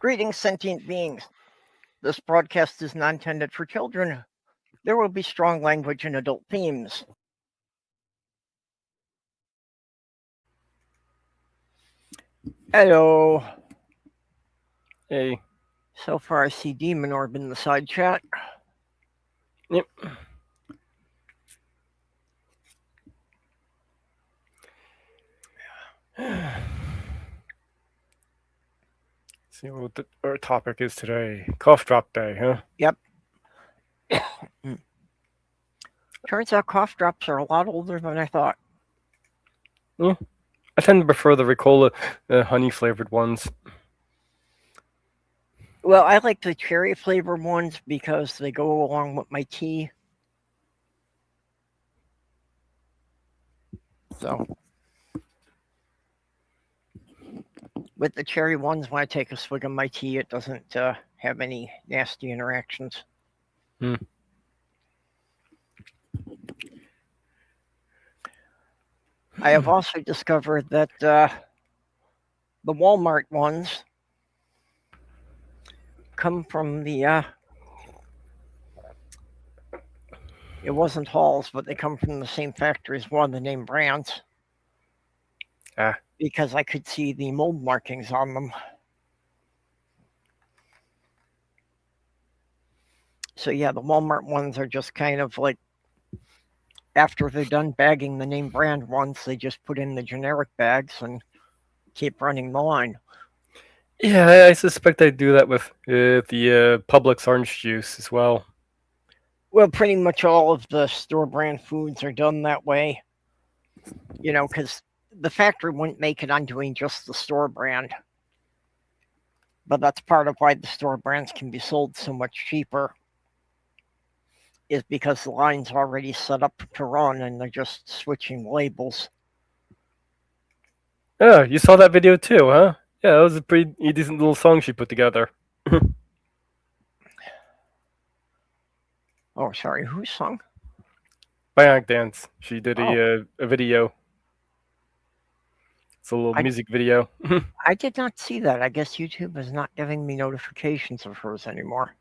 Greetings, sentient beings. This broadcast is not intended for children. There will be strong language and adult themes. Hello. Hey. So far, I see Demon Orb in the side chat. Yep. See what our topic is today. Cough drop day, huh? Yep. Turns out cough drops are a lot older than I thought. Yeah. I tend to prefer the Ricola honey flavored ones. Well, I like the cherry flavored ones because they go along with my tea. So, with the cherry ones, when I take a swig of my tea, it doesn't have any nasty interactions. I have also discovered that the Walmart ones come from the it wasn't Halls, but they come from the same factory as one of the name brands. Because I could see the mold markings on them. So yeah, the Walmart ones are just kind of like, after they're done bagging the name brand ones, they just put in the generic bags and keep running the line. Yeah, I suspect they do that with the Publix orange juice as well. Well, pretty much all of the store brand foods are done that way. You know, because the factory wouldn't make it on doing just the store brand. But that's part of why the store brands can be sold so much cheaper, is because the line's already set up to run and they're just switching labels. Oh, you saw that video too, huh? Yeah, that was a pretty decent little song she put together. Oh, sorry, who sung? Bionic Dance. She did a video. It's a little music video. I did not see that. I guess YouTube is not giving me notifications of hers anymore.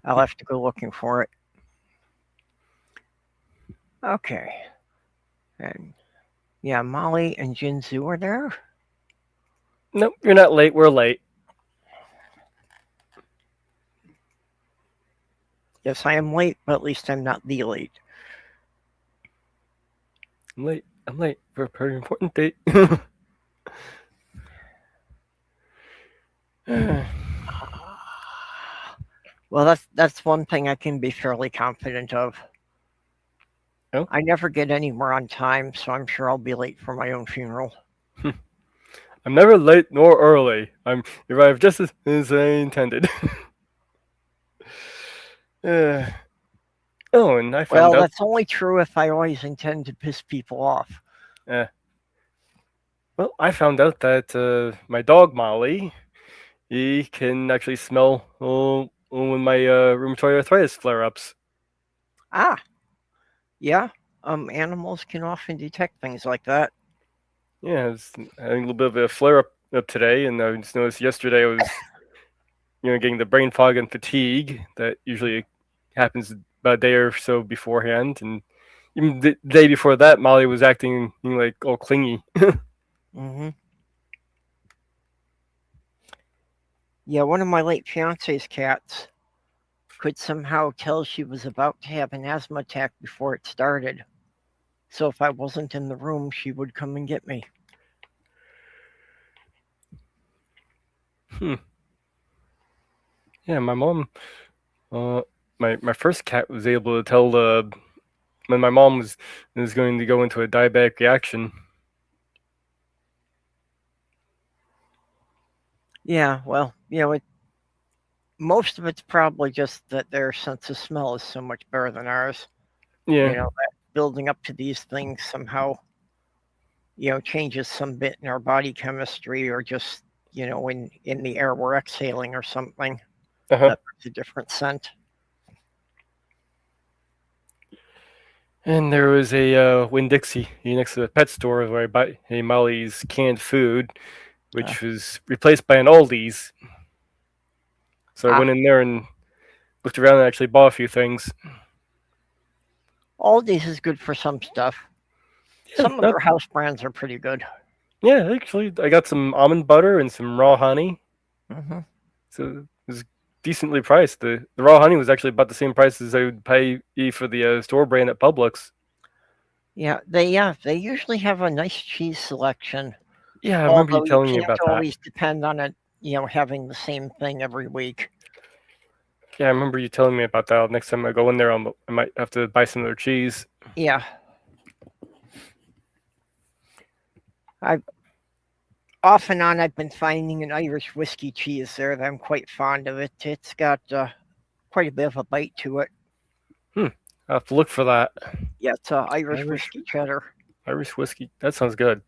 I'll have to go looking for it. Okay. And yeah, Molly and Jinzu are there. Nope, you're not late. We're late. Yes, I am late, but at least I'm not the late. I'm late for a pretty important date. Well, that's one thing I can be fairly confident of. Oh? I never get anywhere on time, so I'm sure I'll be late for my own funeral. I'm never late nor early. I'm arrived just as I intended. Oh, and I found out. Well, that's only true if I always intend to piss people off. Well, I found out that my dog Molly, he can actually smell when my rheumatoid arthritis flare-ups. Ah, yeah. Animals can often detect things like that. Yeah, I was having a little bit of a flare-up today, and I just noticed yesterday I was, getting the brain fog and fatigue that usually happens about a day or so beforehand, and even the day before that, Molly was acting like all clingy. Mm-hmm. Yeah, one of my late fiance's cats could somehow tell she was about to have an asthma attack before it started. So if I wasn't in the room, she would come and get me. Yeah, my mom, my first cat was able to tell when my mom was going to go into a diabetic reaction. Yeah, well, most of it's probably just that their sense of smell is so much better than ours. Yeah. That building up to these things somehow, changes some bit in our body chemistry, or just, in the air we're exhaling or something. That's a different scent. And there was a Winn-Dixie next to the pet store where I bought Molly's canned food, which was replaced by an Aldi's. So I went in there and looked around and actually bought a few things. Aldi's is good for some stuff. Some of their house brands are pretty good. Yeah, actually, I got some almond butter and some raw honey. Mm-hmm. So it was decently priced. The raw honey was actually about the same price as I would pay for the store brand at Publix. Yeah, they usually have a nice cheese selection. Yeah, I remember you Although you telling me can't about that. always depend on it, having the same thing every week. Yeah, I remember you telling me about that. Next time I go in there, I might have to buy some of their cheese. Yeah. I off and on I've been finding an Irish whiskey cheese there that I'm quite fond of it. It's got quite a bit of a bite to it. I'll have to look for that. Yeah, it's Irish whiskey cheddar. Irish whiskey. That sounds good.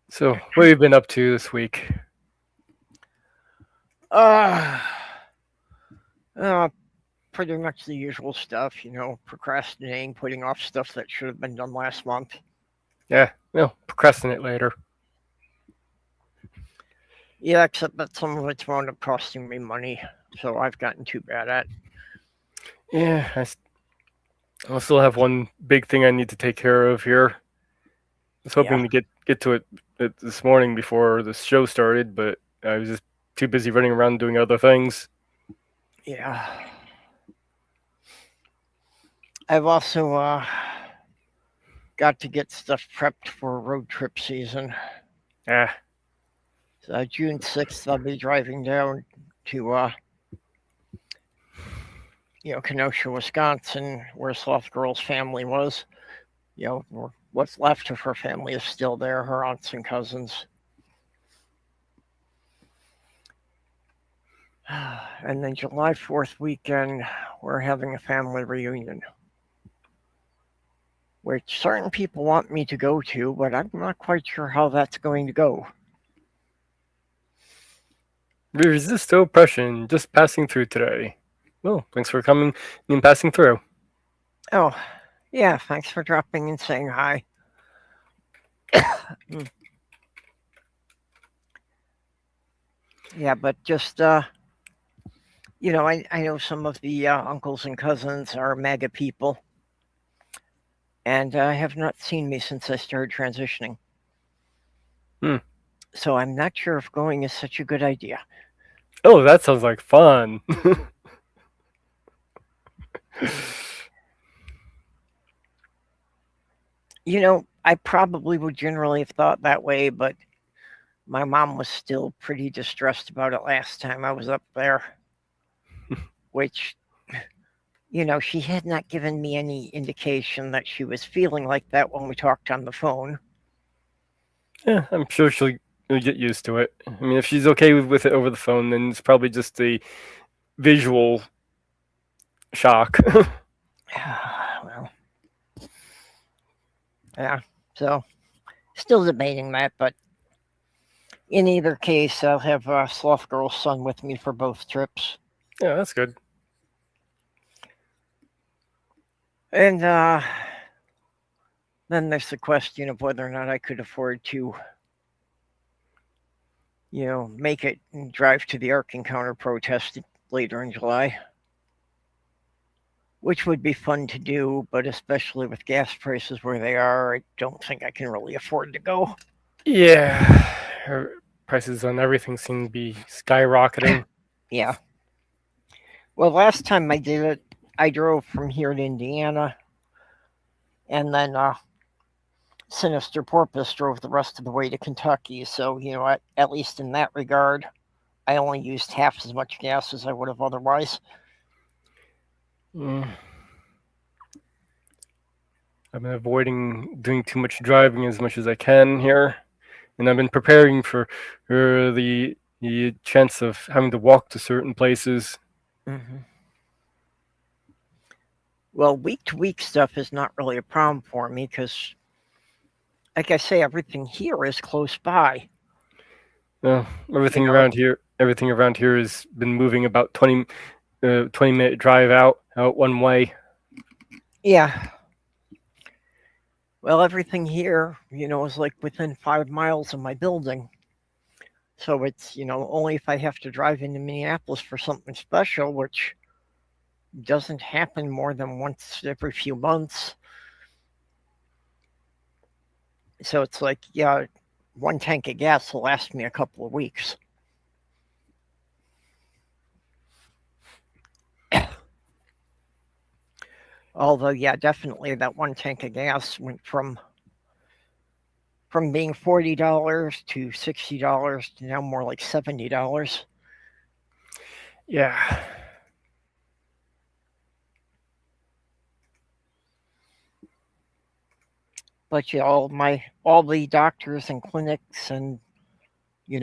So, what have you been up to this week? Pretty much the usual stuff, procrastinating, putting off stuff that should have been done last month. Yeah, procrastinate later. Yeah, except that some of it's wound up costing me money, so I've gotten too bad at. Yeah, I'll still have one big thing I need to take care of here. I was hoping to get to it this morning before the show started, but I was just too busy running around doing other things. Yeah. I've also got to get stuff prepped for road trip season. Yeah. So June 6th, I'll be driving down to, Kenosha, Wisconsin, where Sloth Girl's family was. What's left of her family is still there, her aunts and cousins. And then July 4th weekend, we're having a family reunion, which certain people want me to go to, but I'm not quite sure how that's going to go. Resist oppression, just passing through today. Well, thanks for coming and passing through. Oh, yeah, thanks for dropping and saying hi. Yeah, but just, I know some of the uncles and cousins are MAGA people, and have not seen me since I started transitioning. So I'm not sure if going is such a good idea. Oh, that sounds like fun. I probably would generally have thought that way, but my mom was still pretty distressed about it last time I was up there, which, she had not given me any indication that she was feeling like that when we talked on the phone. Yeah, I'm sure she'll get used to it. I mean, if she's okay with it over the phone, then it's probably just the visual shock. Well, yeah, so still debating that, but in either case, I'll have Sloth Girl's son with me for both trips. Yeah, that's good. And then there's the question of whether or not I could afford to, make it and drive to the Ark Encounter protest later in July. Which would be fun to do, but especially with gas prices where they are, I don't think I can really afford to go. Yeah, prices on everything seem to be skyrocketing. Yeah. Well, last time I did it, I drove from here to Indiana, and then Sinister Porpoise drove the rest of the way to Kentucky. So, at least in that regard, I only used half as much gas as I would have otherwise. I've been avoiding doing too much driving as much as I can here, and I've been preparing for the chance of having to walk to certain places. Mm-hmm. Well, week-to-week stuff is not really a problem for me because, like I say, everything here is close by. Everything around here has been moving about 20-minute drive out one way. Yeah. Well, everything here, is like within 5 miles of my building. So it's, only if I have to drive into Minneapolis for something special, which doesn't happen more than once every few months. So it's like, yeah, one tank of gas will last me a couple of weeks. Although, yeah, definitely that one tank of gas went from being $40 to $60 to now more like $70. Yeah. But yeah, all the doctors and clinics and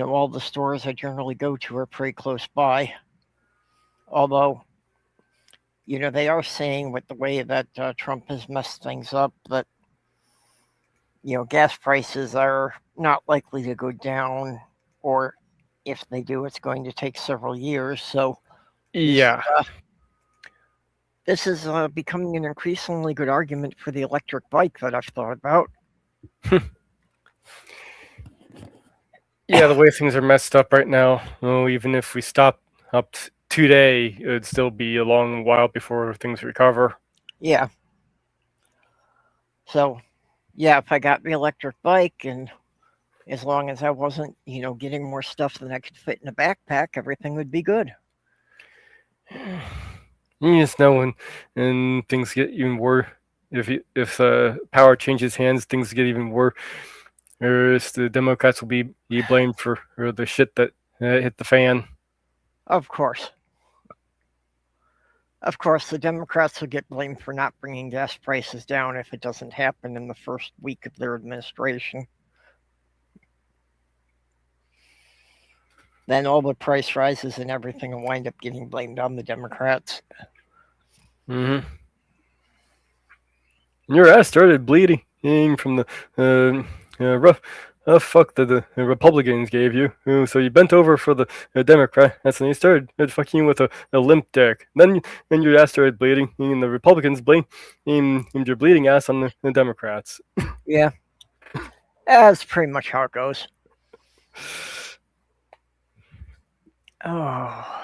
all the stores I generally go to are pretty close by. Although they are saying with the way that Trump has messed things up that gas prices are not likely to go down, or if they do, it's going to take several years. So this Yeah. this is becoming an increasingly good argument for the electric bike that I've thought about. Yeah, the way things are messed up right now, even if we stop up today, it would still be a long while before things recover. Yeah. So yeah, if I got the electric bike and as long as I wasn't, getting more stuff than I could fit in a backpack, everything would be good. You just know when things get even worse. If power changes hands, things get even worse. The Democrats will be blamed for the shit that hit the fan. Of course. Of course, the Democrats will get blamed for not bringing gas prices down if it doesn't happen in the first week of their administration. Then all the price rises and everything will wind up getting blamed on the Democrats. Mm-hmm. Your ass started bleeding from the rough fuck that the Republicans gave you. So you bent over for the Democrat, and then you started fucking you with a limp dick. Then your ass started bleeding, and the Republicans blamed your bleeding ass on the Democrats. Yeah, that's pretty much how it goes. Oh.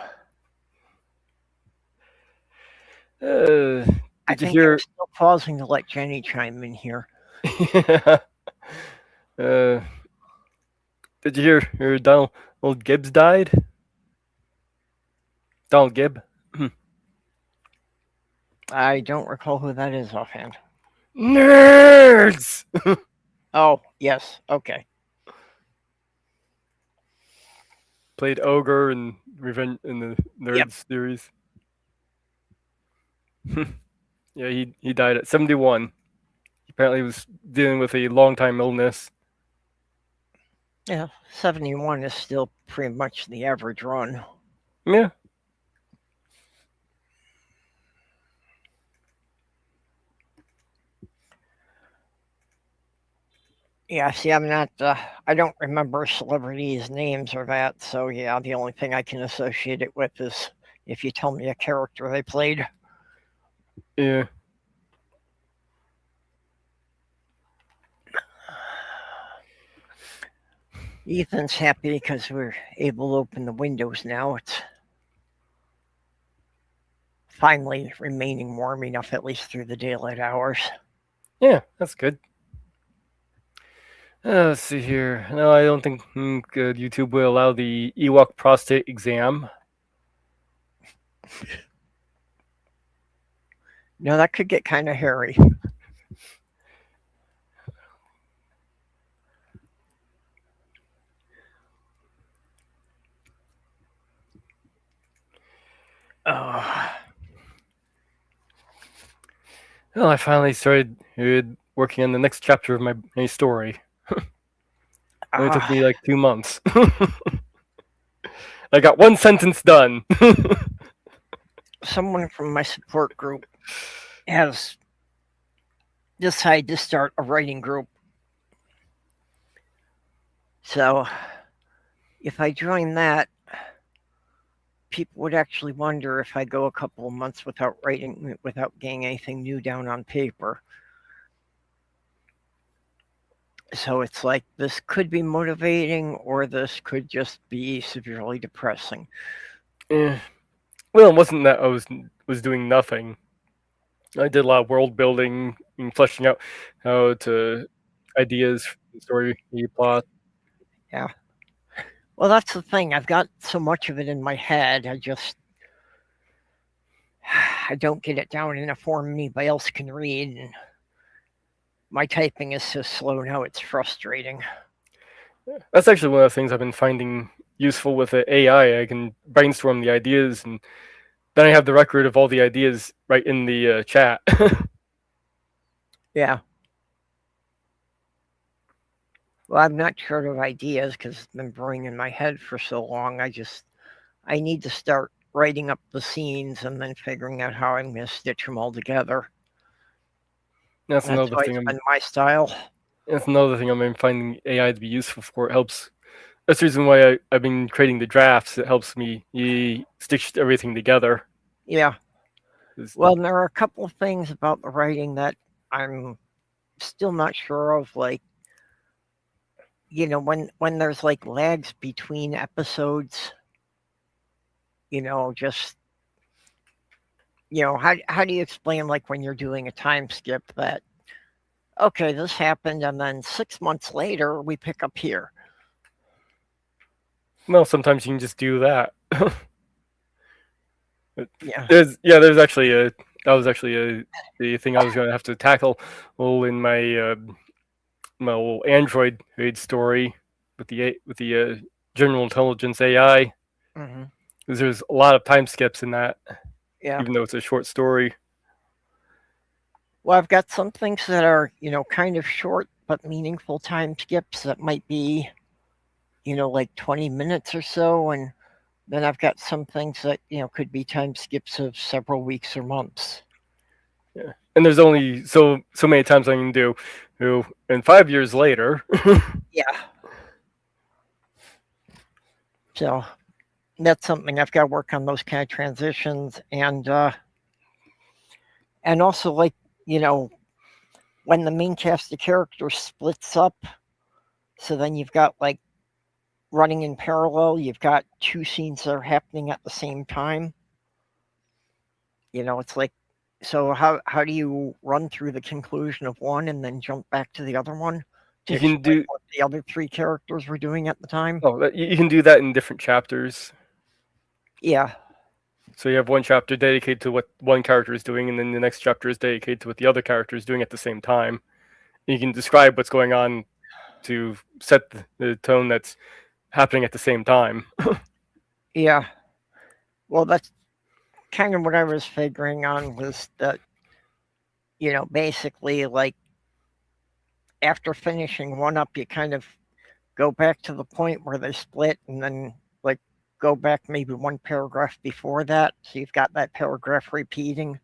I Did you think I'm hear? still pausing to let Jenny chime in here. uh, did you hear Donald Gibbs died? Donald Gibb. I don't recall who that is offhand. Nerds. Oh, yes. Okay. Played Ogre and Revenge in the Yep. Nerds series. Yeah, he died at 71. Apparently, he was dealing with a long time illness. Yeah, 71 is still pretty much the average run. Yeah. Yeah, see, I'm not, I don't remember celebrities' names or that, so yeah, the only thing I can associate it with is if you tell me a character they played. Yeah. Ethan's happy because we're able to open the windows now. It's finally remaining warm enough, at least through the daylight hours. Yeah, that's good. Let's see here. No, I don't think YouTube will allow the Ewok prostate exam. No, that could get kind of hairy. Oh. Well, I finally started working on the next chapter of my story. It only took me like 2 months. I got one sentence done. Someone from my support group has decided to start a writing group. So if I join that, people would actually wonder if I go a couple of months without writing, without getting anything new down on paper. So it's like this could be motivating or this could just be severely depressing. Eh. Well, it wasn't that I was doing nothing. I did a lot of world building and fleshing out how to ideas, story, plot. Yeah. Well, that's the thing. I've got so much of it in my head. I don't get it down in a form anybody else can read. And my typing is so slow now, it's frustrating. That's actually one of the things I've been finding useful with the AI. I can brainstorm the ideas, and then I have the record of all the ideas right in the chat. Yeah. Well, I'm not short of ideas because it's been brewing in my head for so long. I need to start writing up the scenes and then figuring out how I'm going to stitch them all together. That's That's another always thing. been my style. That's another thing I'm finding AI to be useful for. It helps. That's the reason why I've been creating the drafts. It helps me stitch everything together. Yeah. 'Cause- Well, there are a couple of things about the writing that I'm still not sure of. Like, when there's like lags between episodes, just how do you explain like when you're doing a time skip that okay, this happened and then 6 months later we pick up here. Well, sometimes you can just do that. Yeah. There's actually a that was actually the thing I was going to have to tackle in my little Android story with the general intelligence AI. Hmm. Because there's a lot of time skips in that, Yeah. even though it's a short story. Well, I've got some things that are, kind of short but meaningful time skips that might be, like 20 minutes or so. And then I've got some things that, could be time skips of several weeks or months. Yeah, and there's only so many times I can do. And 5 years later, Yeah. So that's something I've got to work on those kind of transitions and also like, you know, when the main cast of characters splits up, so then you've got like running in parallel, you've got two scenes that are happening at the same time. It's like so how do you run through the conclusion of one and then jump back to the other one to you can explain do what the other three characters were doing at the time? you can do that in different chapters. Yeah. So you have one chapter dedicated to what one character is doing, and then the next chapter is dedicated to what the other character is doing at the same time. You can describe what's going on to set the tone that's happening at the same time. Yeah. Well, that's kind of what I was figuring on was that, basically like after finishing one up, you kind of go back to the point where they split and then like go back maybe one paragraph before that. So you've got that paragraph repeating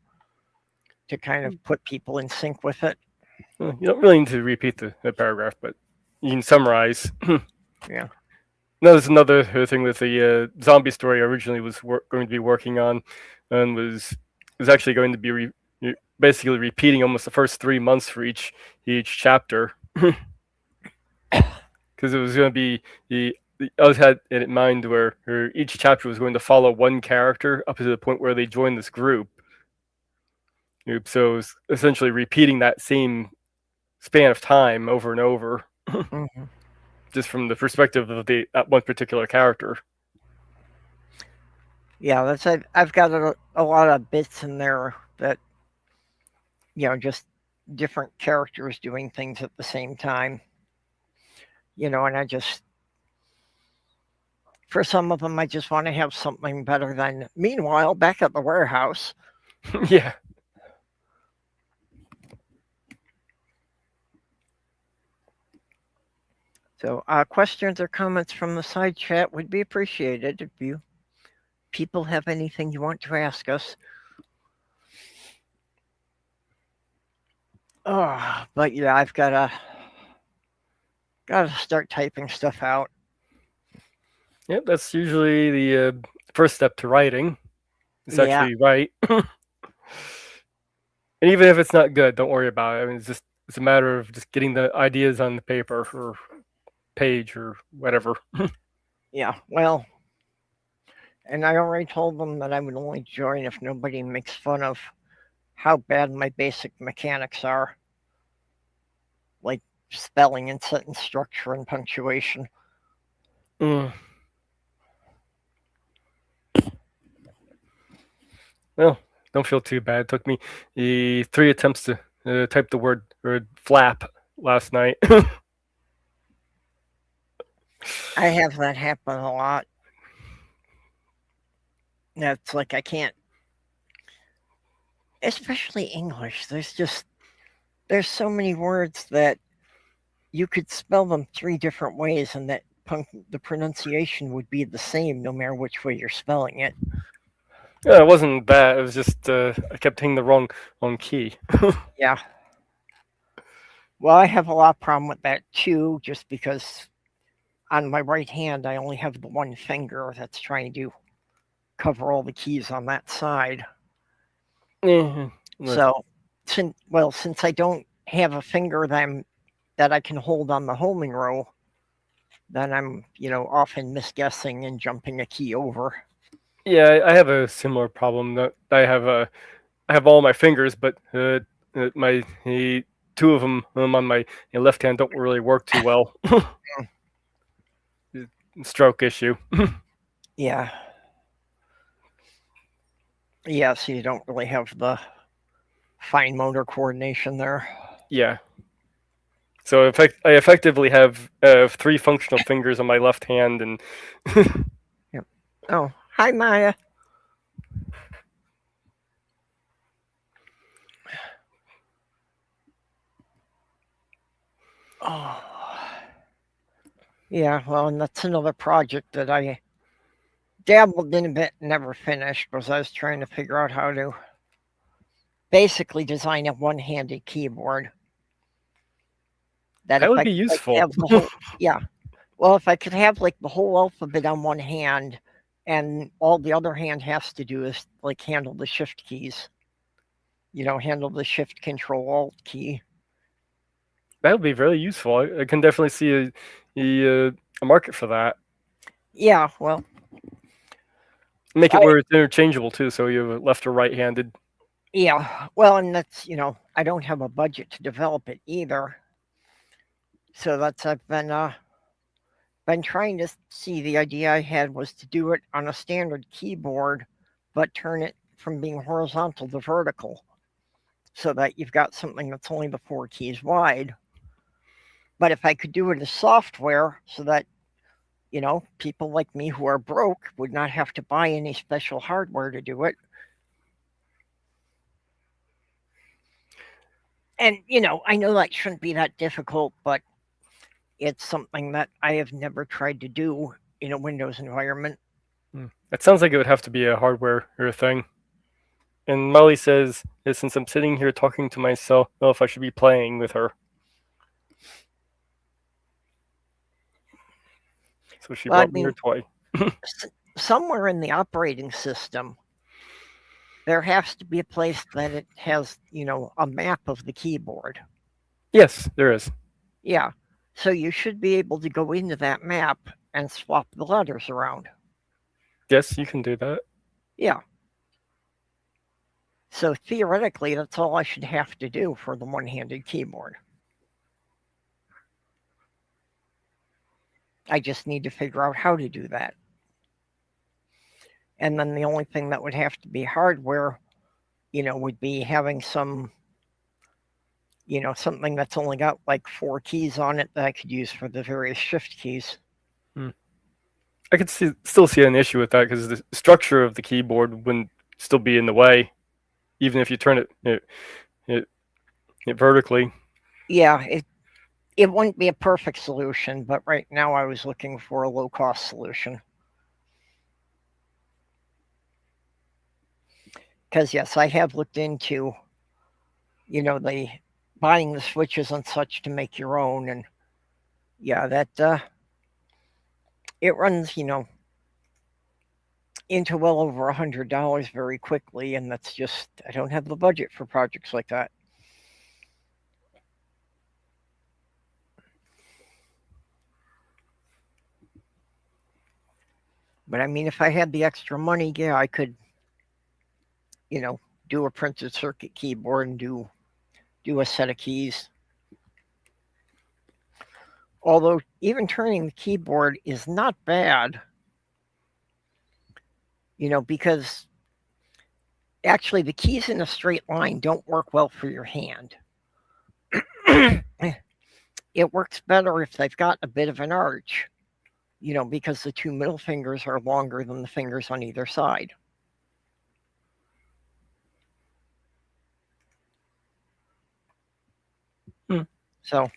to kind of put people in sync with it. You don't really need to repeat the paragraph, but you can summarize. Yeah. There's another thing with the zombie story I originally was going to be working on, and was actually going to be basically repeating almost the first 3 months for each chapter, because it was going to be I was had it in mind where each chapter was going to follow one character up to the point where they join this group. So it was essentially repeating that same span of time over and over, Mm-hmm. just from the perspective of that one particular character. Yeah, I've got a lot of bits in there that just different characters doing things at the same time. And I just for some of them I just want to have something better than meanwhile back at the warehouse. Yeah. So questions or comments from the side chat would be appreciated if you people have anything you want to ask us. Oh, but yeah, I've gotta start typing stuff out. Yep, that's usually the first step to writing. It's Yeah, actually write. And even if it's not good, don't worry about it. I mean, it's just it's a matter of just getting the ideas on the paper or page or whatever. Yeah, well, and I already told them that I would only join if nobody makes fun of how bad my basic mechanics are, like spelling and sentence structure and punctuation. Mm. Well, don't feel too bad. It took me 3 attempts to type the word or flap last night. I have that happen a lot. It's like I can't, especially English. There's so many words that you could spell them three different ways, and that the pronunciation would be the same no matter which way you're spelling it. Yeah, it wasn't bad. It was just I kept hitting the wrong key. Yeah. Well, I have a lot of problem with that too, just because on my right hand I only have the one finger that's trying to cover all the keys on that side. Yeah. So, since I don't have a finger that I can hold on the homing row, then I'm often misguessing and jumping a key over. Yeah, I have a similar problem. That I have all my fingers, but my two of them on my left hand don't really work too well. Stroke issue. Yeah. Yeah, so you don't really have the fine motor coordination there. Yeah. So I effectively have 3 functional fingers on my left hand, and Yep. Oh, hi Maya. Oh. Yeah, well, and that's another project that I dabbled in a bit and never finished because I was trying to figure out how to basically design a one-handed keyboard that that if would I be could useful. have the whole yeah, well, if I could have like the whole alphabet on one hand and all the other hand has to do is like handle the shift keys, handle the shift control alt key. That would be very useful. I can definitely see a market for that. Yeah, well, Make it I where it's interchangeable too, so you have left or right-handed. yeah, well, and that's I don't have a budget to develop it either, so that's I've been trying to see. The idea I had was to do it on a standard keyboard, but turn it from being horizontal to vertical so that you've got something that's only the four keys wide. But if I could do it as software so that, people like me who are broke would not have to buy any special hardware to do it. And, I know that shouldn't be that difficult, but it's something that I have never tried to do in a Windows environment. It sounds like it would have to be a hardware or a thing. And Molly says, since I'm sitting here talking to myself, I don't know if I should be playing with her. So she Well, I brought me her mean, toy. somewhere in the operating system, there has to be a place that it has, a map of the keyboard. Yes, there is. Yeah. So you should be able to go into that map and swap the letters around. Yes, you can do that. Yeah. So theoretically, that's all I should have to do for the one-handed keyboard. I just need to figure out how to do that. And then the only thing that would have to be hardware, would be having something that's only got like four keys on it that I could use for the various shift keys. I could still see an issue with that because the structure of the keyboard wouldn't still be in the way, even if you turn it vertically. Yeah, it wouldn't be a perfect solution, but right now I was looking for a low-cost solution. Because yes, I have looked into, the buying the switches and such to make your own, and yeah, that it runs, into well over $100 very quickly, and that's just I don't have the budget for projects like that. But I mean, if I had the extra money, yeah, I could, you know, do a printed circuit keyboard and do a set of keys. Although even turning the keyboard is not bad, because actually the keys in a straight line don't work well for your hand. It works better if they've got a bit of an arch, because the two middle fingers are longer than the fingers on either side. So,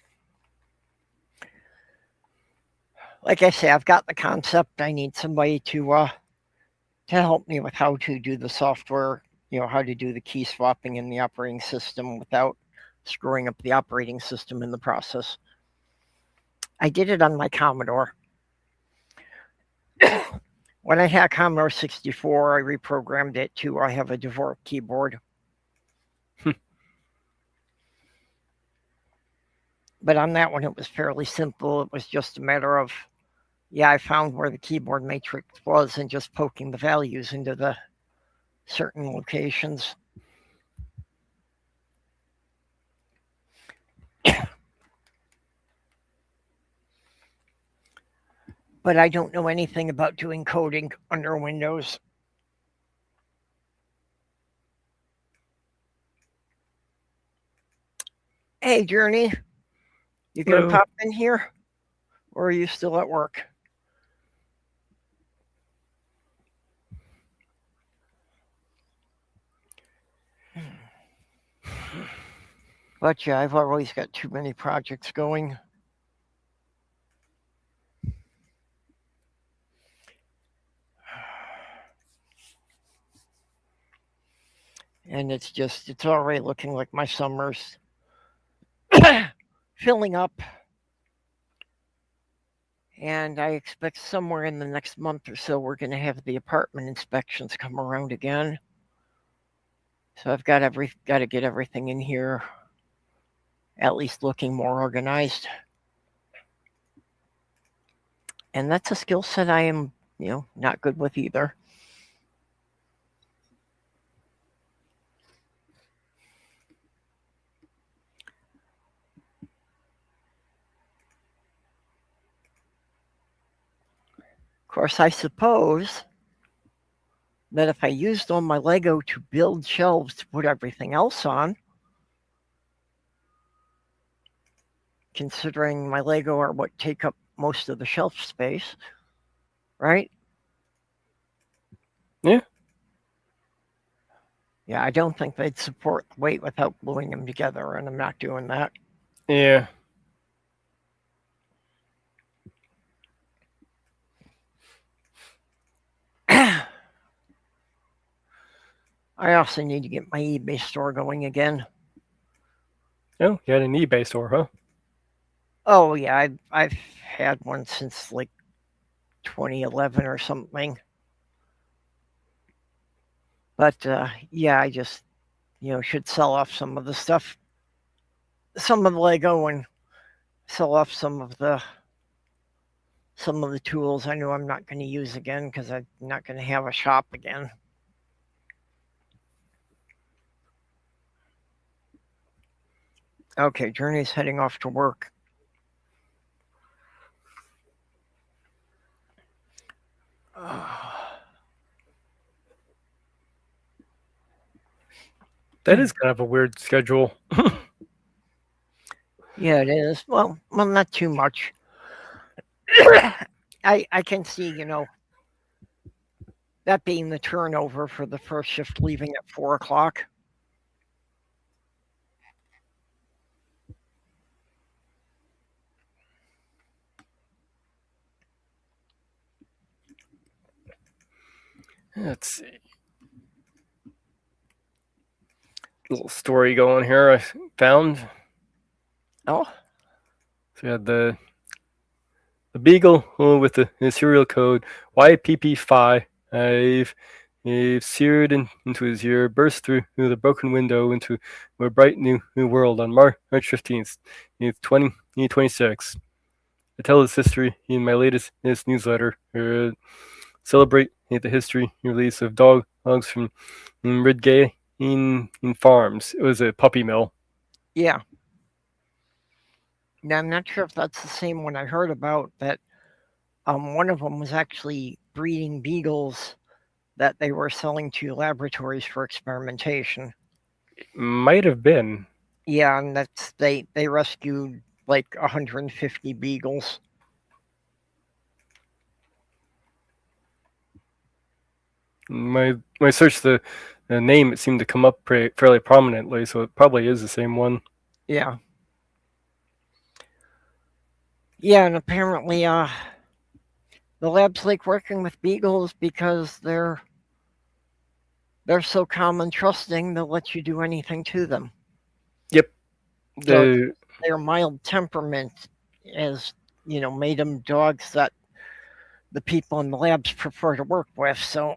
like I say, I've got the concept. I need somebody to help me with how to do the software, how to do the key swapping in the operating system without screwing up the operating system in the process. I did it on my Commodore. When I had Commodore 64, I reprogrammed it to I have a Dvorak keyboard. But on that one, it was fairly simple. It was just a matter of, I found where the keyboard matrix was and just poking the values into the certain locations. But I don't know anything about doing coding under Windows. Hey, Journey. You gonna pop in here? Or are you still at work? But yeah, I've always got too many projects going. And it's already looking like my summer's filling up. And I expect somewhere in the next month or so, we're going to have the apartment inspections come around again. So I've got to get everything in here, at least looking more organized. And that's a skill set I am, not good with either. Of course, I suppose that if I used all my Lego to build shelves to put everything else on, considering my Lego are what take up most of the shelf space, right? Yeah. Yeah, I don't think they'd support weight without gluing them together, and I'm not doing that. Yeah. I also need to get my eBay store going again. Oh, you had an eBay store, huh? Oh yeah, I've had one since like 2011 or something. But yeah, I just should sell off some of the stuff, some of the Lego, and sell off some of the tools I know I'm not going to use again because I'm not going to have a shop again. Okay, Journey's heading off to work. That is kind of a weird schedule. Yeah, it is. Well, not too much. I can see, that being the turnover for the first shift leaving at 4 o'clock. Let's see. Little story going here I found. Oh. So we had the beagle with the serial code YPP5. I've seared into his ear, burst through the broken window into a bright new world on March 15th, 2026. I tell his history in my latest newsletter. celebrate the history release of dogs from Ridgay in farms. It was a puppy mill. Yeah. Now I'm not sure if that's the same one I heard about. That one of them was actually breeding beagles that they were selling to laboratories for experimentation. Might have been. Yeah, and they rescued like 150 beagles. My search the name, it seemed to come up fairly prominently, so it probably is the same one. Yeah. Yeah, and apparently the labs like working with beagles because they're so calm and trusting they'll let you do anything to them. Yep. So it's, The their mild temperament has, made them dogs that the people in the labs prefer to work with. So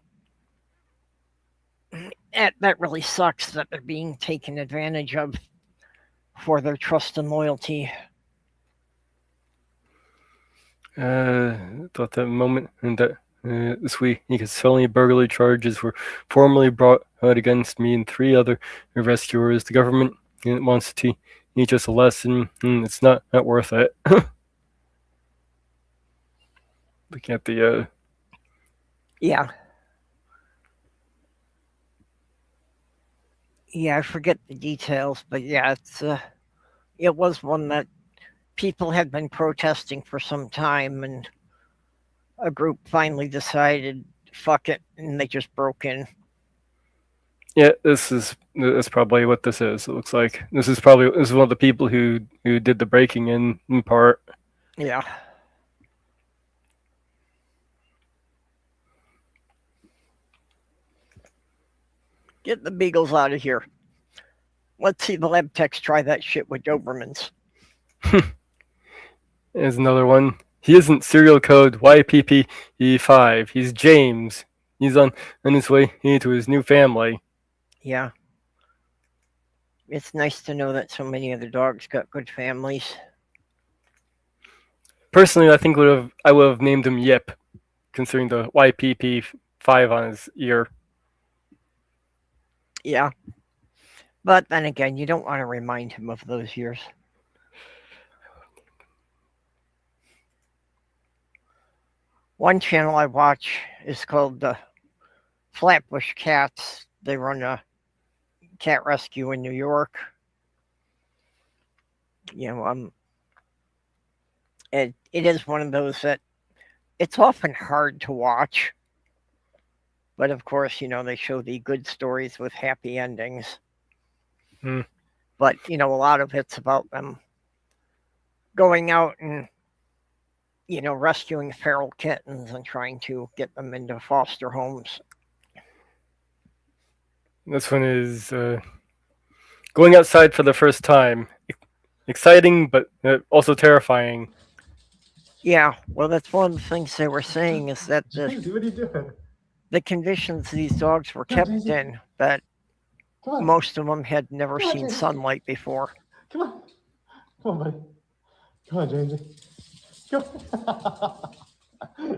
that really sucks that they're being taken advantage of for their trust and loyalty. thought that moment and that this week, because felony burglary charges were formally brought out against me and three other rescuers. The government wants to teach us a lesson, and it's not worth it. Looking at the Yeah. Yeah, I forget the details, but yeah, it was one that people had been protesting for some time, and a group finally decided, fuck it, and they just broke in. yeah, that's probably what this is. It looks like this is one of the people who did the breaking in part. Yeah. Get the beagles out of here. Let's see the lab techs try that shit with Dobermans. There's another one. He isn't serial code YPP5. He's James. He's on his way to his new family. Yeah. It's nice to know that so many other dogs got good families. Personally, I think I would have named him Yip, considering the YPP5 on his ear. Yeah. But then again, you don't want to remind him of those years. One channel I watch is called the Flatbush Cats. They run a cat rescue in New York. You know, it is one of those that it's often hard to watch. But of course, they show the good stories with happy endings. Hmm. But, a lot of it's about them going out and, rescuing feral kittens and trying to get them into foster homes. This one is going outside for the first time. Exciting, but also terrifying. Yeah, well, that's one of the things they were saying is that Daisy, what are you doing? the conditions these dogs were kept in, that Come on. most of them had never Come on, seen Daisy. sunlight before. Come on. Come on, buddy. Come on, Daisy. Come on.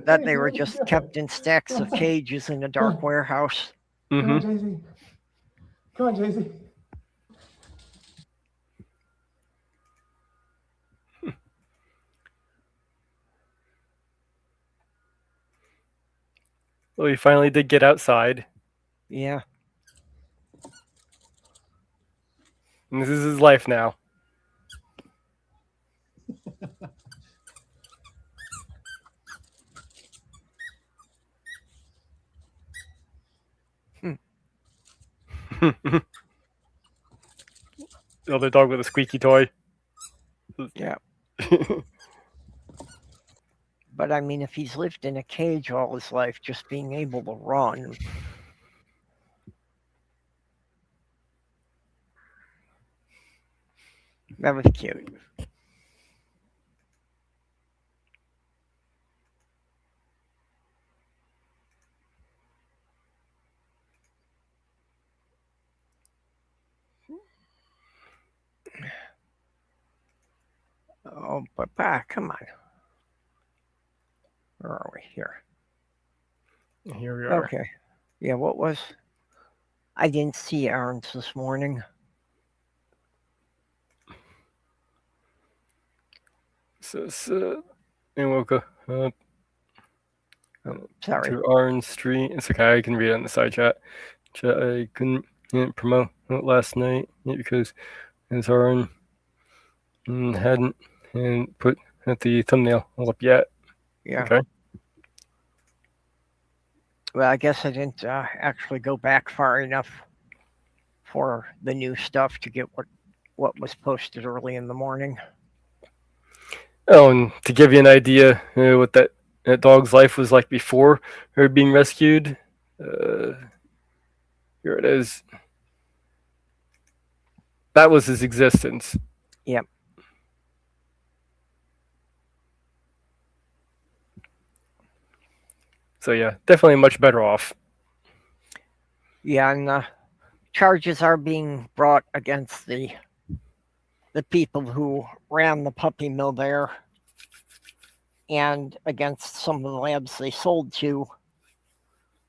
That Daisy, they were what are you just doing? kept in stacks of cages in a dark warehouse. Come on, Mm-hmm. Daisy. Come on, Daisy. Well, he finally did get outside, Yeah. and this is his life now. The other dog with a squeaky toy. Yeah. But I mean, if he's lived in a cage all his life, just being able to run. That was cute. Oh, Papa, come on. Where are we here? Here we are. Okay. Yeah, what was? I didn't see Aaron's this morning. So, and woke up Sorry. to Orange Street. It's okay. I can read it on the side chat. I couldn't promote it last night because it's Orange hadn't put the thumbnail up yet. Yeah. Okay. Well, I guess I didn't actually go back far enough for the new stuff to get what was posted early in the morning. Oh, and to give you an idea what that dog's life was like before her being rescued, here it is. That was his existence. Yep. So yeah, definitely much better off. Yeah, and charges are being brought against the people who ran the puppy mill there and against some of the labs they sold to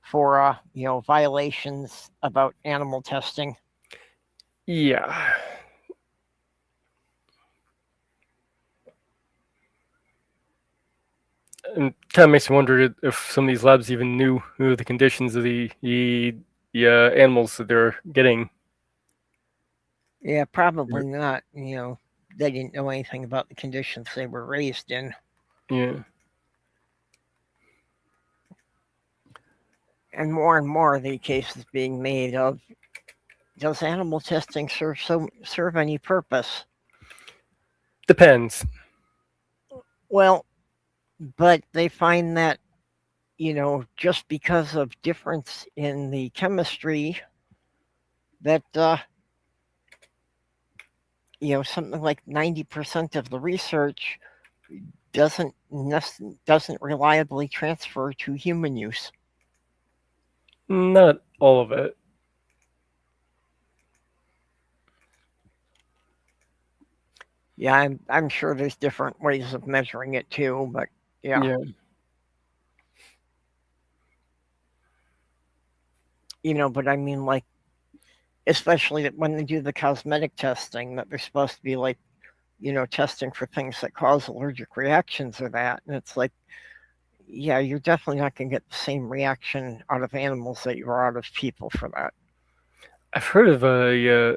for violations about animal testing. Yeah. And kind of makes me wonder if some of these labs even knew the conditions of the animals that they're getting. Yeah, probably not. They didn't know anything about the conditions they were raised in. Yeah. And more of the cases being made of, does animal testing serve any purpose? Depends. Well, but they find that just because of difference in the chemistry, that something like 90% of the research doesn't reliably transfer to human use. Not all of it. Yeah, I'm sure there's different ways of measuring it too, but yeah. But I mean, like, especially when they do the cosmetic testing, that they're supposed to be like, testing for things that cause allergic reactions or that, and it's like, yeah, you're definitely not going to get the same reaction out of animals that you are out of people for that. I've heard of a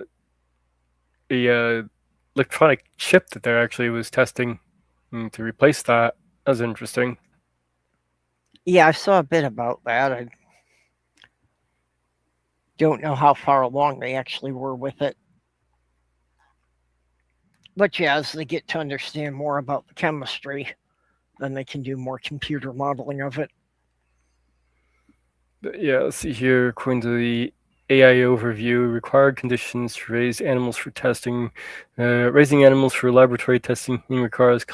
electronic chip that there actually was testing to replace that. That was interesting. Yeah, I saw a bit about that. I don't know how far along they actually were with it. But yeah, as they get to understand more about the chemistry, then they can do more computer modeling of it. But yeah, let's see here. According to the AI overview, required conditions to raise animals for testing. Raising animals for laboratory testing requires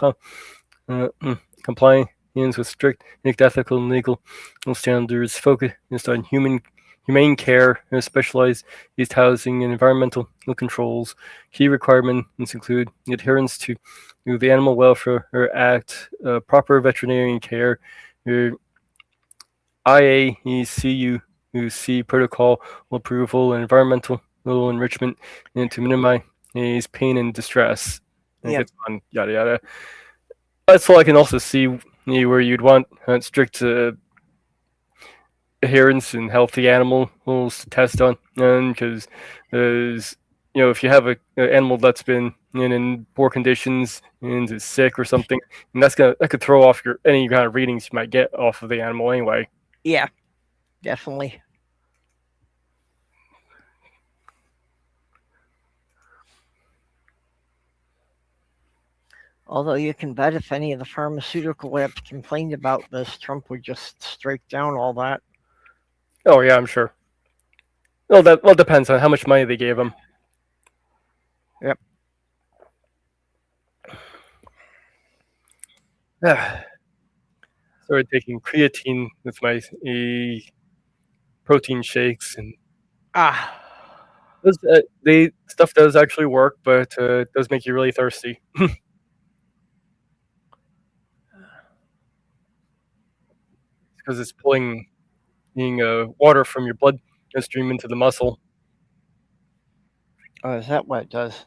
compliance with strict ethical and legal standards focused on humane care, specialized housing, and environmental controls. Key requirements include adherence to the Animal Welfare Act, proper veterinarian care, IAECUC protocol approval, and environmental enrichment, and to minimize pain and distress. And it gets on, yada yada. That's all I can also see where you'd want strict adherence and healthy animals to test on, and because if you have an animal that's been in poor conditions and is sick or something, and that could throw off any kind of readings you might get off of the animal anyway. Yeah, definitely. Although you can bet if any of the pharmaceutical labs complained about this, Trump would just strike down all that. Oh yeah, I'm sure. Well, that depends on how much money they gave him. Yep. Started taking creatine with my protein shakes, and stuff does actually work, but it does make you really thirsty. Because it's pulling being water from your bloodstream into the muscle. Oh, is that what it does?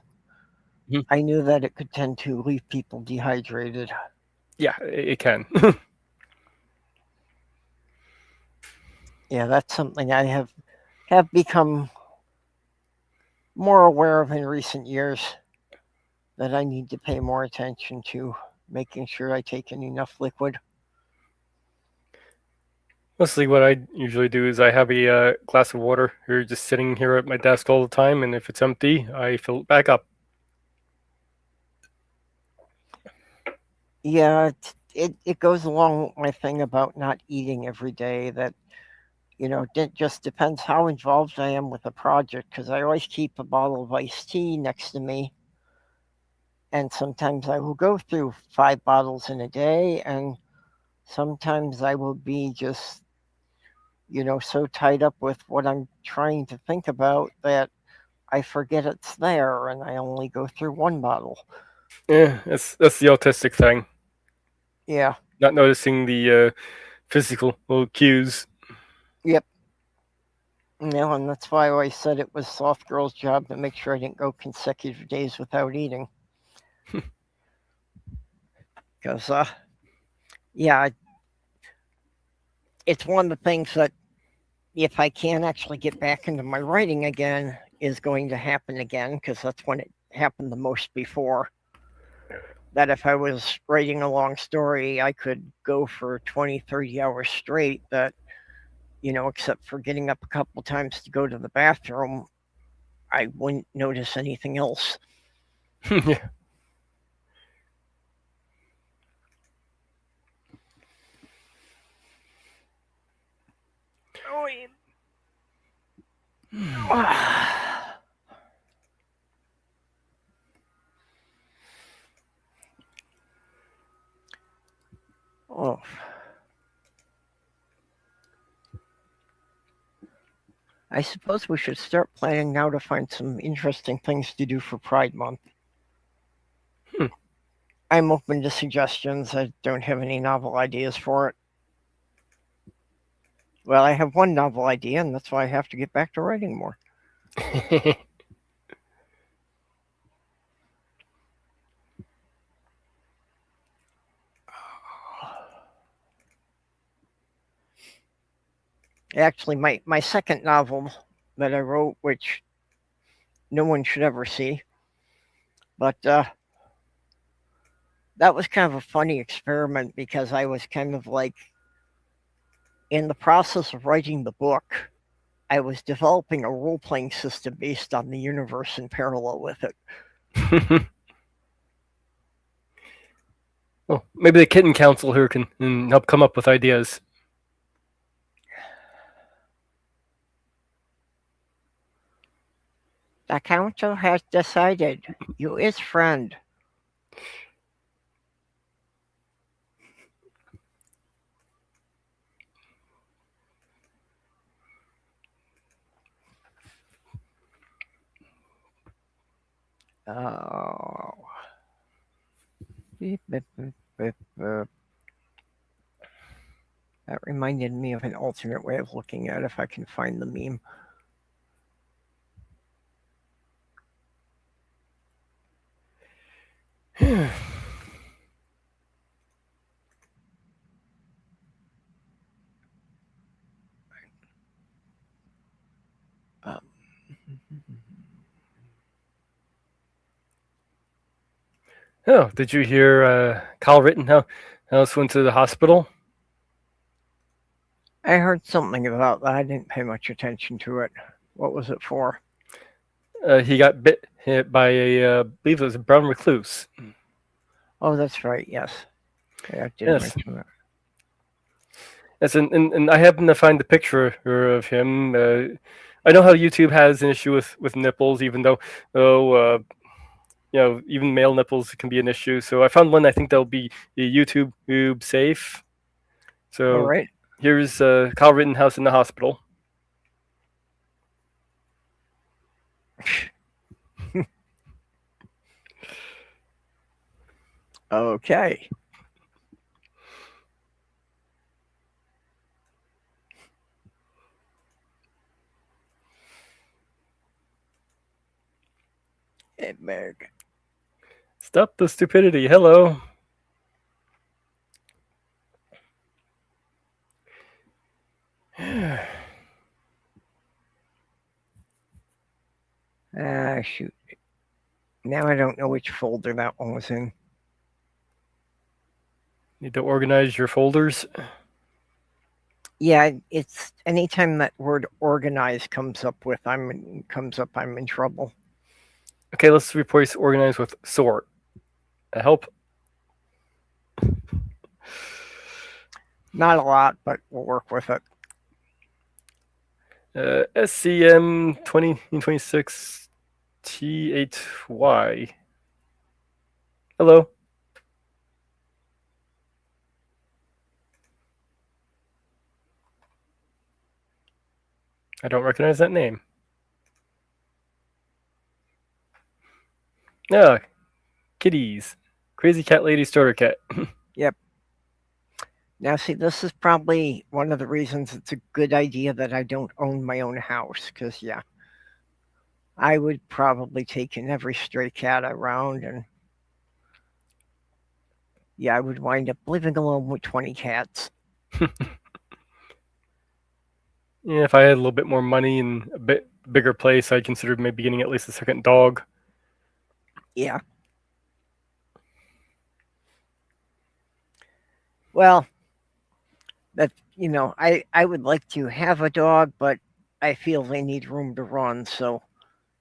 Mhm. I knew that it could tend to leave people dehydrated. Yeah, it can. Yeah, that's something I have become more aware of in recent years, that I need to pay more attention to making sure I take in enough liquid. Mostly what I usually do is I have a glass of water here just sitting here at my desk all the time, and if it's empty, I fill it back up. Yeah, it goes along with my thing about not eating every day. That it just depends how involved I am with the project, because I always keep a bottle of iced tea next to me, and sometimes I will go through 5 bottles in a day, and sometimes I will be just so tied up with what I'm trying to think about that I forget it's there, and I only go through 1 bottle. Yeah, that's the autistic thing, Yeah. not noticing the physical little cues. Yep. And that's why I always said it was soft girl's job to make sure I didn't go consecutive days without eating. Because, yeah, it's one of the things that if I can actually get back into my writing again, is going to happen again, because that's when it happened the most before. That if I was writing a long story, I could go for 20, 30 hours straight, that, except for getting up a couple times to go to the bathroom, I wouldn't notice anything else. Yeah. Oh, yeah. Oh. I suppose we should start planning now to find some interesting things to do for Pride Month. Hmm. I'm open to suggestions. I don't have any novel ideas for it. Well, I have one novel idea, and that's why I have to get back to writing more. Actually, my second novel that I wrote, which no one should ever see, but that was kind of a funny experiment, because I was kind of like, in the process of writing the book, I was developing a role playing system based on the universe in parallel with it. Well, maybe the kitten council here can help come up with ideas. The council has decided you is friend. Oh. Beep, beep, beep, beep, beep. That reminded me of an alternate way of looking at it, if I can find the meme. Um, Oh, did you hear Kyle Rittenhouse went to the hospital? I heard something about that. I didn't pay much attention to it. What was it for? He got hit by I believe it was a brown recluse. Oh, that's right. Yes. Yeah, I did Yes. mention that. Yes, and I happened to find the picture of him. I know how YouTube has an issue with nipples, even though, even male nipples can be an issue. So I found one I think that'll be YouTube safe. All So right. here's Kyle Rittenhouse in the hospital. Okay. America. Stop the stupidity. Hello. Shoot. Now I don't know which folder that one was in. Need to organize your folders. Yeah, it's anytime that word organize comes up, I'm in trouble. Okay, let's replace organize with sort. Help. Not a lot, but we'll work with it. SCM2026 T8Y. Hello. I don't recognize that name. Ah, kitties. Crazy Cat Lady Starter Cat. Yep. Now, see, this is probably one of the reasons it's a good idea that I don't own my own house, because, yeah, I would probably take in every stray cat around, and yeah, I would wind up living alone with 20 cats. Yeah, if I had a little bit more money and a bit bigger place, I'd consider maybe getting at least a second dog. Yeah. Well, that, I would like to have a dog, but I feel they need room to run. So,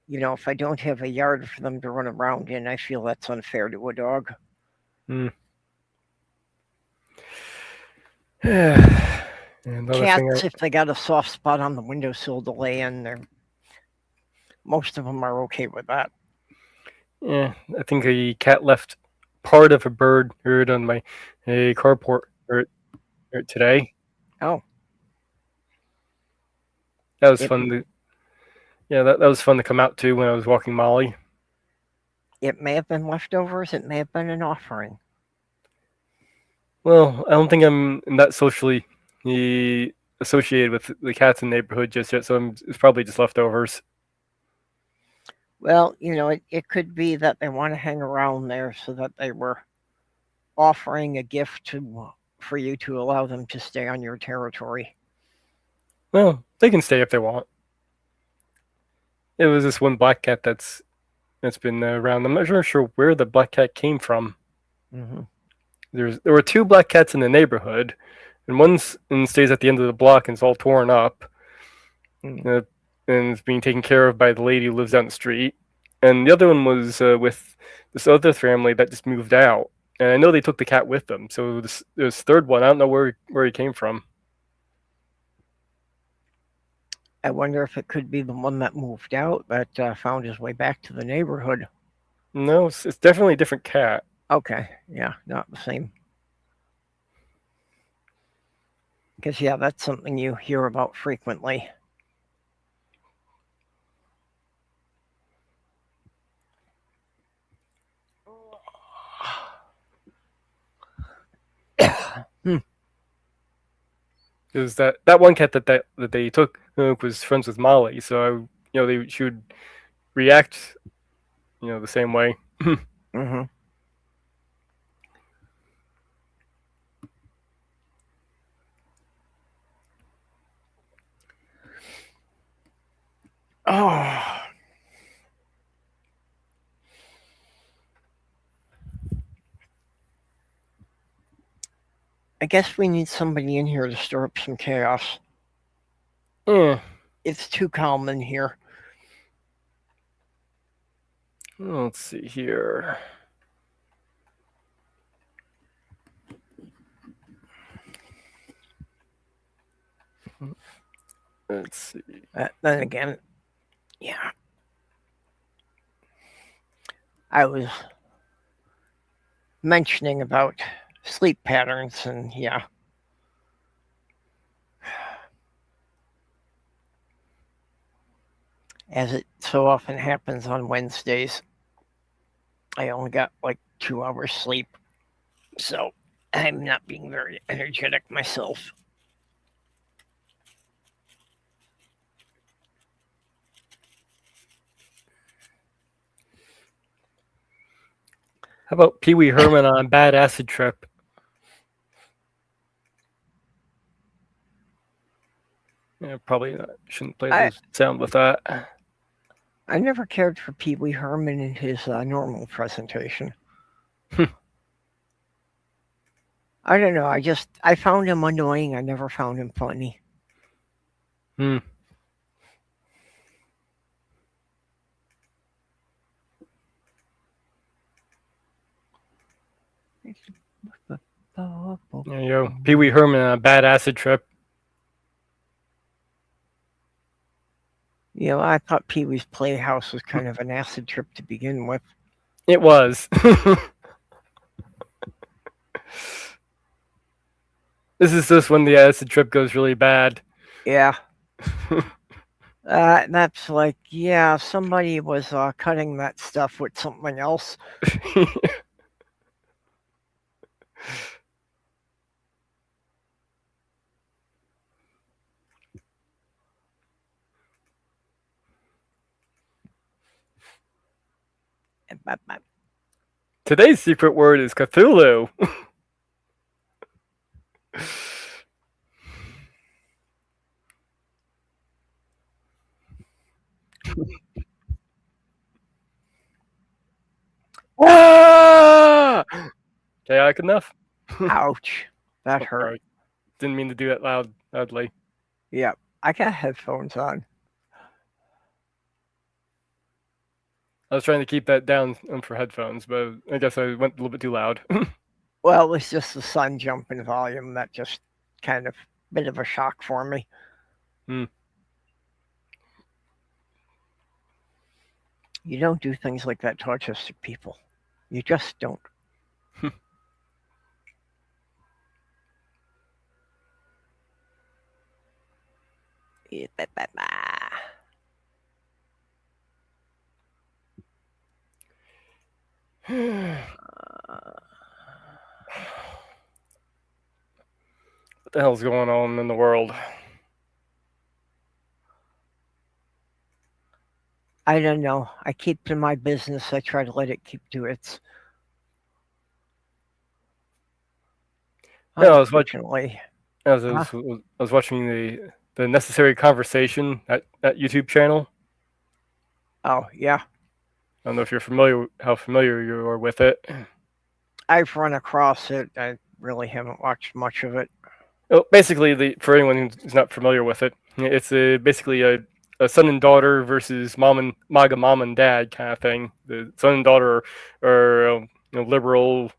if I don't have a yard for them to run around in, I feel that's unfair to a dog. Cats, if they got a soft spot on the windowsill to lay in, most of them are okay with that. Yeah, I think a cat left part of a bird on my carport today. Oh. That was fun. That was fun to come out to when I was walking Molly. It may have been leftovers. It may have been an offering. Well, I don't think I'm that socially associated with the cats in the neighborhood just yet, so it's probably just leftovers. Well, it could be that they want to hang around there so that they were offering a gift for you to allow them to stay on your territory. Well, they can stay if they want. It was this one black cat that's been around. I'm not sure where the black cat came from. Mm-hmm. There were two black cats in the neighborhood, and one stays at the end of the block and is all torn up, and is being taken care of by the lady who lives down the street. And the other one was with this other family that just moved out. And I know they took the cat with them. So this third one, I don't know where he came from. I wonder if it could be the one that moved out that found his way back to the neighborhood. No, it's definitely a different cat. Okay, yeah, not the same. Because, yeah, that's something you hear about frequently. It was that one cat that they took was friends with Molly, so she would react, the same way. Mm-hmm. Oh. I guess we need somebody in here to stir up some chaos. It's too calm in here. Let's see here. Let's see. Then again, yeah. I was mentioning about sleep patterns, and yeah. As it so often happens on Wednesdays, I only got like 2 hours sleep. So I'm not being very energetic myself. about Pee Wee Herman on a bad acid trip? Yeah, probably not. Shouldn't play the sound with that. I never cared for Pee Wee Herman in his normal presentation. I don't know. I found him annoying. I never found him funny. Hmm. There you go. Pee Wee Herman on a bad acid trip. You know, I thought Pee Wee's Playhouse was kind of an acid trip to begin with. It was. This is just when the acid trip goes really bad. Yeah. That's like, yeah, somebody was cutting that stuff with something else. Today's secret word is Cthulhu. Ah! Chaotic enough? Ouch. That hurt. Sorry. Didn't mean to do that loudly. Yeah, I got headphones on. I was trying to keep that down for headphones, but I guess I went a little bit too loud. Well, it's just the sun jumping volume that just kind of bit of a shock for me. Hmm. You don't do things like that to autistic people. You just don't. What the hell's going on in the world? I don't know. I keep to my business. I try to let it keep to its. Yeah, Unfortunately. I was watching the Necessary Conversation at YouTube channel. Oh yeah. I don't know if you're how familiar you are with it. I've run across it. I really haven't watched much of it. Well, basically, for anyone who's not familiar with it, it's basically a son and daughter versus MAGA mom and dad kind of thing. The son and daughter are liberal,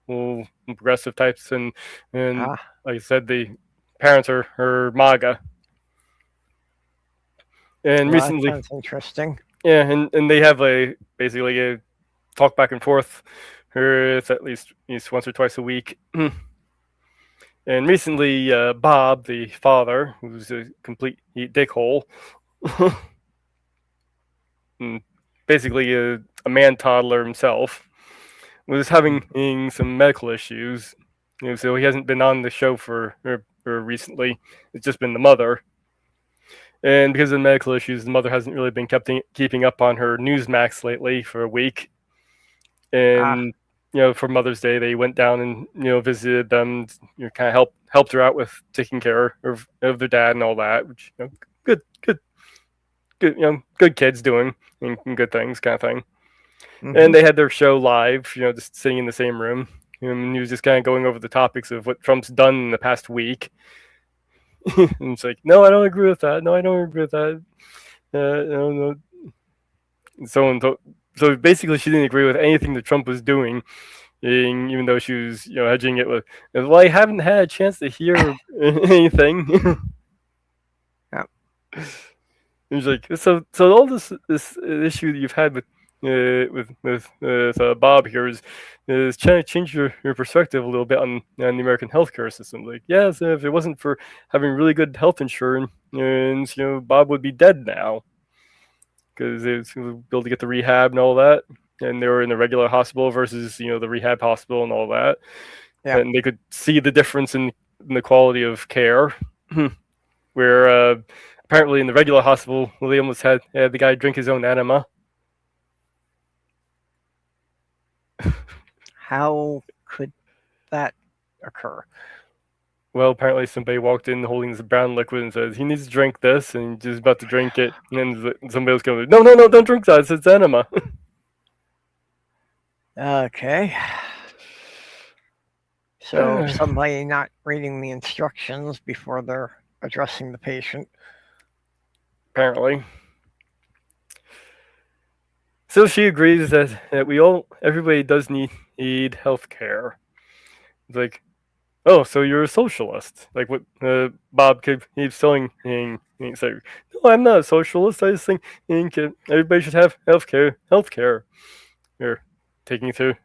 progressive types, and like I said, the parents are MAGA. And recently, that sounds interesting. Yeah, and they have basically a talk back and forth. It's at least once or twice a week. And recently, Bob, the father, who's a complete dickhole, basically a man toddler himself, was having some medical issues. So he hasn't been on the show for recently. It's just been the mother. And because of the medical issues, the mother hasn't really been keeping up on her Newsmax lately for a week. And for Mother's Day, they went down and visited them. Kind of helped her out with taking care of their dad and all that. Which good good kids doing and good things kind of thing. Mm-hmm. And they had their show live. Just sitting in the same room. And he was just kind of going over the topics of what Trump's done in the past week. And it's like, no, I don't agree with that. No, I don't agree with that. No. So basically, she didn't agree with anything that Trump was doing, even though she was, hedging it with, well, I haven't had a chance to hear anything. Yeah. It's like, so all this issue that you've had with Bob here is trying to change your perspective a little bit on the American healthcare system. Like, yes, if it wasn't for having really good health insurance, Bob would be dead now because they was able to get the rehab and all that, and they were in the regular hospital versus the rehab hospital and all that, and they could see the difference in the quality of care. Where apparently in the regular hospital, they almost had the guy drink his own enema. How could that occur? Well, apparently somebody walked in holding this brown liquid and says he needs to drink this, and he's just about to drink it, and then somebody else goes, "No, no, no, don't drink that. It's enema." Okay. So somebody not reading the instructions before they're addressing the patient. Apparently. So she agrees that everybody does need health care. It's like, oh, so you're a socialist? Like what Bob keeps telling him. He's like, no, I'm not a socialist. I just think everybody should have health care. You're taking through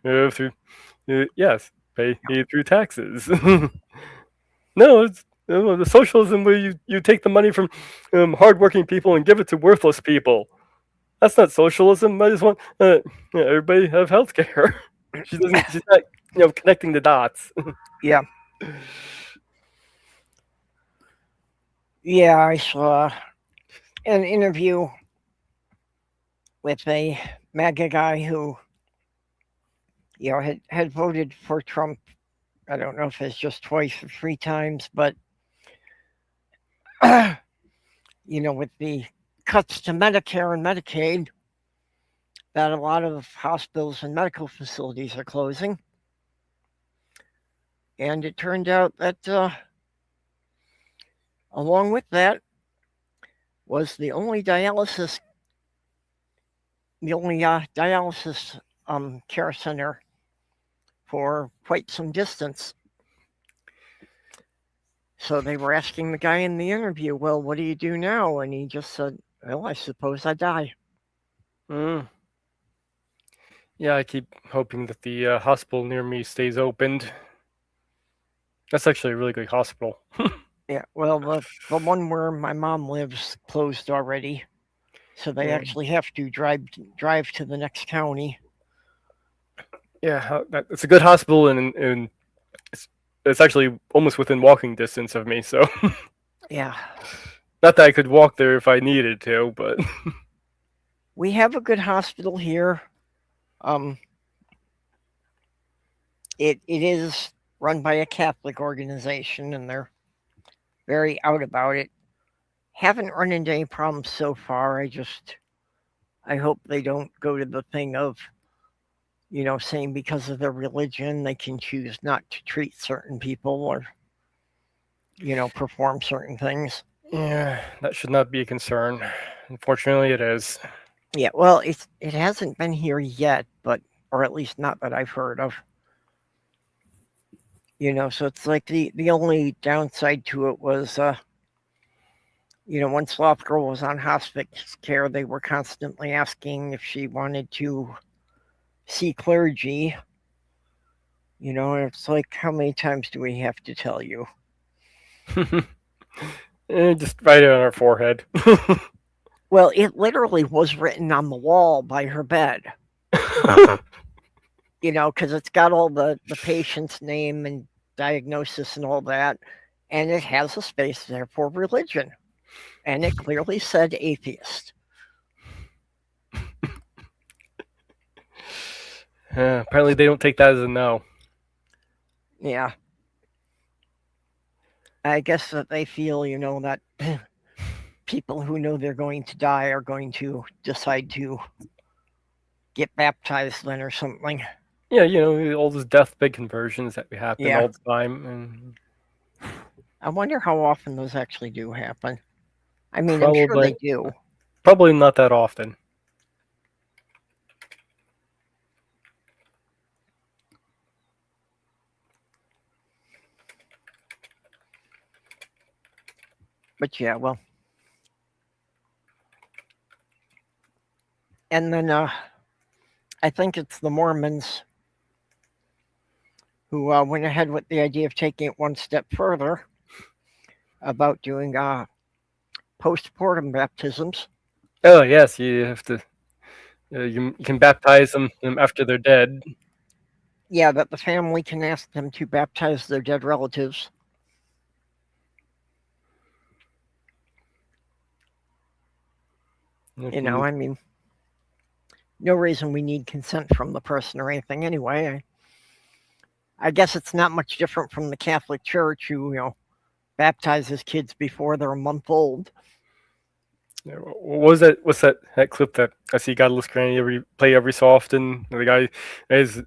yes, pay through taxes. No, it's the socialism where you take the money from hardworking people and give it to worthless people. That's not socialism. I just want everybody have health care. She's not connecting the dots. Yeah. Yeah, I saw an interview with a MAGA guy who, had voted for Trump. I don't know if it's just twice or three times, but with the cuts to Medicare and Medicaid, that a lot of hospitals and medical facilities are closing. And it turned out that along with that was the only dialysis care center for quite some distance. So they were asking the guy in the interview, well, what do you do now? And he just said, well, I suppose I die. Yeah, I keep hoping that the hospital near me stays opened. That's actually a really good hospital. Yeah, well, the one where my mom lives closed already. So they actually have to drive to the next county. Yeah, it's a good hospital, and it's actually almost within walking distance of me. So yeah, not that I could walk there if I needed to, but we have a good hospital here. It is run by a Catholic organization, and they're very out about it. Haven't run into any problems so far. I hope they don't go to the thing of, saying because of their religion they can choose not to treat certain people or, perform certain things. Yeah, that should not be a concern. Unfortunately, it is. Yeah, well, it hasn't been here yet, or at least not that I've heard of. So it's like the only downside to it was, once Sloth Girl was on hospice care, they were constantly asking if she wanted to see clergy. And it's like, how many times do we have to tell you? Just write it on her forehead. Well, it literally was written on the wall by her bed. Because it's got all the patient's name and diagnosis and all that, and it has a space there for religion, and it clearly said atheist. Apparently they don't take that as a no. Yeah, I guess that they feel that people who know they're going to die are going to decide to get baptized then or something. Yeah, all those deathbed conversions that happen all the time. And I wonder how often those actually do happen. I mean, I'm sure they do. Probably not that often. But yeah, well. And then I think it's the Mormons who went ahead with the idea of taking it one step further about doing postmortem baptisms. Oh yes, you have to. You can baptize them after they're dead. Yeah, that the family can ask them to baptize their dead relatives. I mean, no reason we need consent from the person or anything anyway. I guess it's not much different from the Catholic Church, who baptizes kids before they're a month old. Yeah, what was that? What's that clip that I see Godless Granny play every so often? The guy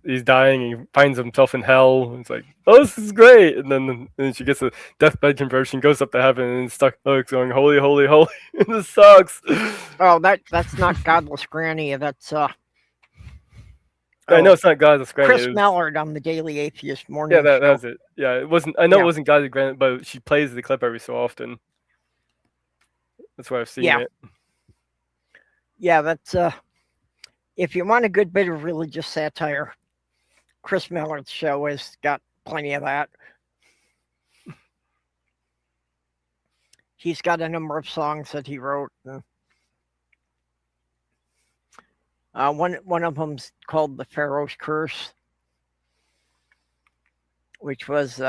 he's dying, he finds himself in hell. It's like, oh, this is great, and then she gets a deathbed conversion, goes up to heaven, and it's stuck. Oh, it's going holy, holy, holy. This sucks. Oh, that's not Godless Granny. That's I know it's not Godless Granny. Chris Mallard on the Daily Atheist morning Yeah, show. that was it. Yeah, it wasn't. I know Yeah. it wasn't Godless Granny, but she plays the clip every so often. That's why I've seen it. Yeah, that's if you want a good bit of religious satire, Chris Mallard's show has got plenty of that. He's got a number of songs that he wrote. One of them's called "The Pharaoh's Curse," which was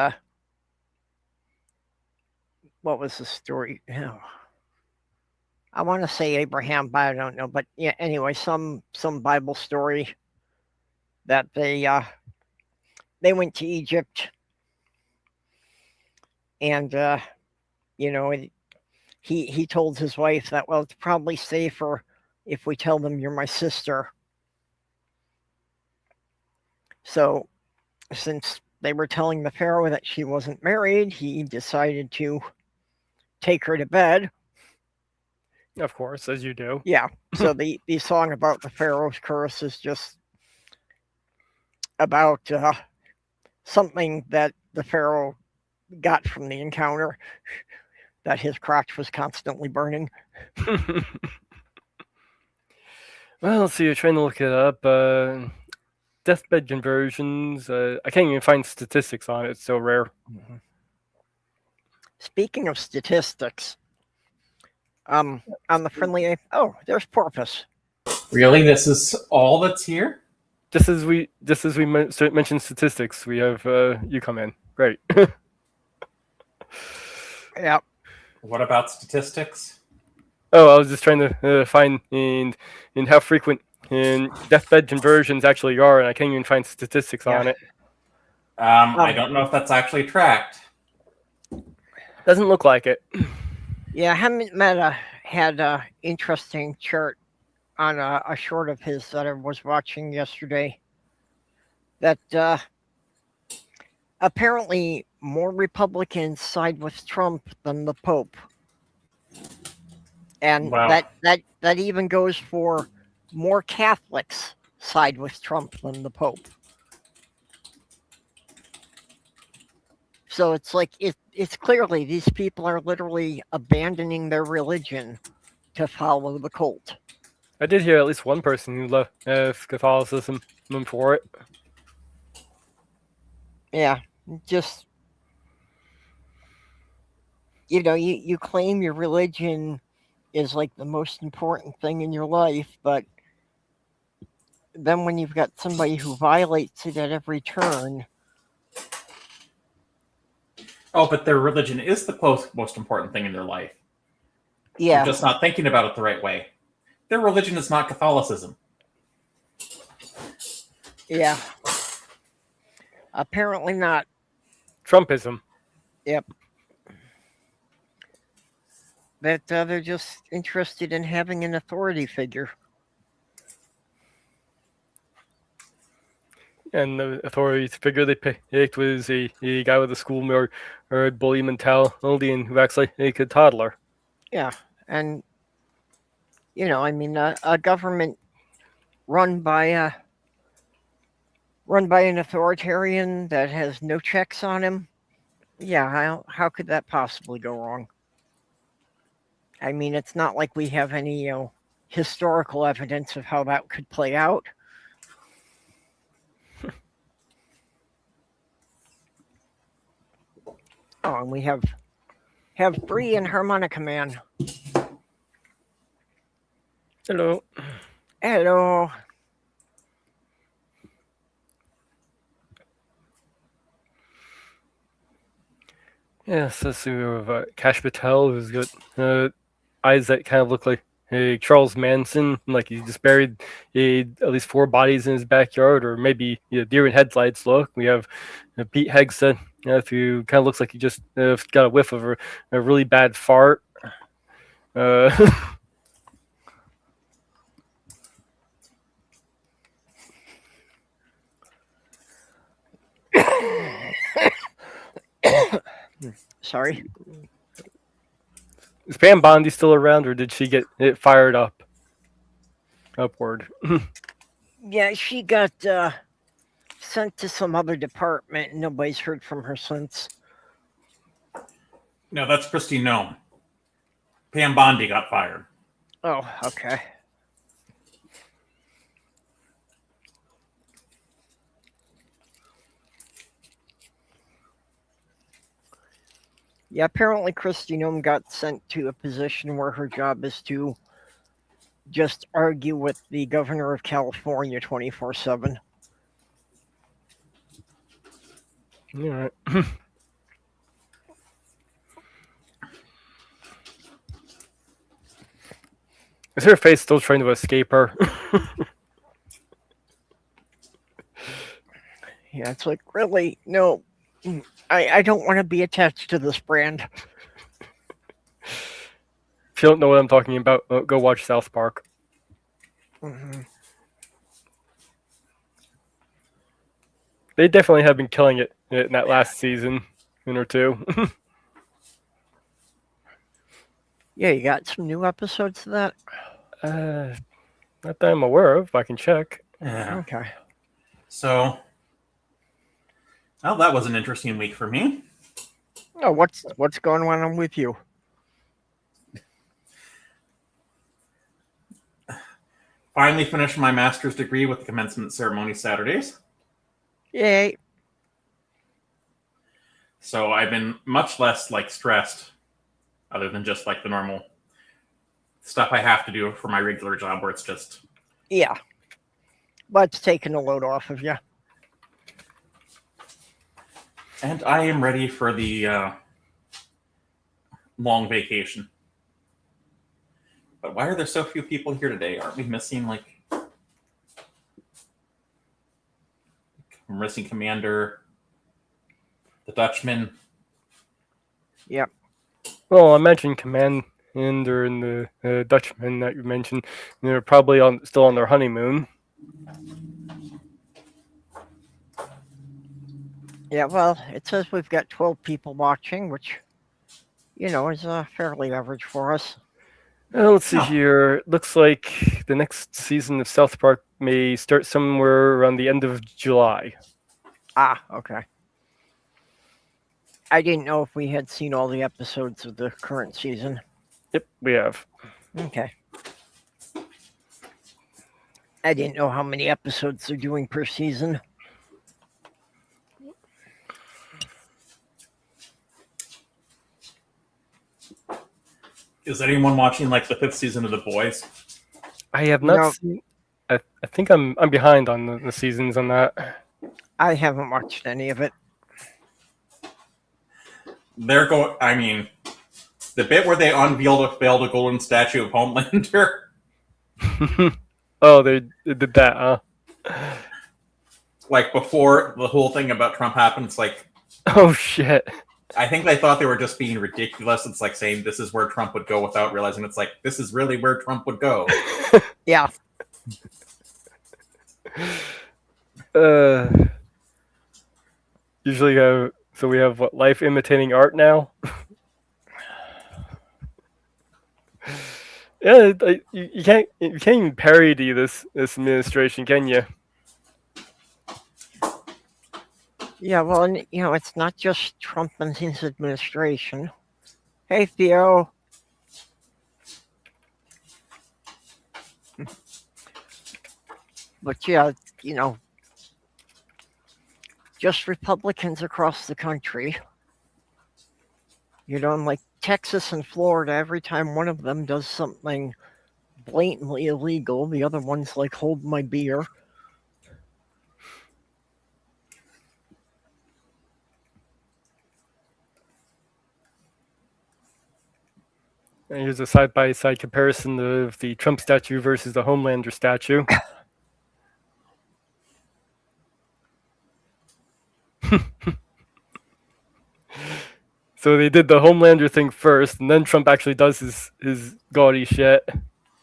what was the story? Oh, I want to say Abraham, but I don't know. But yeah, anyway, some Bible story that they went to Egypt, and he told his wife that, well, it's probably safer if we tell them you're my sister. So since they were telling the Pharaoh that she wasn't married, he decided to take her to bed. Of course, as you do. Yeah. So the song about the Pharaoh's curse is just about something that the Pharaoh got from the encounter, that his crotch was constantly burning. Well, let's see. You're trying to look it up. Deathbed conversions. I can't even find statistics on it. It's so rare. Mm-hmm. Speaking of statistics, on the friendly, there's Porpoise. Really, this is all that's here? Just as we mentioned statistics, we have you come in. Great. Yeah. What about statistics? Oh, I was just trying to find in how frequent in deathbed conversions actually are, and I can't even find statistics on it. I don't know if that's actually tracked. Doesn't look like it. Yeah, MidAmerica had an interesting chart on a short of his that I was watching yesterday. That apparently more Republicans side with Trump than the Pope, and Wow. that even goes for more Catholics side with Trump than the Pope. So it's like it's clearly these people are literally abandoning their religion to follow the cult. I did hear at least one person who left Catholicism for it. Yeah, just you claim your religion is like the most important thing in your life, but then when you've got somebody who violates it at every turn. Oh, but their religion is the most important thing in their life. Yeah. They're just not thinking about it the right way. Their religion is not Catholicism. Yeah. Apparently not. Trumpism. Yep. That they're just interested in having an authority figure. And the authority figure they picked was a guy with a school or bully mentality and who acts like a toddler. Yeah, and a government run by an authoritarian that has no checks on him. Yeah, how could that possibly go wrong? I mean, it's not like we have any historical evidence of how that could play out. Oh, and we have Bree and Harmonica Man. Hello. Hello. Yes, let's see. We have Cash Patel, who's got eyes that kind of look like Charles Manson, like he just buried at least 4 bodies in his backyard, or maybe deer in headlights. Look, we have Pete Hegseth, who kind of looks like he just got a whiff of a really bad fart. Sorry. Is Pam Bondi still around, or did she get it fired upward? Yeah, she got sent to some other department, and nobody's heard from her since. No, that's Christy Nome. Pam Bondi got fired. Oh, okay. Yeah, apparently Christy Nome got sent to a position where her job is to just argue with the governor of California 24/7. All right. Is her face still trying to escape her? Yeah, it's like, really? No, I don't want to be attached to this brand. If you don't know what I'm talking about, go watch South Park. Mm-hmm. They definitely have been killing it in that last season or two. Yeah, you got some new episodes of that? Not that I'm aware of. I can check. Yeah. Okay. So, well, that was an interesting week for me. Oh, what's going on with you? Finally finished my master's degree with the commencement ceremony Saturdays. Yay. So I've been much less stressed, other than just the normal stuff I have to do for my regular job, where it's just Yeah. But it's taking a load off of you. And I am ready for the long vacation. But why are there so few people here today? Aren't we missing we're missing Commander, the Dutchman? Yep. Well, I mentioned Commander and the Dutchman that you mentioned. They're probably still on their honeymoon. Yeah, well, it says we've got 12 people watching, which, is fairly average for us. Let's see No. here. Looks like the next season of South Park may start somewhere around the end of July. Ah, okay. I didn't know if we had seen all the episodes of the current season. Yep, we have. Okay. I didn't know how many episodes they're doing per season. Is anyone watching the 5th season of The Boys? I have not No. seen. I think I'm behind on the seasons on that. I haven't watched any of it. They're going. I mean, the bit where they unveiled a golden statue of Homelander. Oh, they did that, huh? Before the whole thing about Trump happened, it's Oh shit. I think they thought they were just being ridiculous. It's saying this is where Trump would go without realizing it's this is really where Trump would go. Yeah. Usually so we have life imitating art now. Yeah, you can't even parody this administration, can you? Yeah, well, and, it's not just Trump and his administration. Hey, Theo. But yeah, just Republicans across the country. In Texas and Florida, every time one of them does something blatantly illegal, the other one's hold my beer. And here's a side-by-side comparison of the Trump statue versus the Homelander statue. So they did the Homelander thing first, and then Trump actually does his gaudy shit.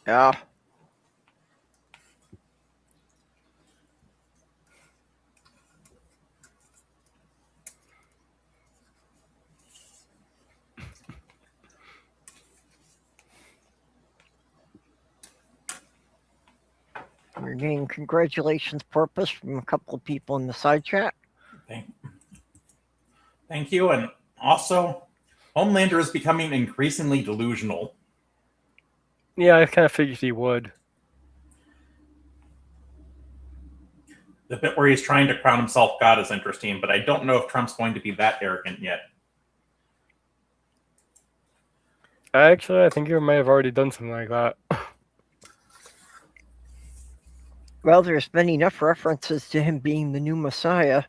Yeah. You're getting congratulations purpose from a couple of people in the side chat. Thank you. And also, Homelander is becoming increasingly delusional. Yeah, I kind of figured he would. The bit where he's trying to crown himself God is interesting, but I don't know if Trump's going to be that arrogant yet. Actually, I think he might have already done something like that. Well, there's been enough references to him being the new Messiah.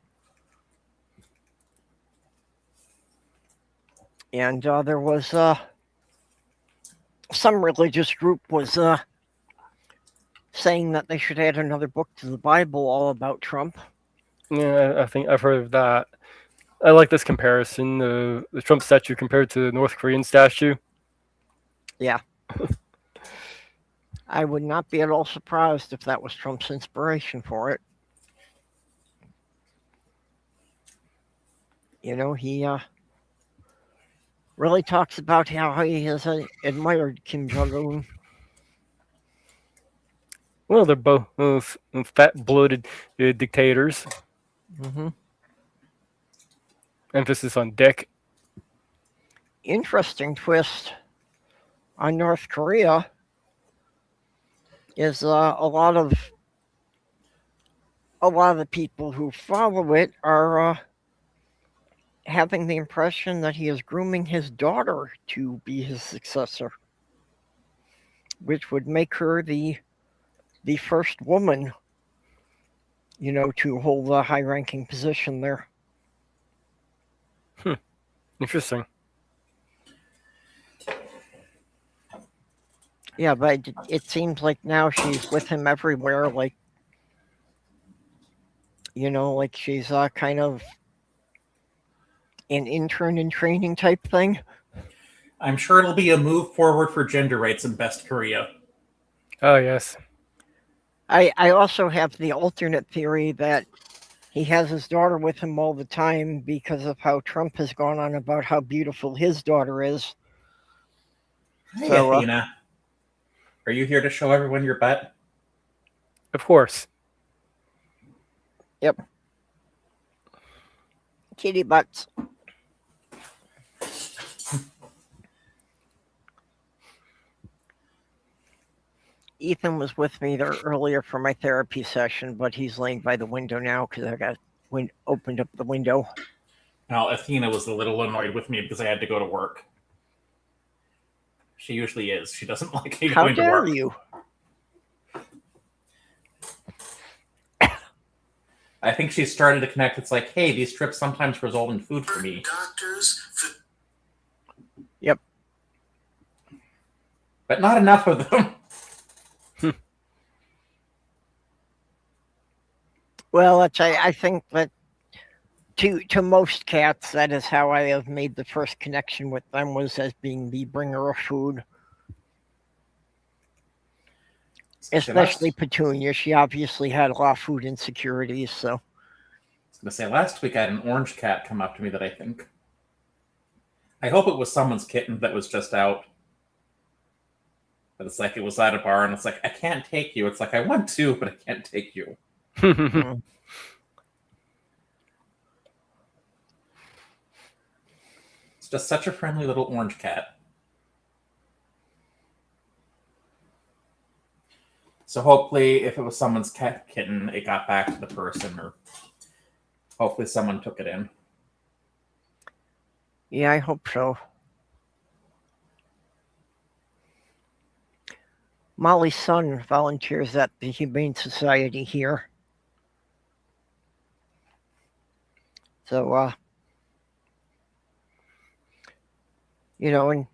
And there was some religious group was saying that they should add another book to the Bible all about Trump. Yeah, I think I've heard of that. I like this comparison, the Trump statue compared to the North Korean statue. Yeah. I would not be at all surprised if that was Trump's inspiration for it. You know, he really talks about how he has admired Kim Jong-un. Well, they're both fat, bloated dictators. Mm-hmm. Emphasis on dick. Interesting twist on North Korea is a lot of the people who follow it are having the impression that he is grooming his daughter to be his successor, which would make her the first woman, you know, to hold a high-ranking position there. Interesting. Yeah, but it seems like now she's with him everywhere, like, you know, like she's kind of an intern in training type thing. I'm sure it'll be a move forward for gender rights in Best Korea. Oh, yes. I also have the alternate theory that he has his daughter with him all the time because of how Trump has gone on about how beautiful his daughter is. Hey, So, Athena. Are you here to show everyone your butt? Of course. Yep. Kitty butts. Ethan was with me there earlier for my therapy session, but he's laying by the window now because I opened up the window. Well, Athena was a little annoyed with me because I had to go to work. She usually is. She doesn't like me How going to dare work. you? I think she started to connect. It's like, hey, these trips sometimes result in food for me. Yep. But not enough of them. Well, I think that to most cats, that is how I have made the first connection with them, was as being the bringer of food. Especially Petunia. She obviously had a lot of food insecurities, so. I was going to say, last week I had an orange cat come up to me that I hope it was someone's kitten that was just out. But it's like, it was at a bar, and it's like, I can't take you. It's like, I want to, but I can't take you. It's just such a friendly little orange cat. So hopefully, if it was someone's kitten, it got back to the person, or hopefully someone took it in. Yeah, I hope so. Molly's son volunteers at the Humane Society here. So, you know, and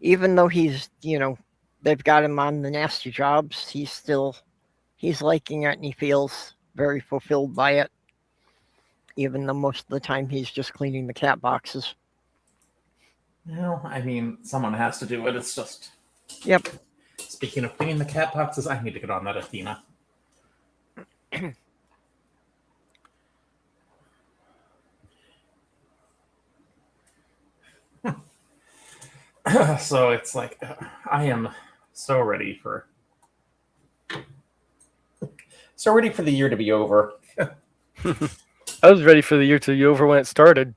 even though he's, they've got him on the nasty jobs, he's liking it and he feels very fulfilled by it, even though most of the time he's just cleaning the cat boxes. Well, I mean, someone has to do it. It's just. Yep. Speaking of cleaning the cat boxes, I need to get on that, Athena. So it's like, I am so ready for the year to be over. I was ready for the year to be over when it started.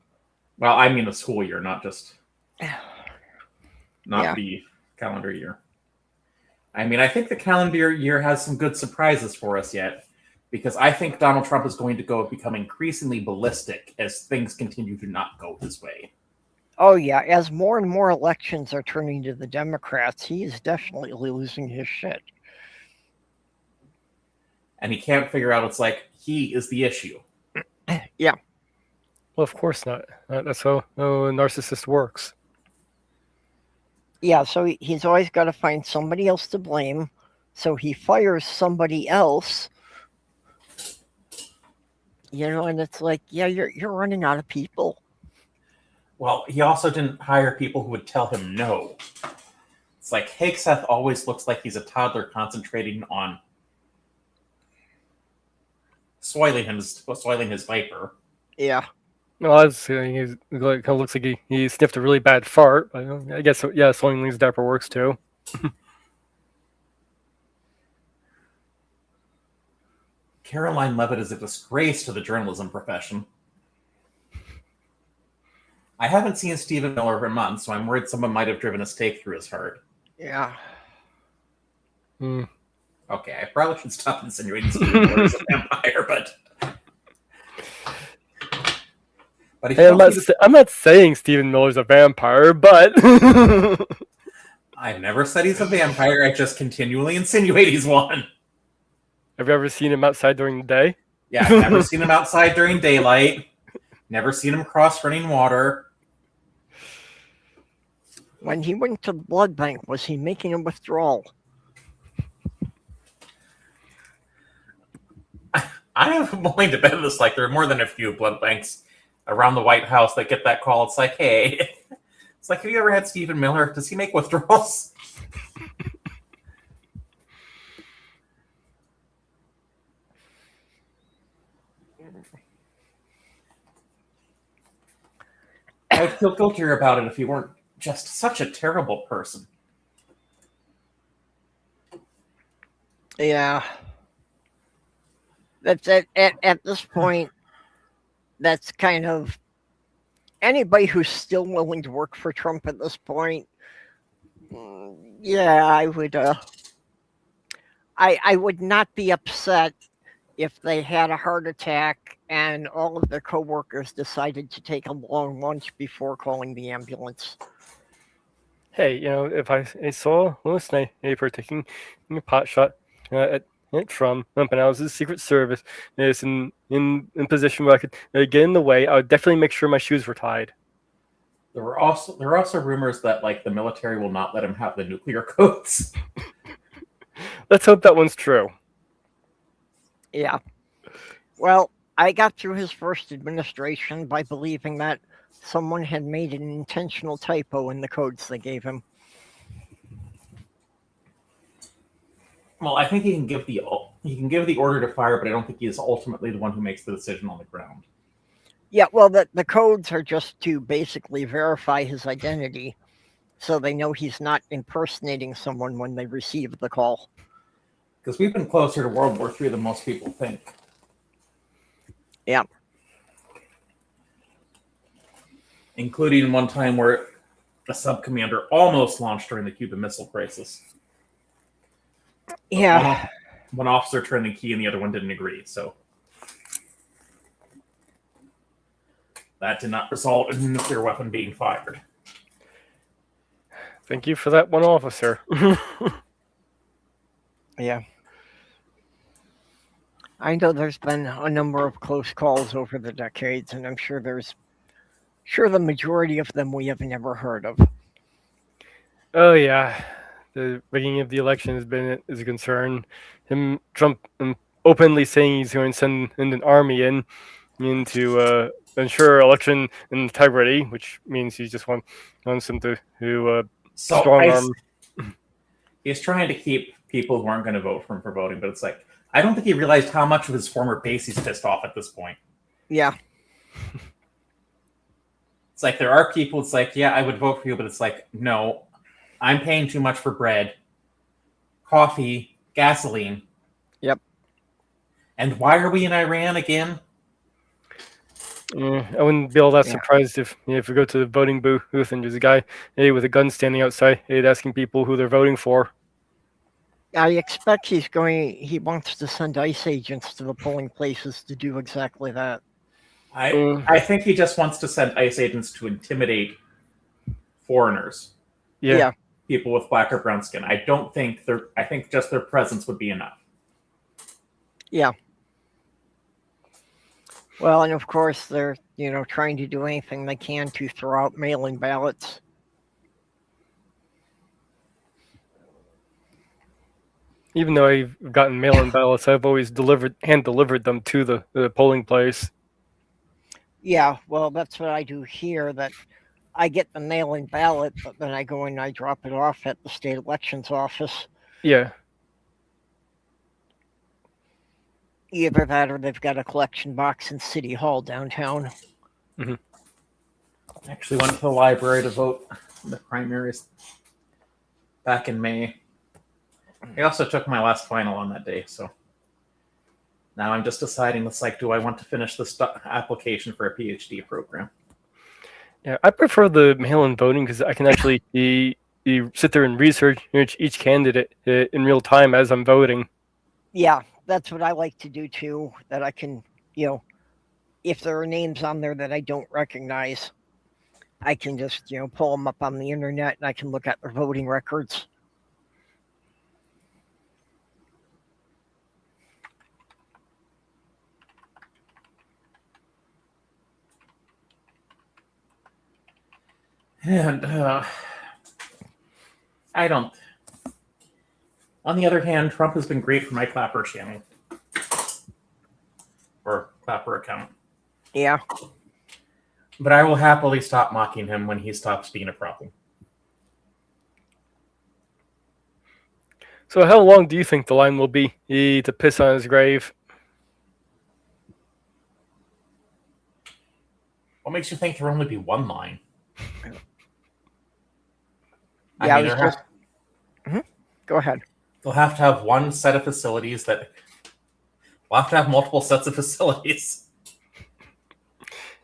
Well, I mean the school year, not just Yeah. the calendar year. I mean, I think the calendar year has some good surprises for us yet, because I think Donald Trump is going to become increasingly ballistic as things continue to not go his way. Oh, yeah. As more and more elections are turning to the Democrats, he is definitely losing his shit. And he can't figure out, it's like, he is the issue. Yeah. Well, of course not. That's how a narcissist works. Yeah, so he's always got to find somebody else to blame. So he fires somebody else. And it's like, yeah, you're running out of people. Well, he also didn't hire people who would tell him no. It's like Hagseth always looks like he's a toddler concentrating on soiling his diaper. Yeah. No, I was saying he kind of looks like he sniffed a really bad fart. But I guess, yeah, soiling his diaper works too. Caroline Levitt is a disgrace to the journalism profession. I haven't seen Stephen Miller in months, so I'm worried someone might have driven a stake through his heart. Yeah. Okay, I probably should stop insinuating Stephen Miller is a vampire, but if Hey, I'm not saying Stephen Miller's a vampire, but I've never said he's a vampire. I just continually insinuate he's one. Have you ever seen him outside during the day? Yeah, I've never seen him outside during daylight. Never seen him cross running water. When he went to the blood bank, was he making a withdrawal? I am willing to bet this. Like, there are more than a few blood banks around the White House that get that call. It's like, hey, it's like, have you ever had Stephen Miller? Does he make withdrawals? I would feel guiltier about it if he weren't just such a terrible person. Yeah. That's at this point, that's kind of anybody who's still willing to work for Trump at this point. Yeah, I would I would not be upset if they had a heart attack and all of their coworkers decided to take a long lunch before calling the ambulance. Hey, if I saw a sniper taking a pot shot at Trump, and I was the Secret Service, is in position where I could get in the way, I would definitely make sure my shoes were tied. There are also rumors that like the military will not let him have the nuclear codes. Let's hope that one's true. Yeah. Well, I got through his first administration by believing that someone had made an intentional typo in the codes they gave him. Well, I think he can give the order to fire, but I don't think he is ultimately the one who makes the decision on the ground. Yeah, well, the codes are just to basically verify his identity, so they know he's not impersonating someone when they receive the call. Because we've been closer to World War III than most people think. Yeah. Including one time where a sub-commander almost launched during the Cuban Missile Crisis. Yeah. One officer turned the key and the other one didn't agree, so that did not result in a nuclear weapon being fired. Thank you for that one officer. Yeah. I know there's been a number of close calls over the decades, and I'm sure the majority of them we have never heard of. Oh yeah, the rigging of the election is a concern. Trump openly saying he's going to send an army in to ensure election integrity, which means he just wants them to So strong arm. he's trying to keep people who aren't going to vote for him for voting, but it's like I don't think he realized how much of his former base he's pissed off at this point. Yeah. It's like there are people. It's like, yeah, I would vote for you, but it's like, no, I'm paying too much for bread, coffee, gasoline. Yep. And why are we in Iran again? I wouldn't be all that surprised if we go to the voting booth and there's a guy with a gun standing outside asking people who they're voting for. I expect he wants to send ICE agents to the polling places to do exactly that. I think he just wants to send ICE agents to intimidate foreigners. Yeah. People with black or brown skin. I think just their presence would be enough. Yeah. Well, and of course they're, trying to do anything they can to throw out mail-in ballots. Even though I've gotten mail-in ballots, I've always hand delivered them to the polling place. Yeah, well, that's what I do here. That I get the mail-in ballot, but then I go and I drop it off at the state elections office. Yeah. Either that, or they've got a collection box in City Hall downtown. Mm-hmm. I actually went to the library to vote in the primaries back in May. I also took my last final on that day, so now I'm just deciding. It's like, do I want to finish this application for a PhD program? Yeah, I prefer the mail-in voting because I can actually you sit there and research each candidate in real time as I'm voting. Yeah, that's what I like to do too. That I can, if there are names on there that I don't recognize, I can just, pull them up on the internet and I can look at their voting records. And I don't. On the other hand, Trump has been great for my Clapper channel or Clapper account. Yeah. But I will happily stop mocking him when he stops being a problem. So how long do you think the line will be to piss on his grave? What makes you think there will only be one line? Yeah, Go ahead. They'll have to have one set of facilities that... We'll have to have multiple sets of facilities.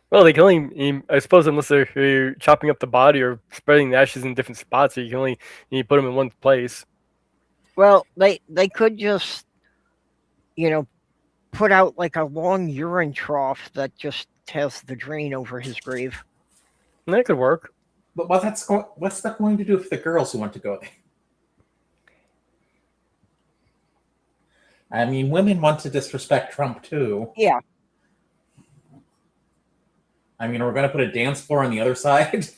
Well, they can only, I suppose, unless they're chopping up the body or spreading the ashes in different spots, so you can only put them in one place. Well, they could just, put out like a long urine trough that just has the drain over his grave. And that could work. But what's that going to do for the girls who want to go there? I mean, women want to disrespect Trump too. Yeah. I mean, we're going to put a dance floor on the other side.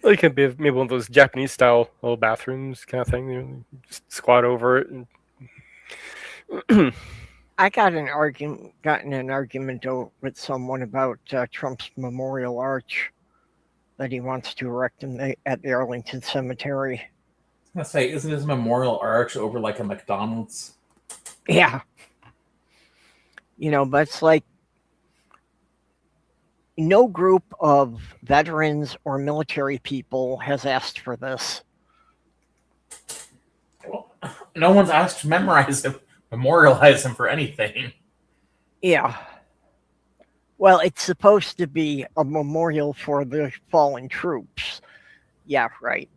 Well, it could be maybe one of those Japanese style little bathrooms kind of thing. Just squat over it. And I got in an argument with someone about Trump's memorial arch that he wants to erect at the Arlington Cemetery. I was going to say, isn't his memorial arch over like a McDonald's? Yeah. But it's like no group of veterans or military people has asked for this. Well, no one's asked to memorialize him for anything. Yeah. Well, it's supposed to be a memorial for the fallen troops. Yeah, right.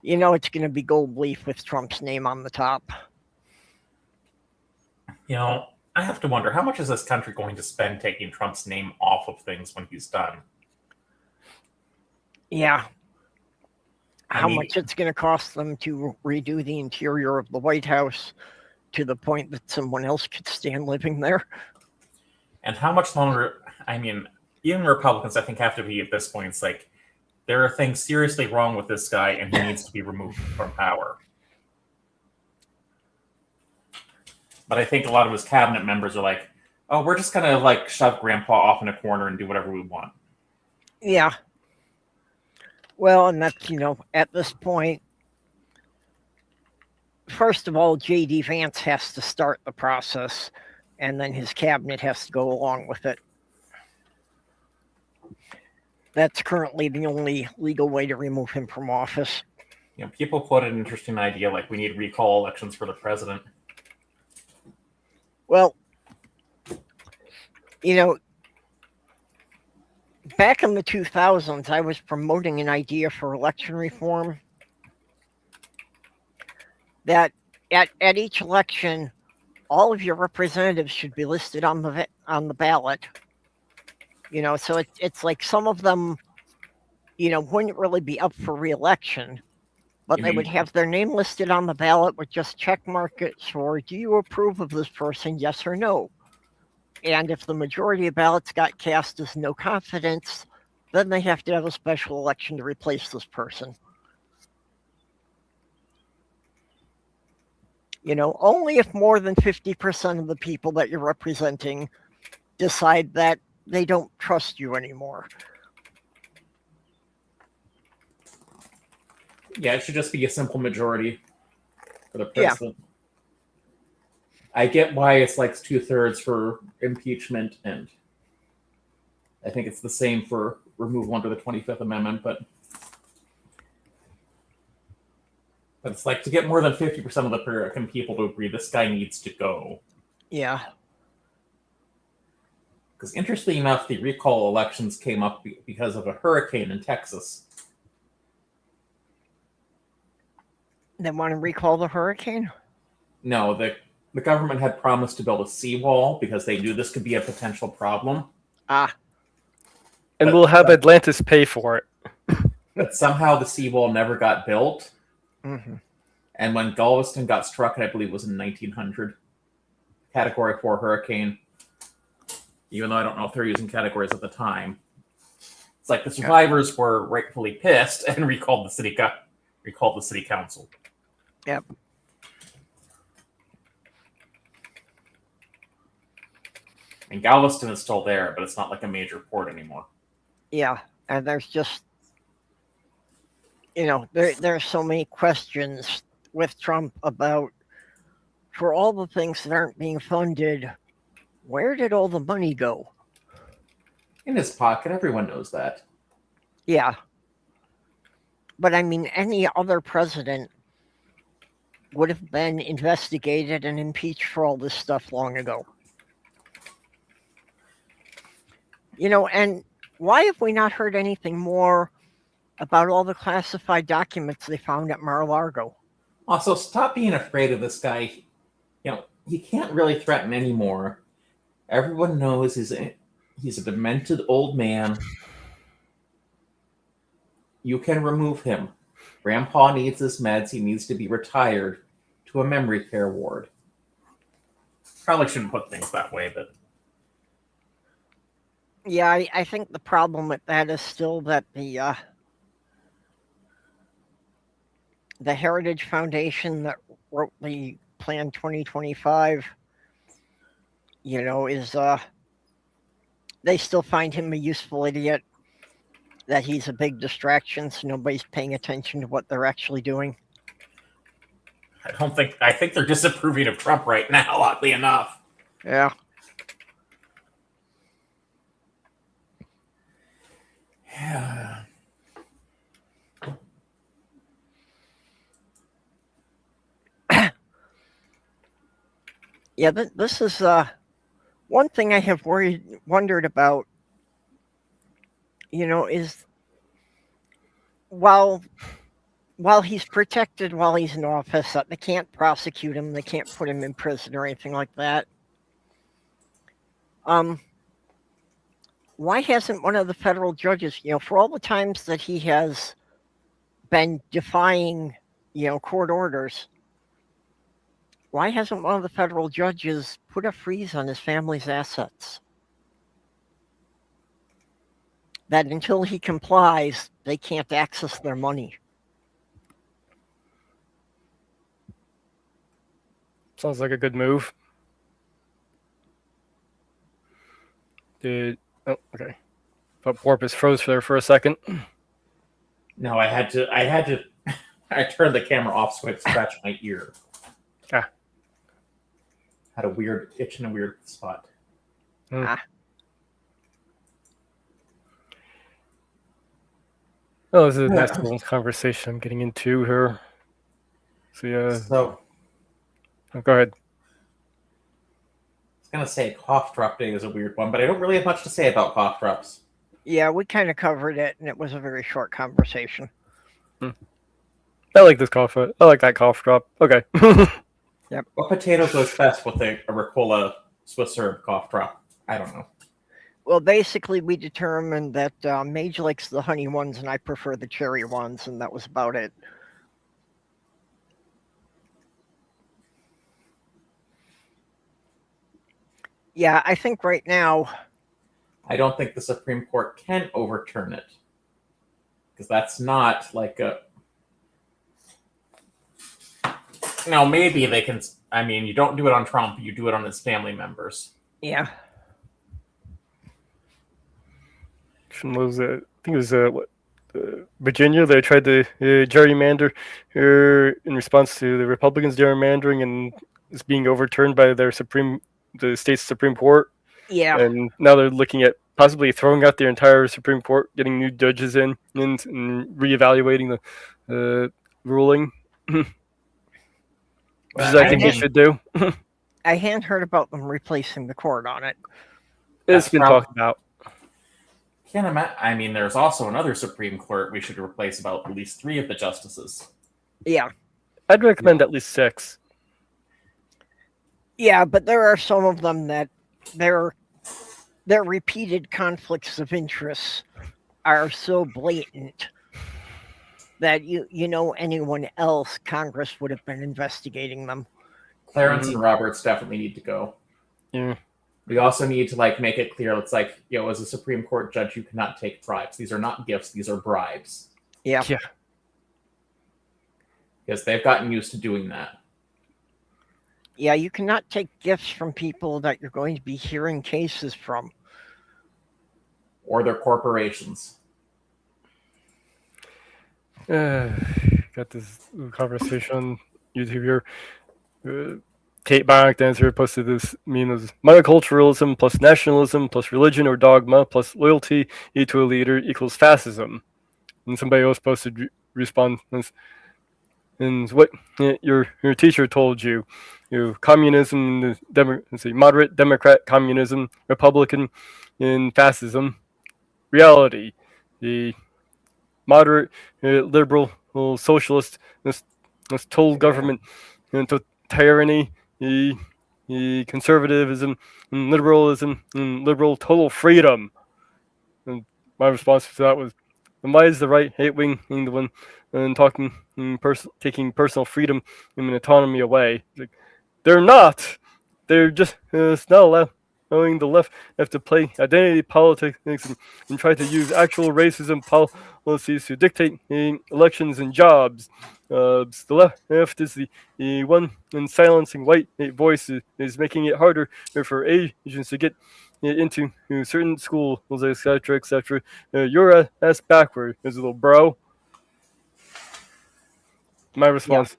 It's going to be gold leaf with Trump's name on the top. I have to wonder, how much is this country going to spend taking Trump's name off of things when he's done? Yeah. How much it's going to cost them to redo the interior of the White House to the point that someone else could stand living there. And how much longer, even Republicans, I think, have to be at this point. It's like there are things seriously wrong with this guy, and he needs to be removed from power. But I think a lot of his cabinet members are like, "Oh, we're just gonna like shove Grandpa off in a corner and do whatever we want." Yeah. Well, and that's, at this point, first of all, J.D. Vance has to start the process, and then his cabinet has to go along with it. That's currently the only legal way to remove him from office. People put an interesting idea like we need recall elections for the president. Well, back in the 2000s, I was promoting an idea for election reform that at each election, all of your representatives should be listed on the ballot. So it's like some of them, wouldn't really be up for re-election, but they would have their name listed on the ballot with just check marks for, do you approve of this person, yes or no? And if the majority of ballots got cast as no confidence, then they have to have a special election to replace this person. Only if more than 50% of the people that you're representing decide that they don't trust you anymore. Yeah, it should just be a simple majority for the president. Yeah. I get why it's like 2/3 for impeachment, and I think it's the same for removal under the 25th Amendment, but it's like to get more than 50% of the American people to agree this guy needs to go. Yeah. Because interestingly enough, the recall elections came up because of a hurricane in Texas. They want to recall the hurricane? No, the government had promised to build a seawall because they knew this could be a potential problem. And we'll have Atlantis pay for it. But somehow the seawall never got built. Mm-hmm. And when Galveston got struck, I believe it was in 1900, Category 4 hurricane, even though I don't know if they're using categories at the time, it's like the survivors were rightfully pissed and recalled the city council. Yep. And Galveston is still there, but it's not like a major port anymore. Yeah, and there's just, there's so many questions with Trump about, for all the things that aren't being funded, where did all the money go? In his pocket, everyone knows that. Yeah. But I mean, any other president would have been investigated and impeached for all this stuff long ago. And why have we not heard anything more about all the classified documents they found at Mar-a-Lago? Also, stop being afraid of this guy. He can't really threaten anymore. Everyone knows he's a demented old man. You can remove him. Grandpa needs his meds. He needs to be retired to a memory care ward. Probably shouldn't put things that way, but... Yeah, I think the problem with that is still that the Heritage Foundation that wrote the Plan 2025, is they still find him a useful idiot, that he's a big distraction, so nobody's paying attention to what they're actually doing. I think they're disapproving of Trump right now, oddly enough. Yeah. Yeah. Yeah, this is one thing I have wondered about, is while he's protected while he's in office, that they can't prosecute him, they can't put him in prison or anything like that. Why hasn't one of the federal judges, for all the times that he has been defying, court orders, why hasn't one of the federal judges put a freeze on his family's assets? that until he complies, they can't access their money. Sounds like a good move. Oh, okay. But Porpoise froze there for a second. No, I had to. I turned the camera off so I'd scratch my ear. Ah. Had a weird itch in a weird spot. Oh, this is a nice little conversation I'm getting into here. So, go ahead. I was gonna say cough drop day is a weird one, but I don't really have much to say about cough drops. Yeah, we kind of covered it, and it was a very short conversation. I like this cough. I like that cough drop. Okay. What potato goes best with a Ricola Swiss herb cough drop? I don't know. Well, basically, we determined that Mage likes the honey ones, and I prefer the cherry ones, and that was about it. Yeah, I think right now, I don't think the Supreme Court can overturn it. Because that's not like a... Now, maybe they can... I mean, you don't do it on Trump, you do it on his family members. yeah. Was I think it was Virginia. They tried to gerrymander in response to the Republicans gerrymandering, and it's being overturned by the state's Supreme Court. Yeah. And now they're looking at possibly throwing out their entire Supreme Court, getting new judges in, and reevaluating the ruling. Which is, I think they should do. I hadn't heard about them replacing the court on it. It's been talked about. Can't imagine. I mean, there's also another Supreme Court we should replace about at least 3 of the justices. Yeah. I'd recommend at least 6. Yeah, but there are some of them that their repeated conflicts of interest are so blatant that you know anyone else, Congress would have been investigating them. Clarence and Roberts definitely need to go. Yeah. We also need to make it clear. It's like, as a Supreme Court judge, you cannot take bribes. These are not gifts; these are bribes. Yeah. Yeah. Because they've gotten used to doing that. Yeah, you cannot take gifts from people that you're going to be hearing cases from. Or their corporations. Got this conversation on YouTube here. Kate Barrington's here posted this meme as monoculturalism plus nationalism plus religion or dogma plus loyalty to a leader equals fascism. And somebody else posted response and what your teacher told you. Communism, moderate Democrat communism, Republican and fascism. Reality, the moderate liberal socialist this total government into tyranny, conservatism, and liberalism, and liberal total freedom. And my response to that was, then why is the right hate wing the one talking taking personal freedom and autonomy away? Like, they're not. They're just not allowing the left have to play identity politics and try to use actual racism policies to dictate elections and jobs. The left is the one in silencing white voice is making it harder for Asians to get into certain schools, etc., etc. Your ass backward, as a little bro. My response.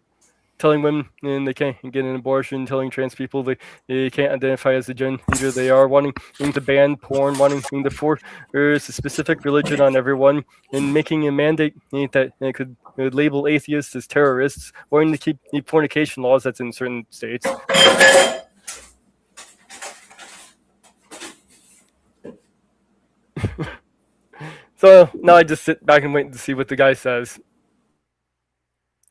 Telling women they can't get an abortion, telling trans people they can't identify as the gender they are, wanting to ban porn, wanting to force a specific religion on everyone, and making a mandate that could label atheists as terrorists, wanting to keep fornication laws that's in certain states. So now I just sit back and wait to see what the guy says.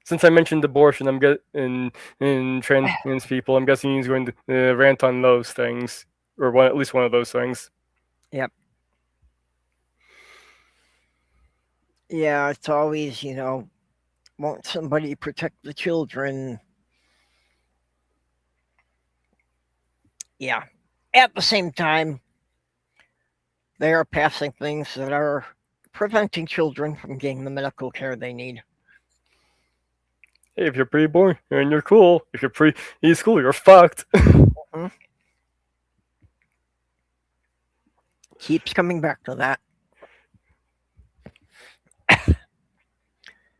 Since I mentioned abortion, I'm getting in trans people. I'm guessing he's going to rant on those things, or at least one of those things. Yep. Yeah, it's always, won't somebody protect the children? Yeah. At the same time, They are passing things that are preventing children from getting the medical care they need. Hey, if you're pre-born and you're cool, if you're pre-school, you're fucked. Mhm. Keeps coming back to that.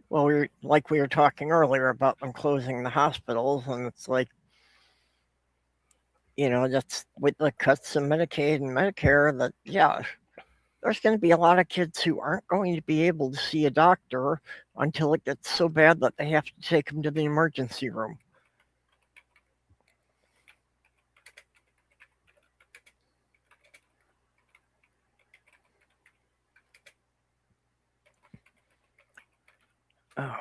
Well, we were talking earlier about them closing the hospitals, and it's like, that's with the cuts in Medicaid and Medicare. That there's going to be a lot of kids who aren't going to be able to see a doctor until it gets so bad that they have to take them to the emergency room. Oh.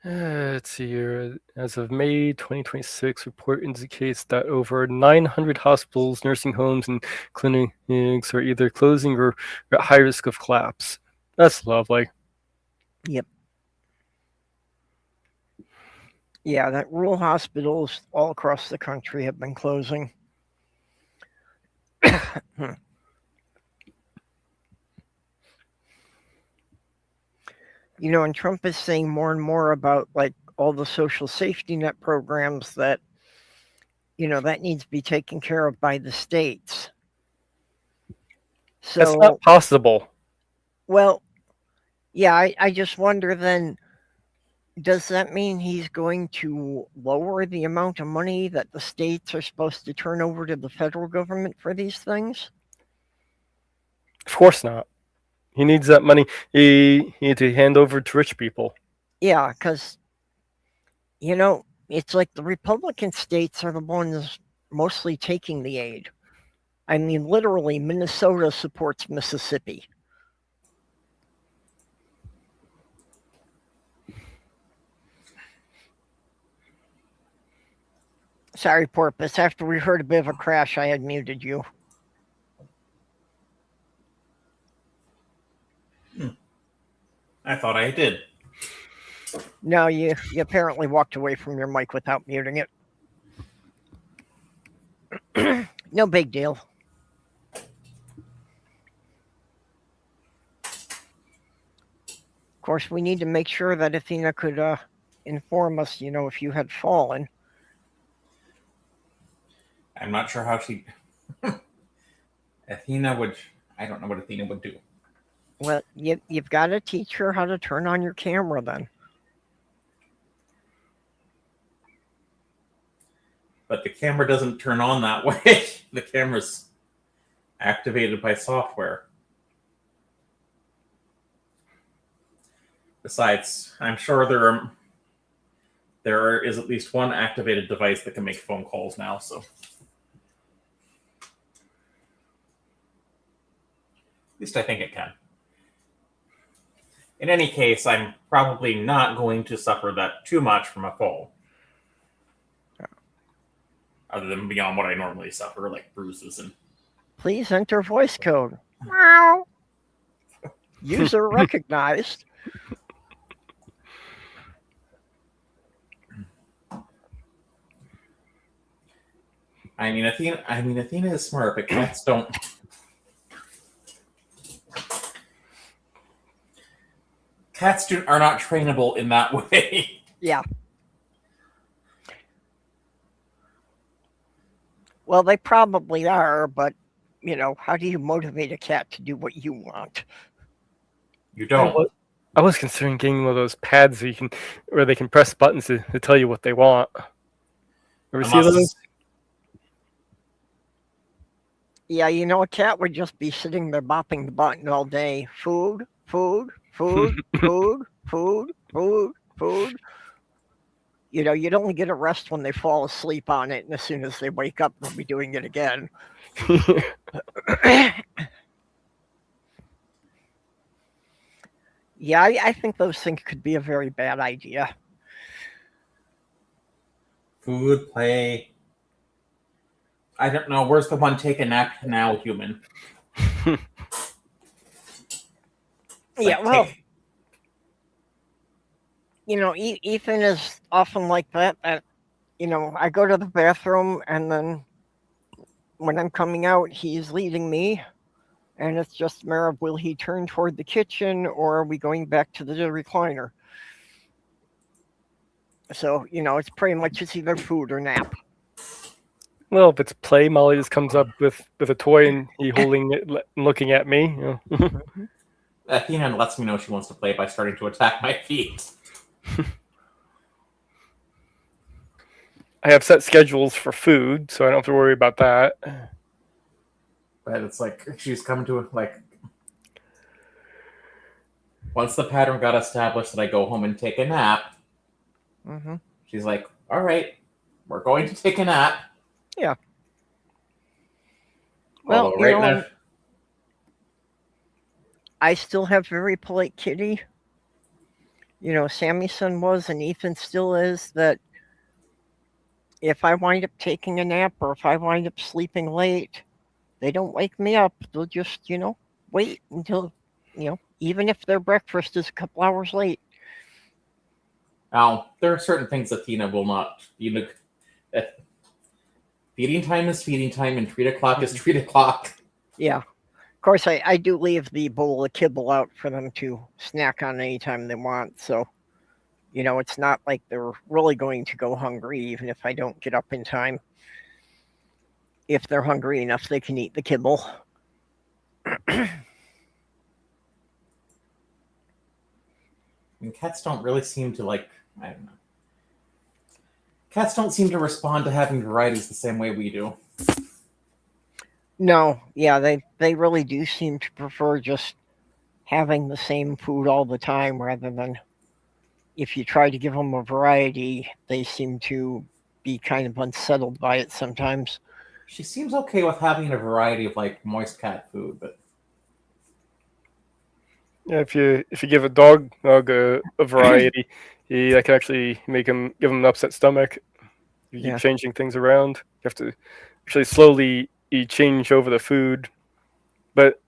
Let's see here. As of May 2026, report indicates that over 900 hospitals, nursing homes, and clinics are either closing or at high risk of collapse. That's lovely. Yep. Yeah, that rural hospitals all across the country have been closing. And Trump is saying more and more about like all the social safety net programs that that needs to be taken care of by the states. That's So, not possible. well, yeah, I just wonder then, does that mean he's going to lower the amount of money that the states are supposed to turn over to the federal government for these things? Of course not. He needs that money. He needs to hand over to rich people. Yeah, because, it's like the Republican states are the ones mostly taking the aid. I mean, literally, Minnesota supports Mississippi. Sorry, Porpoise. After we heard a bit of a crash, I had muted you. I thought I did. No, you apparently walked away from your mic without muting it. No big deal. Of course, we need to make sure that Athena could inform us, if you had fallen. I'm not sure how she. Athena would. I don't know what Athena would do. Well, you've got to teach her how to turn on your camera then. But the camera doesn't turn on that way. The camera's activated by software. Besides, I'm sure there is at least one activated device that can make phone calls now, so. At least I think it can. In any case, I'm probably not going to suffer that too much from a fall. Other than beyond what I normally suffer, like bruises and. Please enter voice code. Meow. User recognized. I mean, Athena is smart, but cats don't. Cats are not trainable in that way. Yeah. Well, they probably are, but how do you motivate a cat to do what you want? You don't. I was considering getting one of those pads where they can press buttons to tell you what they want. Ever see those? Yeah, a cat would just be sitting there bopping the button all day. Food, food, food, food, food, food, food. You'd only get a rest when they fall asleep on it, and as soon as they wake up, they'll be doing it again. Yeah, I think those things could be a very bad idea. Food, play. I don't know. Where's the one take a nap now, human? Yeah, well, Ethan is often like that. I go to the bathroom and then when I'm coming out, he's leading me, and it's just a matter of will he turn toward the kitchen or are we going back to the recliner? So, it's pretty much it's either food or nap. Well, if it's play, Molly just comes up with a toy and he holding it and looking at me. Athena lets me know she wants to play by starting to attack my feet. I have set schedules for food, so I don't have to worry about that. But it's like she's coming to it like once the pattern got established that I go home and take a nap. Mm-hmm. She's like, "All right, we're going to take a nap." Yeah. Well, Although right now, I still have very polite kitty. Sammy's son was and Ethan still is that if I wind up taking a nap or if I wind up sleeping late, they don't wake me up. They'll just, wait until, even if their breakfast is a couple hours late. now there are certain things Athena will not. Feeding time is feeding time, and 3 o'clock is 3 o'clock. Yeah. Of course, I do leave the bowl of kibble out for them to snack on anytime they want. So, it's not like they're really going to go hungry, even if I don't get up in time. If they're hungry enough, they can eat the kibble. And cats don't really seem to I don't know. Cats don't seem to respond to having varieties the same way we do. No, yeah, they really do seem to prefer just having the same food all the time rather than if you try to give them a variety, they seem to be kind of unsettled by it sometimes. She seems okay with having a variety of moist cat food, but Yeah, if you give a dog a variety, that can actually give him an upset stomach. You keep changing things around. You have to actually slowly change over the food. But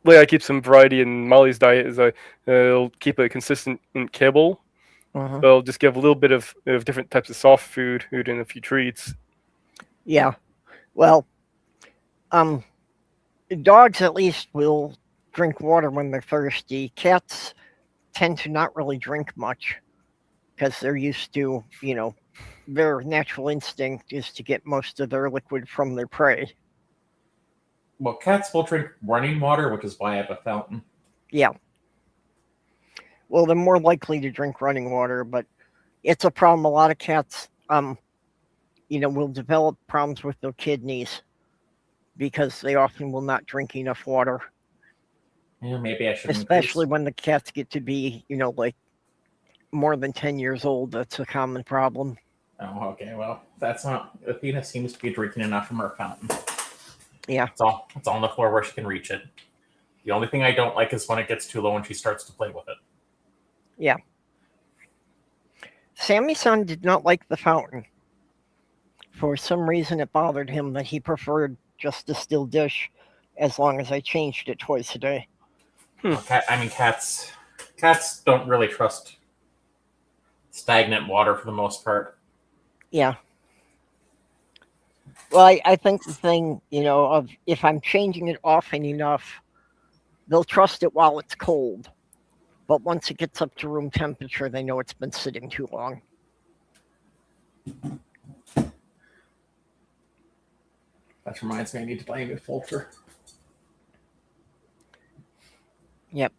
the way I keep some variety in Molly's diet is I'll keep a consistent kibble. Uh-huh. I'll just give a little bit of different types of soft food and a few treats. Yeah. Well, dogs at least will drink water when they're thirsty. Cats tend to not really drink much because they're used to, their natural instinct is to get most of their liquid from their prey. well, cats will drink running water, which is why I have a fountain. Yeah. Well, they're more likely to drink running water, but it's a problem. A lot of cats, will develop problems with their kidneys because they often will not drink enough water. Yeah, maybe I should. Especially when the cats get to be, more than 10 years old. That's a common problem. Oh, okay. Well, that's not. Athena seems to be drinking enough from her fountain. Yeah. It's on the floor where she can reach it. The only thing I don't like is when it gets too low and she starts to play with it. Yeah. Sammy-san did not like the fountain. For some reason, it bothered him that he preferred just a still dish as long as I changed it twice a day. Well, cats don't really trust stagnant water for the most part. Yeah. Well, I think the thing, of if I'm changing it often enough, they'll trust it while it's cold. But once it gets up to room temperature, they know it's been sitting too long. That reminds me, I need to buy a new filter. Yep.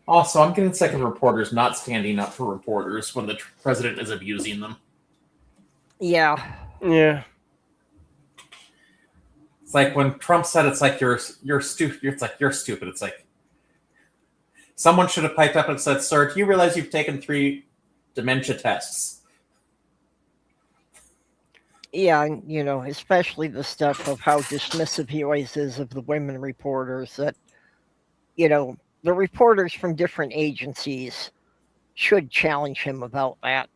Also, I'm getting sick of reporters not standing up for reporters when the president is abusing them. Yeah. Yeah. It's like when Trump said, "It's like you're stupid." It's like you're stupid. It's like someone should have piped up and said, "Sir, do you realize you've taken 3 dementia tests?" Yeah, and, especially the stuff of how dismissive he always is of the women reporters that, the reporters from different agencies should challenge him about that.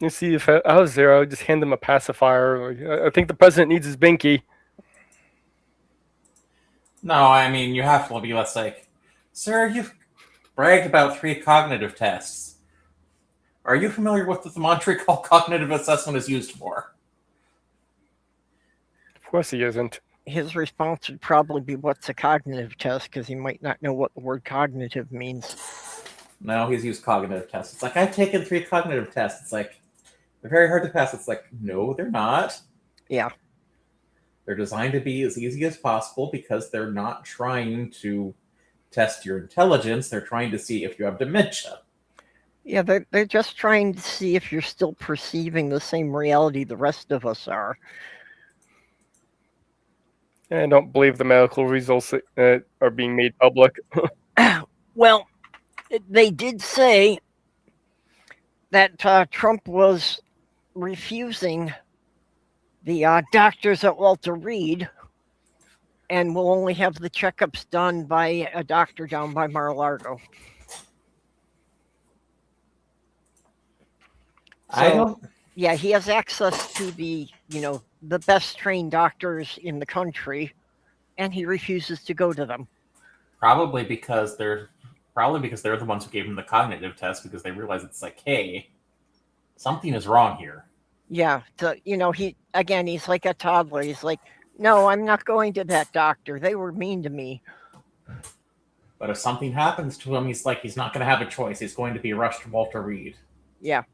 You see, if I was there, I would just hand them a pacifier. I think the president needs his binky. No, I mean, you have to be less like, "Sir, you've bragged about 3 cognitive tests. Are you familiar with what the Montreal cognitive assessment is used for? Of course he isn't. His response would probably be, "What's a cognitive test?" Because he might not know what the word cognitive means. No, he's used cognitive tests. It's like, I've taken 3 cognitive tests. It's like, they're very hard to pass. It's like, no, they're not. Yeah. They're designed to be as easy as possible because they're not trying to test your intelligence. They're trying to see if you have dementia. Yeah, they're just trying to see if you're still perceiving the same reality the rest of us are. I don't believe the medical results are being made public. Well, they did say that Trump was refusing the doctors at Walter Reed and will only have the checkups done by a doctor down by Mar-a-Lago. I don't. Yeah, he has access to the best trained doctors in the country, and he refuses to go to them. Probably because they're the ones who gave him the cognitive test, because they realize it's like, hey, something is wrong here. Yeah, he's like a toddler. He's like, no, I'm not going to that doctor. They were mean to me. But if something happens to him, he's not going to have a choice. He's going to be rushed to Walter Reed. Yeah.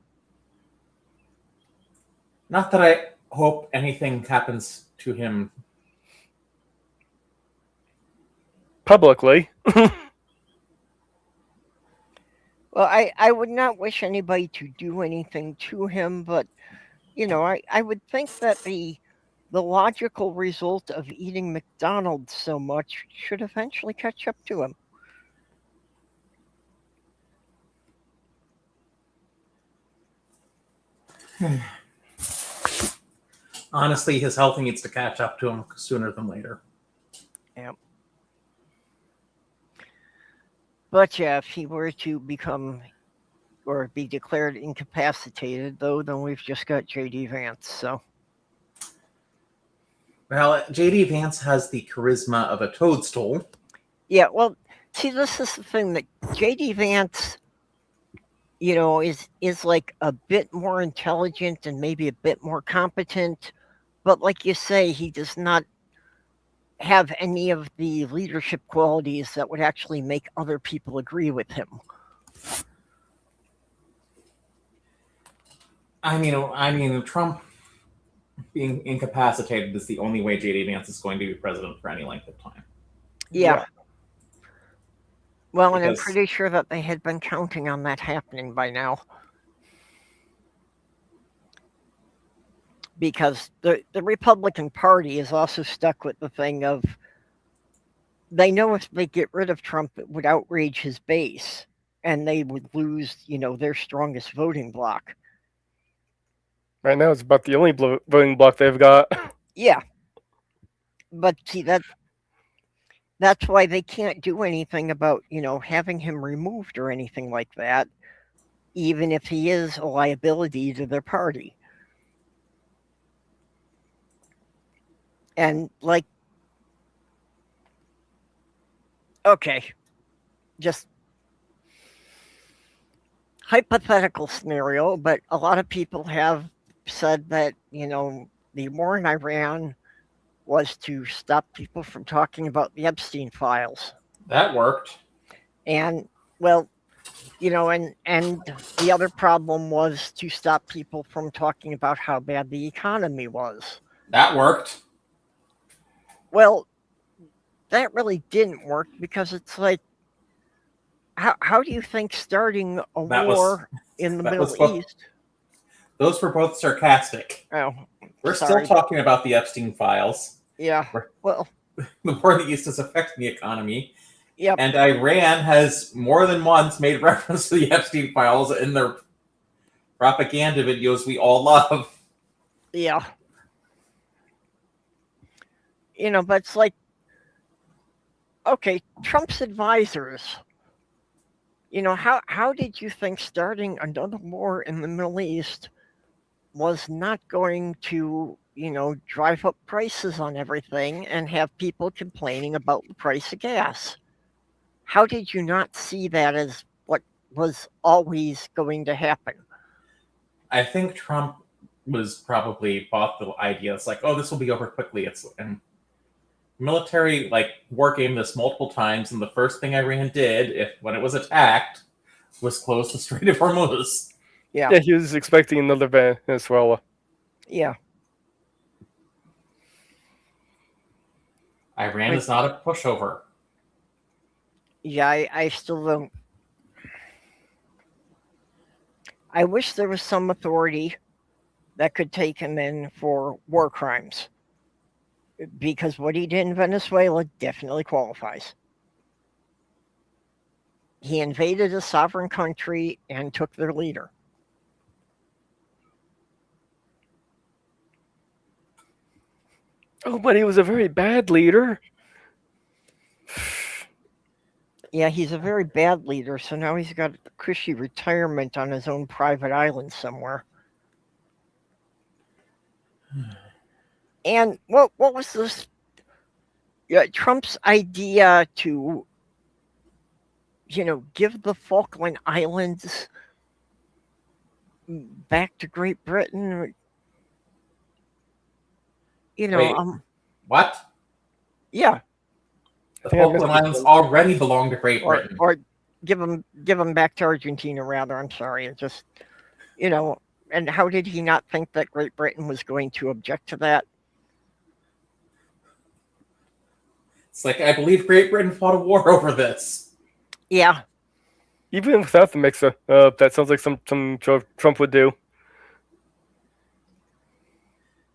Not that I hope anything happens to him Publicly. Well, I would not wish anybody to do anything to him, but I would think that the logical result of eating McDonald's so much should eventually catch up to him. Honestly, his health needs to catch up to him sooner than later. Yeah. But yeah, if he were to become or be declared incapacitated, though, then we've just got J.D. Vance. So. Well, J.D. Vance has the charisma of a toadstool. Yeah, well, see, this is the thing, that J.D. Vance, is like a bit more intelligent and maybe a bit more competent, but like you say, he does not have any of the leadership qualities that would actually make other people agree with him. I mean, Trump being incapacitated is the only way J.D. Vance is going to be president for any length of time. Yeah. Well, and I'm Because- pretty sure that they had been counting on that happening by now. Because the Republican Party is also stuck with the thing of, they know if they get rid of Trump, it would outrage his base, and they would lose, their strongest voting bloc. Right now, it's about the only voting bloc they've got. Yeah. But see, that's why they can't do anything about, having him removed or anything like that, even if he is a liability to their party. And okay, just hypothetical scenario, but a lot of people have said that, the war in Iran was to stop people from talking about the Epstein files. That worked. And, well, and the other problem was to stop people from talking about how bad the economy was. That worked. Well, that really didn't work, because it's like, how do you think starting a war in the Middle East? Those were both sarcastic. Oh, We're sorry. still talking about the Epstein files. Yeah. Well, The war in the East is affecting the economy. yep. And Iran has more than once made reference to the Epstein files in their propaganda videos we all love. Yeah. But it's like, okay, Trump's advisors, how did you think starting another war in the Middle East was not going to, drive up prices on everything and have people complaining about the price of gas? How did you not see that as what was always going to happen? I think Trump was probably bought the idea. It's like, oh, this will be over quickly. And military war game this multiple times, and the first thing Iran did, when it was attacked, was close the Strait of Hormuz. Yeah. Yeah, he was expecting another Venezuela. Yeah. Iran is not a pushover. Yeah, I still don't. I wish there was some authority that could take him in for war crimes, because what he did in Venezuela definitely qualifies. He invaded a sovereign country and took their leader. Oh, but he was a very bad leader. Yeah, he's a very bad leader, so now he's got a cushy retirement on his own private island somewhere. And what was this? Yeah, Trump's idea to, give the Falkland Islands back to Great Britain. Wait, what? Yeah. The Falkland Islands already belong to Great Britain. Or give them back to Argentina, rather. I'm sorry. It just, and how did he not think that Great Britain was going to object to that? It's like, I believe Great Britain fought a war over this. Yeah. Even without the mix-up, that sounds like some Trump would do.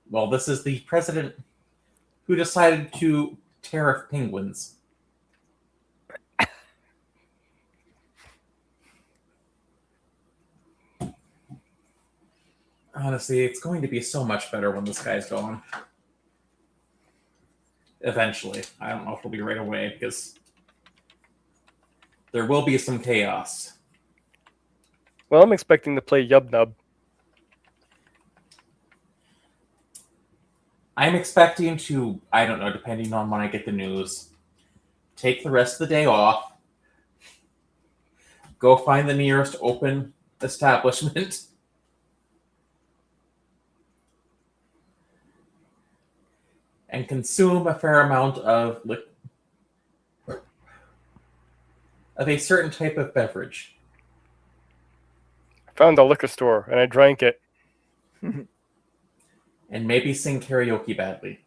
Well, this is the president who decided to tariff penguins. Honestly, it's going to be so much better when this guy's gone. Eventually. I don't know if it'll be right away, because there will be some chaos. Well, I'm expecting to play Yub Nub. I'm expecting to, I don't know, depending on when I get the news, take the rest of the day off, go find the nearest open establishment, and consume a fair amount of a certain type of beverage. I found a liquor store and I drank it. And maybe sing karaoke badly.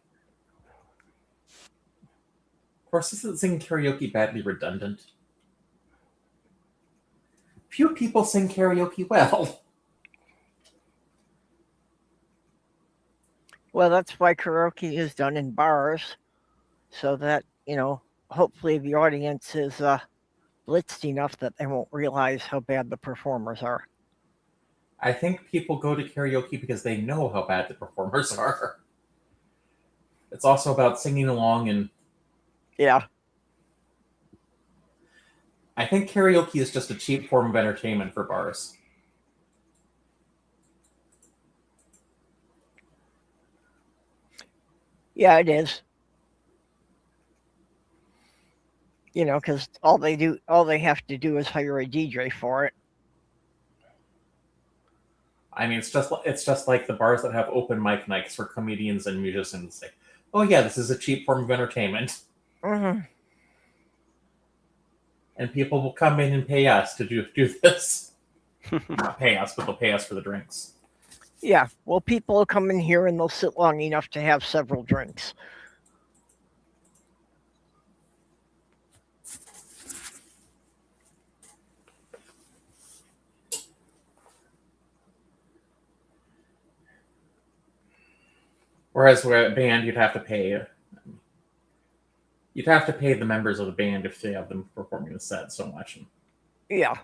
Of course, isn't singing karaoke badly redundant? Few people sing karaoke well. Well, that's why karaoke is done in bars, so that, hopefully the audience is blitzed enough that they won't realize how bad the performers are. I think people go to karaoke because they know how bad the performers are. It's also about singing along, and Yeah. I think karaoke is just a cheap form of entertainment for bars. Yeah, it is. Because all they have to do is hire a DJ for it. I mean, it's just like the bars that have open mic nights for comedians and musicians say, "Oh yeah, this is a cheap form of entertainment," Mm-hmm. and people will come in and pay us to do this. Not pay us, but they'll pay us for the drinks. Yeah. Well, people will come in here and they'll sit long enough to have several drinks. Whereas with a band, you'd have to pay. You'd have to pay the members of the band if they have them performing the set so much. Yeah.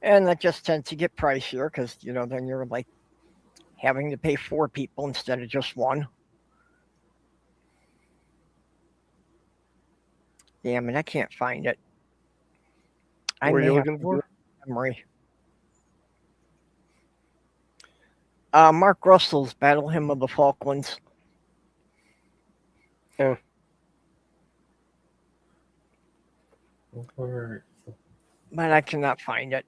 And that just tends to get pricier because, then you're like having to pay 4 people instead of just 1. Damn it, I can't find it. What were you looking for? Memory. Mark Russell's Battle Hymn of the Falklands. Yeah. But I cannot find it.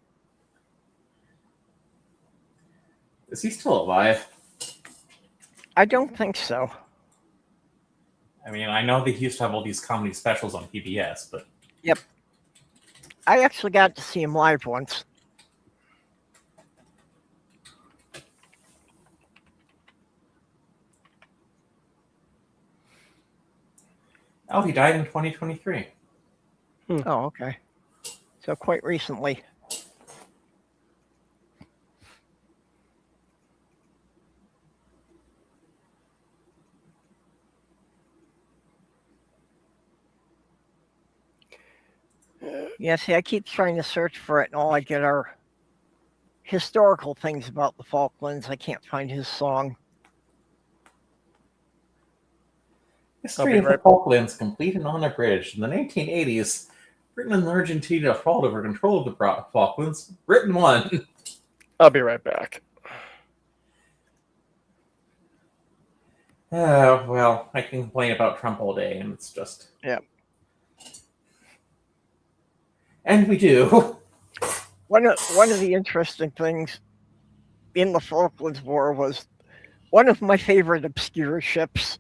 Is he still alive? I don't think so. I mean, I know that he used to have all these comedy specials on PBS, but I actually got to see him live once. oh, he died in 2023. Oh, okay. So quite recently. Yeah, see, I keep trying to search for it, and all I get are historical things about the Falklands. I can't find his song. History of the Falklands, complete and unabridged. In the 1980s, Britain and Argentina fought over control of the Falklands. Britain won. I'll be right back. Well, I can complain about Trump all day, and it's just... Yeah. And we do. One of the interesting things in the Falklands War was one of my favorite obscure ships.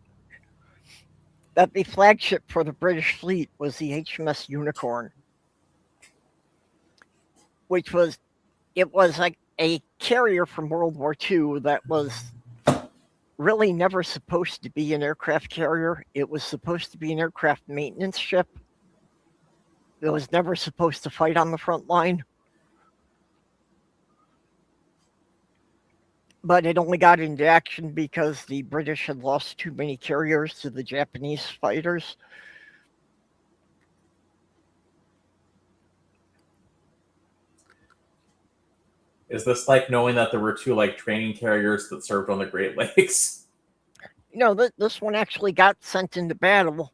That the flagship for the British fleet was the HMS Unicorn, which was like a carrier from World War II that was really never supposed to be an aircraft carrier. It was supposed to be an aircraft maintenance ship. It was never supposed to fight on the front line. But it only got into action because the British had lost too many carriers to the Japanese fighters. Is this like knowing that there were two like training carriers that served on the Great Lakes? No, this one actually got sent into battle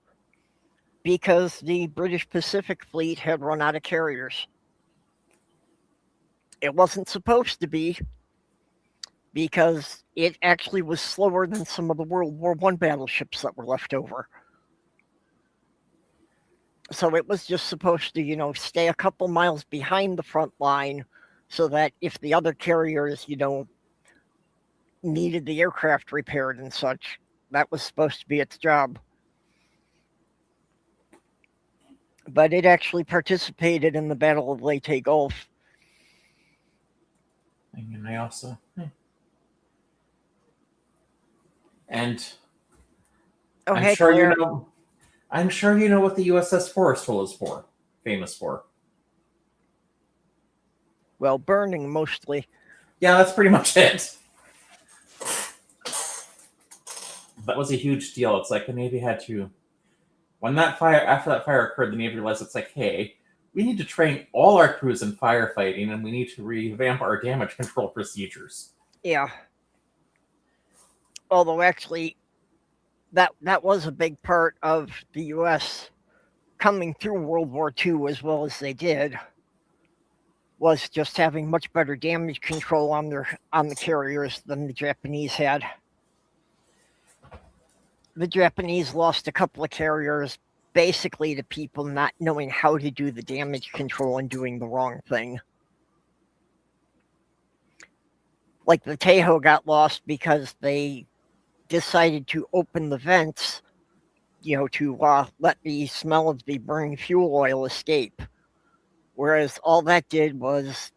because the British Pacific Fleet had run out of carriers. It wasn't supposed to be, because it actually was slower than some of the World War I battleships that were left over. So it was just supposed to, stay a couple miles behind the front line so that if the other carriers, needed the aircraft repaired and such, that was supposed to be its job. But it actually participated in the Battle of Leyte Gulf. And I also... And I'm sure Claire. I'm sure you know what the USS Forrestal is famous for. Well, burning mostly. Yeah, that's pretty much it. That was a huge deal. It's like the Navy had to, after that fire occurred, the Navy realized it's like, hey, we need to train all our crews in firefighting, and we need to revamp our damage control procedures. Yeah. Although actually, that was a big part of the U.S. coming through World War II as well as they did, was just having much better damage control on the carriers than the Japanese had. The Japanese lost a couple of carriers basically to people not knowing how to do the damage control and doing the wrong thing. Like the Tahoe got lost because they decided to open the vents, to let the smell of the burning fuel oil escape. Whereas all that did was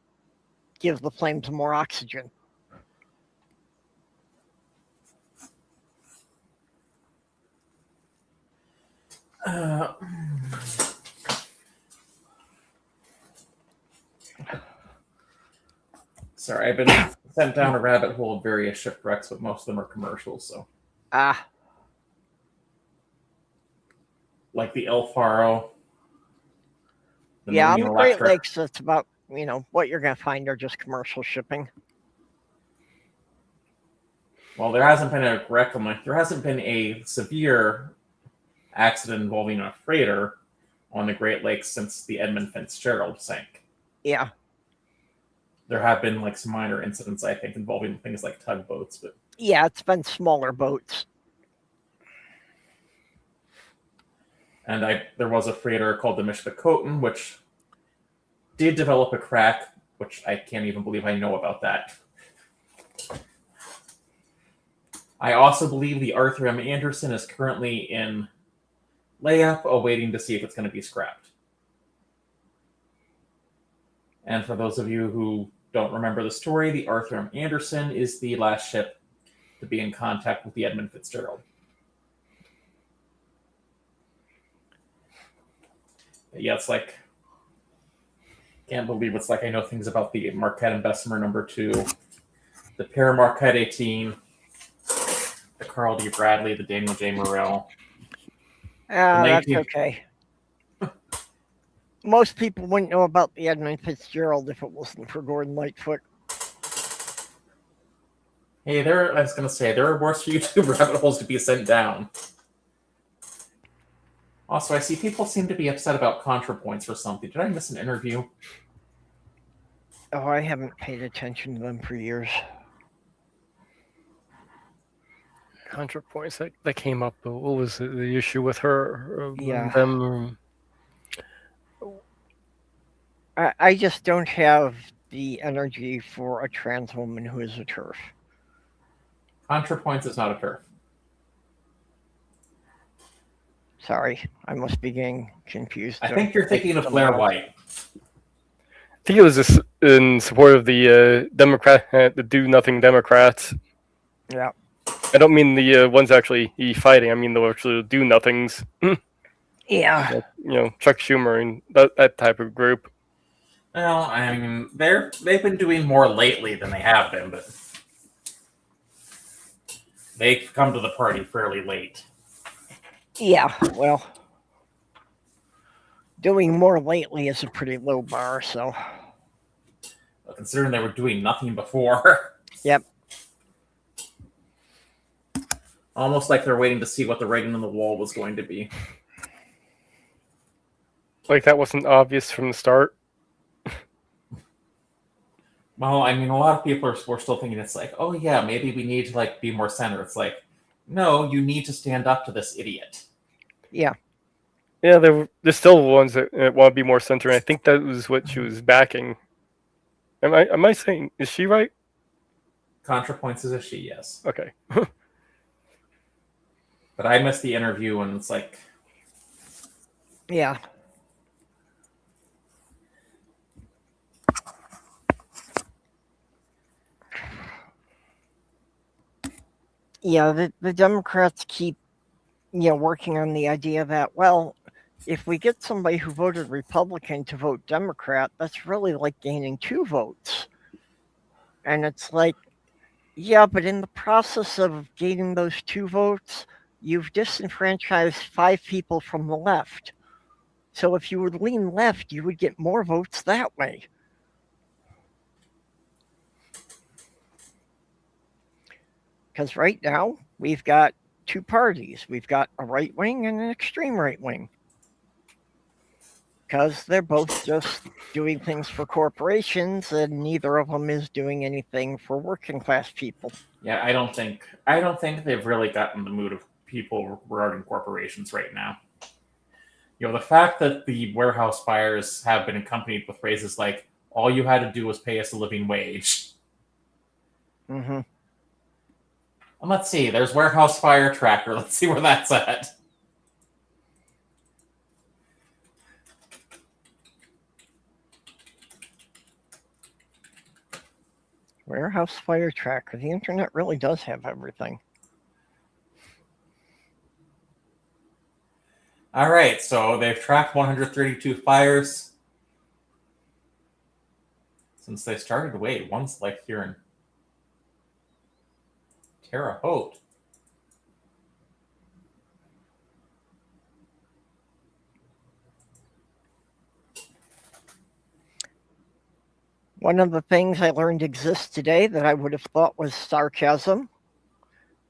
give the flames more oxygen. Sorry, I've been sent down a rabbit hole of various shipwrecks, but most of them are commercials, so. Like the El Faro. On the Great Lakes, it's about, what you're going to find are just commercial shipping. Well, there hasn't been a severe accident involving a freighter on the Great Lakes since the Edmund Fitzgerald sank. Yeah. There have been some minor incidents, I think, involving things like tugboats, but yeah, it's been smaller boats. And there was a freighter called the Mishpacoton, which did develop a crack, which I can't even believe I know about that. I also believe the Arthur M. Anderson is currently in layup, awaiting to see if it's going to be scrapped. And for those of you who don't remember the story, the Arthur M. Anderson is the last ship to be in contact with the Edmund Fitzgerald. But yeah, it's like, can't believe it's like I know things about the Marquette and Bessemer #2, the Paramarquette 18, the Carl D. Bradley, the Daniel J. Morrell. Ah, that's 19 okay. Most people wouldn't know about the Edmund Fitzgerald if it wasn't for Gordon Lightfoot. Hey, I was going to say, there are worse YouTube rabbit holes to be sent down. Also, I see people seem to be upset about ContraPoints or something. Did I miss an interview? Oh, I haven't paid attention to them for years. ContraPoints that came up. What was the issue with her? Yeah. Them. I just don't have the energy for a trans woman who is a TERF. ContraPoints is not a TERF. Sorry, I must be getting confused. I think you're thinking of Blair White. I think it was just in support of the the Do Nothing Democrats. Yeah. I don't mean the ones actually fighting. I mean the actual Do Nothings. Yeah. Chuck Schumer and that type of group. Well, I mean, they've been doing more lately than they have been, but they've come to the party fairly late. Yeah, well, doing more lately is a pretty low bar, so. But considering they were doing nothing before. Yep. Almost like they're waiting to see what the writing on the wall was going to be. Like that wasn't obvious from the start. Well, I mean, a lot of people were still thinking it's like, oh yeah, maybe we need to be more center. It's like, no, you need to stand up to this idiot. Yeah. Yeah, there's still ones that want to be more center. And I think that was what she was backing. Am I saying, is she right? ContraPoints is a she, yes. Okay. But I missed the interview, and it's like, yeah. Yeah, the Democrats keep, working on the idea that, well, if we get somebody who voted Republican to vote Democrat, that's really like gaining 2 votes. And it's like, yeah, but in the process of gaining those 2 votes, you've disenfranchised 5 people from the left. So if you would lean left, you would get more votes that way. Because right now, we've got 2 parties. We've got a right wing and an extreme right wing. Because they're both just doing things for corporations, and neither of them is doing anything for working class people. Yeah, I don't think they've really gotten the mood of people regarding corporations right now. The fact that the warehouse fires have been accompanied with phrases like, all you had to do was pay us a living wage. Mm-hmm. And let's see, there's Warehouse Fire Tracker. Let's see where that's at. Warehouse Fire Tracker. The internet really does have everything. All right, so they've tracked 132 fires since they started. Wait, one's like here in Terre Haute. One of the things I learned exists today that I would have thought was sarcasm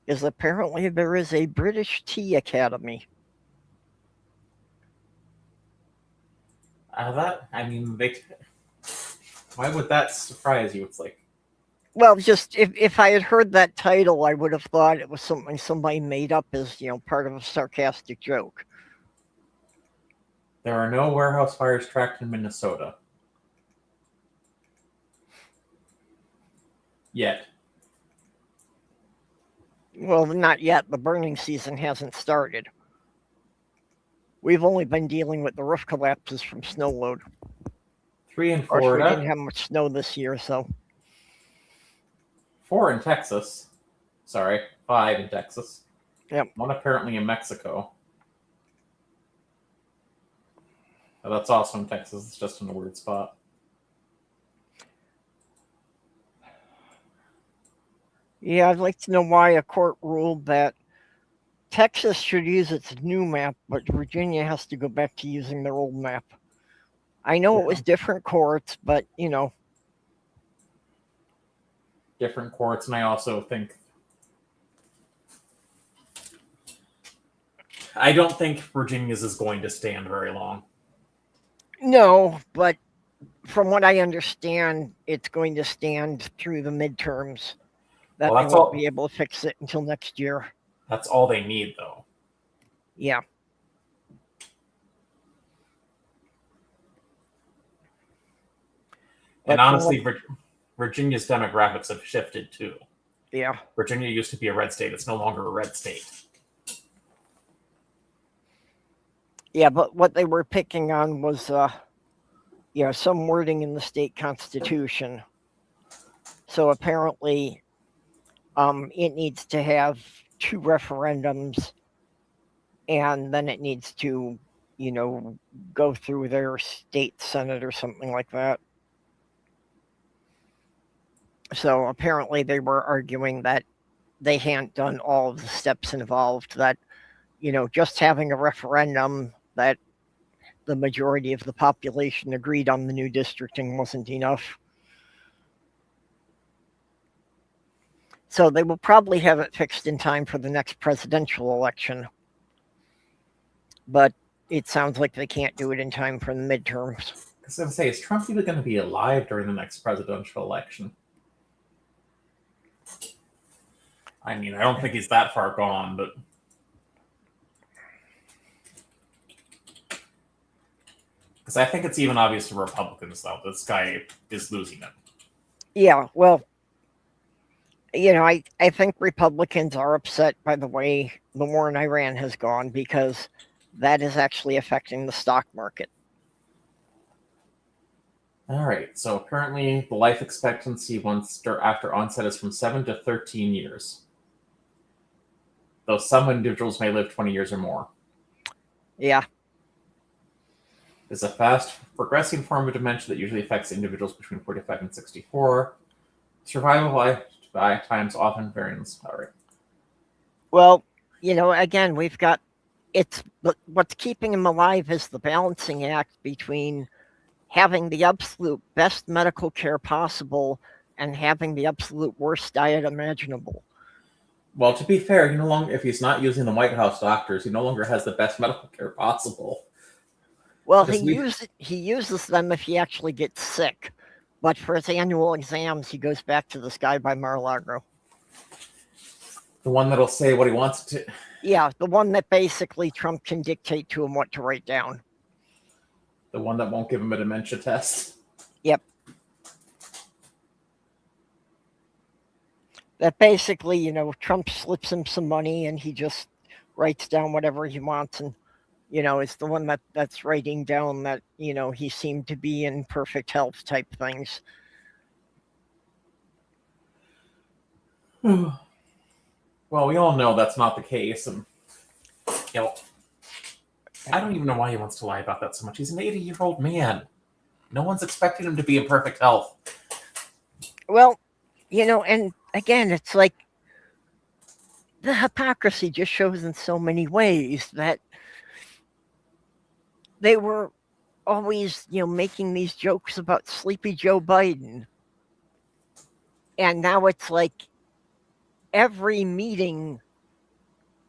is apparently there is a British Tea Academy. Why would that surprise you? It's like, well, just if I had heard that title, I would have thought it was something somebody made up as, part of a sarcastic joke. There are no warehouse fires tracked in Minnesota. Yet. Well, not yet. The burning season hasn't started. We've only been dealing with the roof collapses from snow load. 3 in Of course, we didn't Florida, have much snow this year, so 4 in Texas. Sorry, 5 in Texas. Yep. 1 apparently in Mexico. Oh, that's also in Texas. It's just in a weird spot. yeah, I'd like to know why a court ruled that Texas should use its new map, but Virginia has to go back to using their old map. I know it was different courts, but Different courts, and I also think I don't think Virginia's is going to stand very long. no, but from what I understand, it's going to stand through the midterms. That Well, they won't be able to fix it until next year. That's all they need, though. Yeah. And honestly, Virginia's demographics have shifted too. Yeah. Virginia used to be a red state. It's no longer a red state. Yeah, but what they were picking on was, some wording in the state constitution. So apparently, it needs to have 2 referendums, and then it needs to, go through their state senate or something like that. So apparently, they were arguing that they hadn't done all of the steps involved, that, just having a referendum that the majority of the population agreed on the new districting wasn't enough. So they will probably have it fixed in time for the next presidential election. But it sounds like they can't do it in time for the midterms. I was going to say, is Trump even going to be alive during the next presidential election? I mean, I don't think he's that far gone, but because I think it's even obvious to Republicans, though, this guy is losing it. Yeah, well, I think Republicans are upset by the way the war in Iran has gone, because that is actually affecting the stock market. All right, so apparently the life expectancy after onset is from 7 to 13 years. Though some individuals may live 20 years or more. Yeah. It's a fast progressing form of dementia that usually affects individuals between 45 and 64. Survival lifetimes often varies. All right. Well, again, we've got what's keeping him alive is the balancing act between having the absolute best medical care possible and having the absolute worst diet imaginable. Well, to be fair, if he's not using the White House doctors, he no longer has the best medical care possible. Well, he uses them if he actually gets sick, but for his annual exams, he goes back to this guy by Mar-a-Lago. The one that'll say what he wants to. Yeah, the one that basically Trump can dictate to him what to write down. The one that won't give him a dementia test. Yep. That basically, Trump slips him some money and he just writes down whatever he wants, and it's the one that's writing down that he seemed to be in perfect health type things. Well, we all know that's not the case, and I don't even know why he wants to lie about that so much. He's an 80-year-old man. No one's expecting him to be in perfect health. Well, and again, it's like the hypocrisy just shows in so many ways that they were always, making these jokes about sleepy Joe Biden. And now it's like every meeting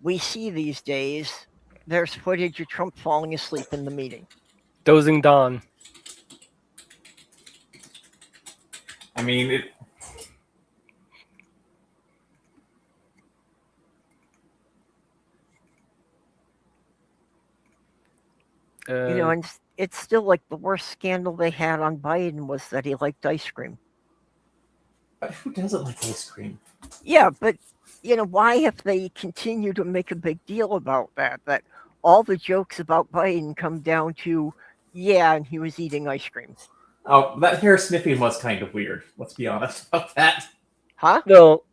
we see these days, there's footage of Trump falling asleep in the meeting. Dozing Don. I mean, and it's still like the worst scandal they had on Biden was that he liked ice cream. But who doesn't like ice cream? Yeah, but why if they continue to make a big deal about that all the jokes about Biden come down to, yeah, and he was eating ice cream. Oh, that hair sniffing was kind of weird. Let's be honest about that. Huh? No,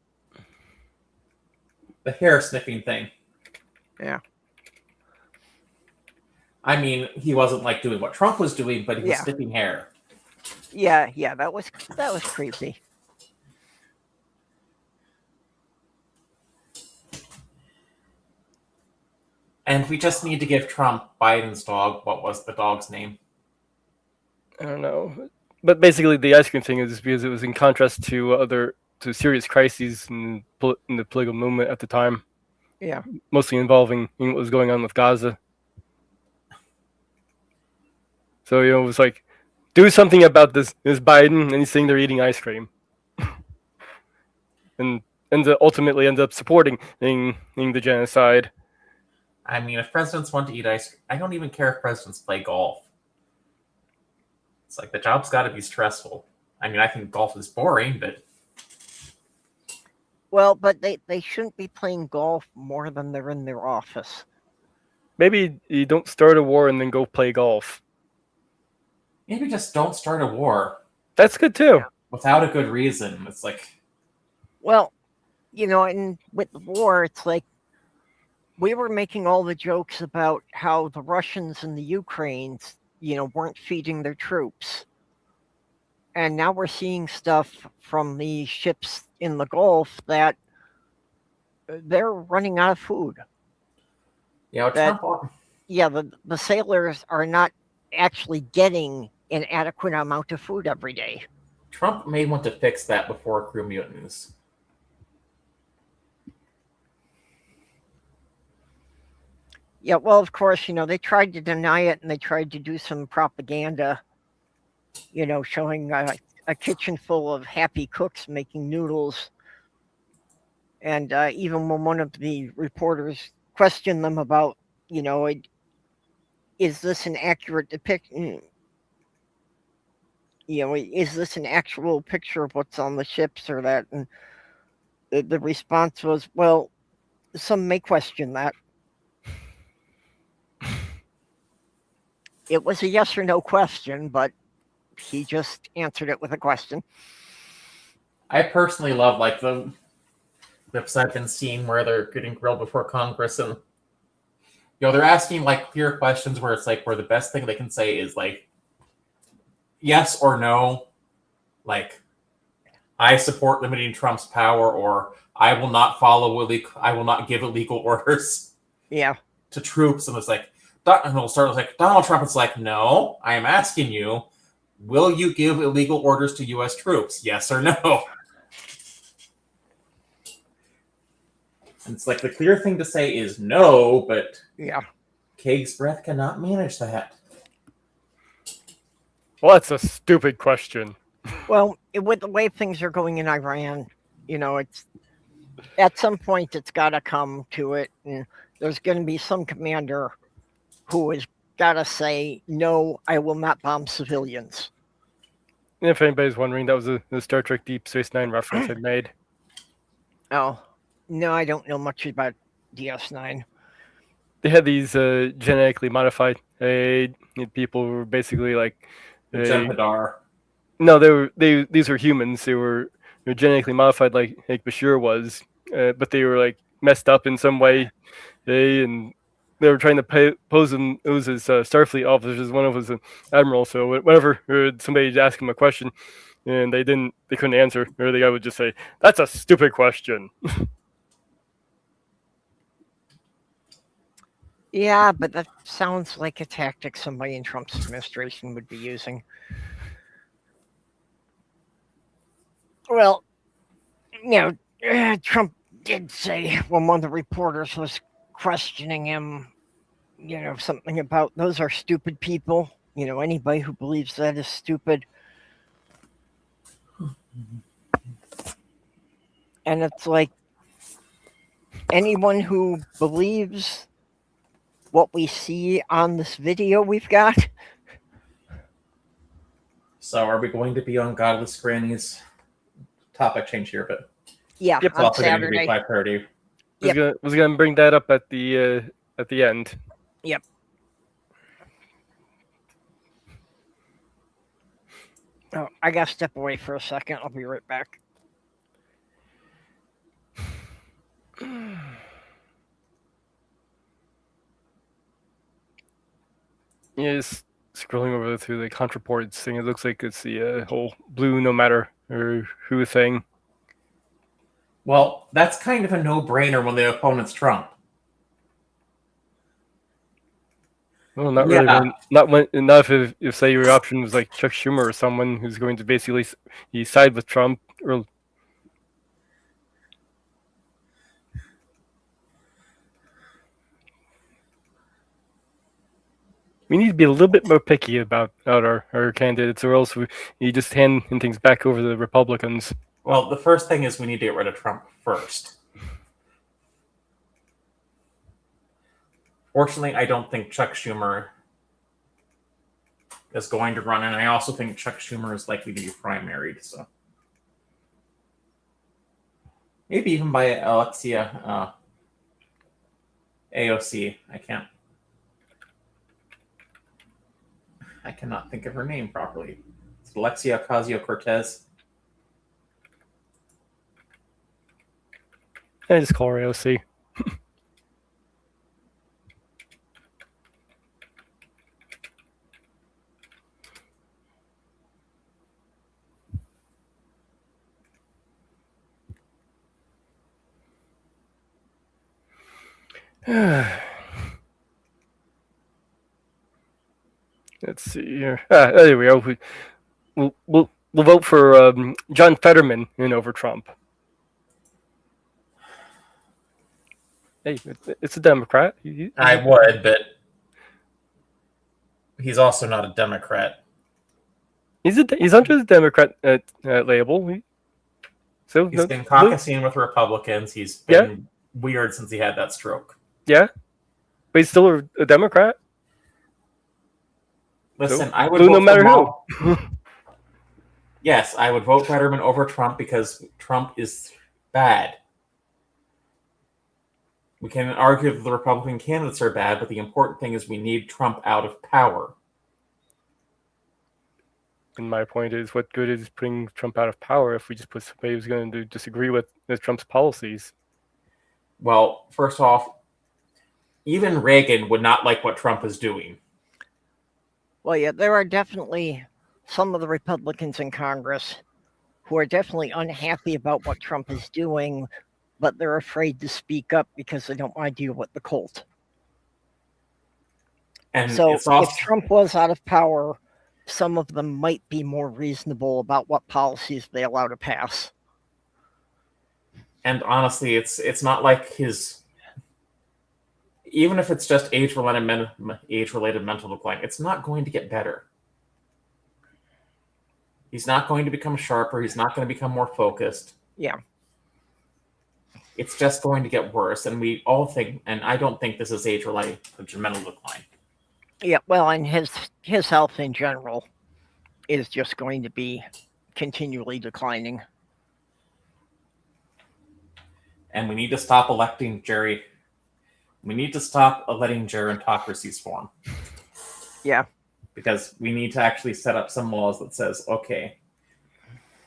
The hair sniffing thing. Yeah. I mean, he wasn't like doing what Trump was doing, but he was Yeah. sniffing hair. Yeah, that was creepy. And we just need to give Trump Biden's dog. What was the dog's name? I don't know. But basically, the ice cream thing is because it was in contrast to serious crises in the political movement at the time. Yeah. Mostly involving what was going on with Gaza. So it was like, do something about this Biden, and he's saying they're eating ice cream, and ultimately ends up supporting the genocide. I mean, if presidents want to eat ice cream, I don't even care if presidents play golf. It's like the job's got to be stressful. I mean, I think golf is boring, but Well, but they shouldn't be playing golf more than they're in their office. Maybe you don't start a war and then go play golf. maybe just don't start a war That's good too. without a good reason. It's like, Well, and with the war, it's like we were making all the jokes about how the Russians and the Ukrainians, weren't feeding their troops. And now we're seeing stuff from the ships in the Gulf that they're running out of food. Trump. Yeah, the sailors are not actually getting an adequate amount of food every day. Trump may want to fix that before crew mutinies. Yeah, well, of course, they tried to deny it and they tried to do some propaganda, showing a kitchen full of happy cooks making noodles. And even when one of the reporters questioned them about, is this an accurate depiction? Is this an actual picture of what's on the ships or that? And the response was, well, some may question that. It was a yes or no question, but he just answered it with a question. I personally love like the clips I've been seeing where they're getting grilled before Congress, and they're asking like clear questions where it's like where the best thing they can say is like yes or no, like I support limiting Trump's power, or I will not I will not give illegal orders. Yeah. To troops, and it's like, and it'll start like Donald Trump. It's like, no, I am asking you, will you give illegal orders to U.S. troops? Yes or no? And it's like the clear thing to say is no, but yeah, Kaig's breath cannot manage that. Well, that's a stupid question. Well, with the way things are going in Iran, it's at some point it's got to come to it, and there's going to be some commander who has got to say, no, I will not bomb civilians. If anybody's wondering, that was the Star Trek Deep Space Nine reference I made. Oh, no, I don't know much about DS9. They had these genetically modified people who were basically like Jem'Hadar. No, these were humans. They were genetically modified like Bashir was, but they were like messed up in some way. And they were trying to pose them. It was as Starfleet officers. One of them was an admiral. So whenever somebody asked him a question, and they couldn't answer, or the guy would just say, "That's a stupid question." Yeah, but that sounds like a tactic somebody in Trump's administration would be using. Well, Trump did say when one of the reporters was questioning him, something about those are stupid people. Anybody who believes that is stupid. And it's like anyone who believes what we see on this video we've got. So are we going to be on Godless Granny's topic change here, but Yeah, Yep. it's on also going to be Saturday. 5:30. Was gonna bring that up at the end. Yep. Oh, I gotta step away for a second. I'll be right back. Yeah, just scrolling over through the contra-reports thing, it looks like it's the whole blue no matter or who thing. Well, that's kind of a no-brainer when the opponent's Trump. Well, not Yeah. really. Not if say your option was like Chuck Schumer or someone who's going to basically he side with Trump or. We need to be a little bit more picky about our candidates, or else you just hand things back over to the Republicans. Well, the first thing is we need to get rid of Trump first. Fortunately, I don't think Chuck Schumer is going to run, and I also think Chuck Schumer is likely to be primaried. So maybe even by Alexia AOC. I cannot think of her name properly. It's Alexia Ocasio-Cortez. I just call her AOC. Let's see here. There we go. We'll vote for John Fetterman over Trump. Hey, it's a Democrat. I would, but he's also not a Democrat. He's under the Democrat label. So He's been caucusing with Republicans. He's been weird since he had that stroke. Yeah, but he's still a Democrat. Listen, So, I would blue vote no matter who. Yes, I would vote Fetterman over Trump because Trump is bad. We can argue that the Republican candidates are bad, but the important thing is we need Trump out of power. And my point is, what good is putting Trump out of power if we just put somebody who's going to disagree with Trump's policies? Well, first off, even Reagan would not like what Trump is doing. Well, yeah, there are definitely some of the Republicans in Congress who are definitely unhappy about what Trump is doing, but they're afraid to speak up because they don't want to deal with the cult. And So it's also, if Trump was out of power, some of them might be more reasonable about what policies they allow to pass. and honestly, it's not like his. Even if it's just age-related mental decline, it's not going to get better. He's not going to become sharper. He's not going to become more focused. Yeah. It's just going to get worse. And we all think, and I don't think this is age-related mental decline. Yeah, well, and his health in general is just going to be continually declining. And we need to stop electing Jerry. We need to stop letting gerontocracies form. Yeah. Because we need to actually set up some laws that says, okay,